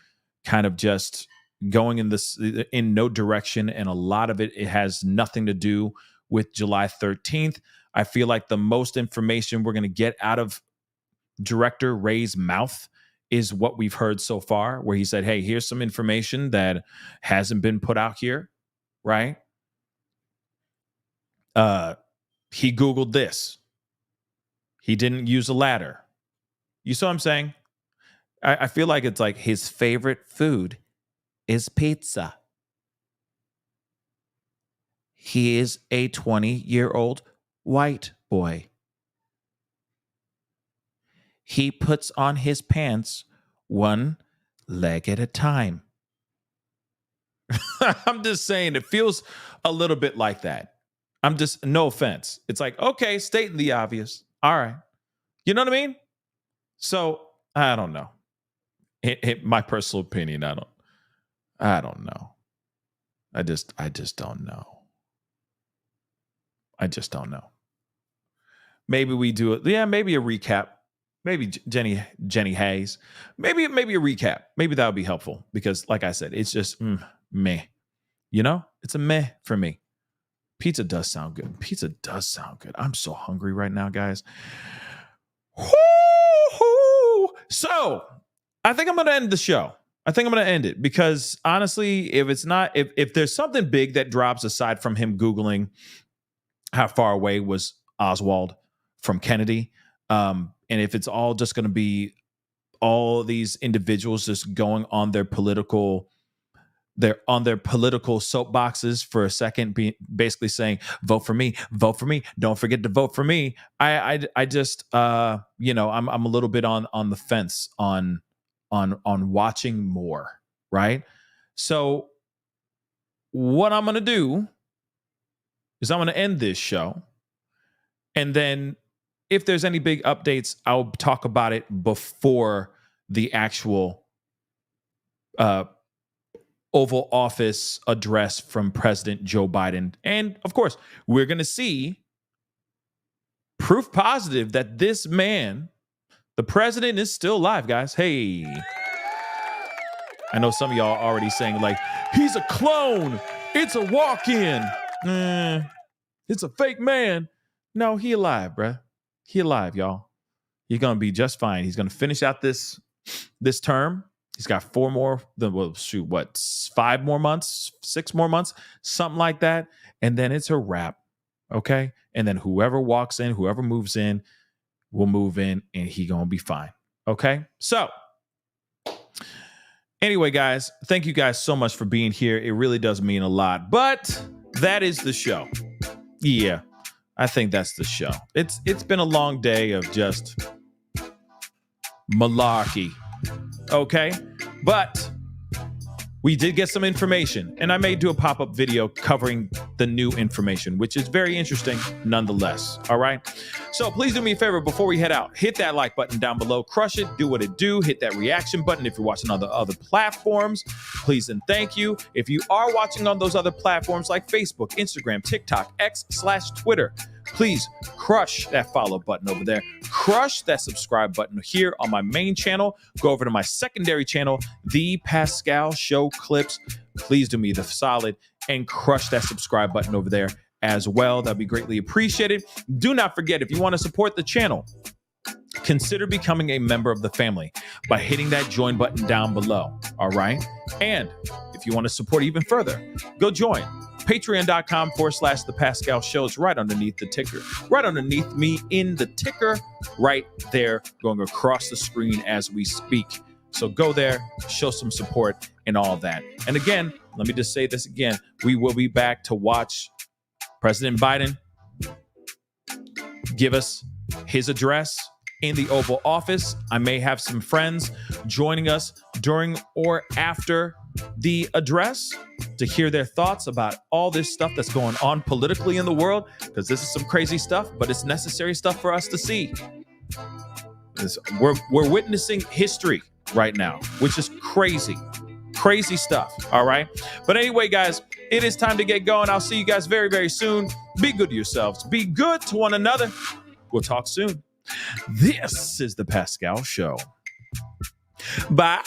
kind of just going in no direction. And a lot of it has nothing to do with July 13th. I feel like the most information we're going to get out of Director Wray's mouth is what we've heard so far, where he said, hey, here's some information that hasn't been put out here, right? He Googled this. He didn't use a ladder. You see what I'm saying? I feel like it's like his favorite food is pizza. He is a 20-year-old white boy. He puts on his pants one leg at a time. I'm just saying, it feels a little bit like that. No offense. It's like, okay, stating the obvious. All right. You know what I mean? So I don't know. My personal opinion, I don't know. I just don't know. I just don't know. Maybe we do it. Yeah, maybe a recap. Maybe Jenny Hayes. Maybe a recap. Maybe that would be helpful because, like I said, it's just meh. It's a meh for me. Pizza does sound good. Pizza does sound good. I'm so hungry right now, guys. Woo-hoo! So I think I'm going to end the show. I think I'm going to end it because honestly, if there's something big that drops aside from him Googling how far away was Oswald from Kennedy, and if it's all just going to be all these individuals just going on their political soapboxes for a second, basically saying, vote for me, don't forget to vote for me. I just, I'm a little bit on the fence on watching more, right? So what I'm going to do is I'm going to end this show. And then if there's any big updates, I'll talk about it before the actual Oval Office address from President Joe Biden. And of course, we're going to see proof positive that this man, the president, is still alive, guys. Hey, I know some of y'all are already saying like, he's a clone. It's a walk-in. It's a fake man. No, he alive, bruh. He alive, y'all. He's going to be just fine. He's going to finish out this term. He's got 5 more months, 6 more months, something like that. And then it's a wrap. Okay. And then whoever walks in, whoever moves in will move in and he going to be fine. Okay. So anyway, guys, thank you guys so much for being here. It really does mean a lot, but that is the show. Yeah, I think that's the show. It's been a long day of just malarkey. Okay. But we did get some information, and I may do a pop-up video covering the new information, which is very interesting nonetheless. All right. So please do me a favor before we head out. Hit that like button down below. Crush it. Do what it do. Hit that reaction button if you're watching on the other platforms. Please and thank you. If you are watching on those other platforms like Facebook, Instagram, TikTok, X/Twitter, please crush that follow button over there. Crush that subscribe button here on my main channel. Go over to my secondary channel, The Pascal Show Clips. Please do me the solid and crush that subscribe button over there as well. That'd be greatly appreciated. Do not forget, if you want to support the channel, consider becoming a member of the family by hitting that join button down below. All right. And if you want to support even further, go join patreon.com/the Pascal Show. It's right underneath the ticker, right underneath me in the ticker, right there, going across the screen as we speak. So go there, show some support and all that. And again, let me just say this again. We will be back to watch President Biden give us his address in the Oval Office. I may have some friends joining us during or after the address to hear their thoughts about all this stuff that's going on politically in the world, because this is some crazy stuff, but it's necessary stuff for us to see. We're witnessing history right now, which is crazy stuff. All right. But anyway, guys, it is time to get going. I'll see you guys very, very soon. Be good to yourselves. Be good to one another. We'll talk soon. This is the Pascal Show. Bye.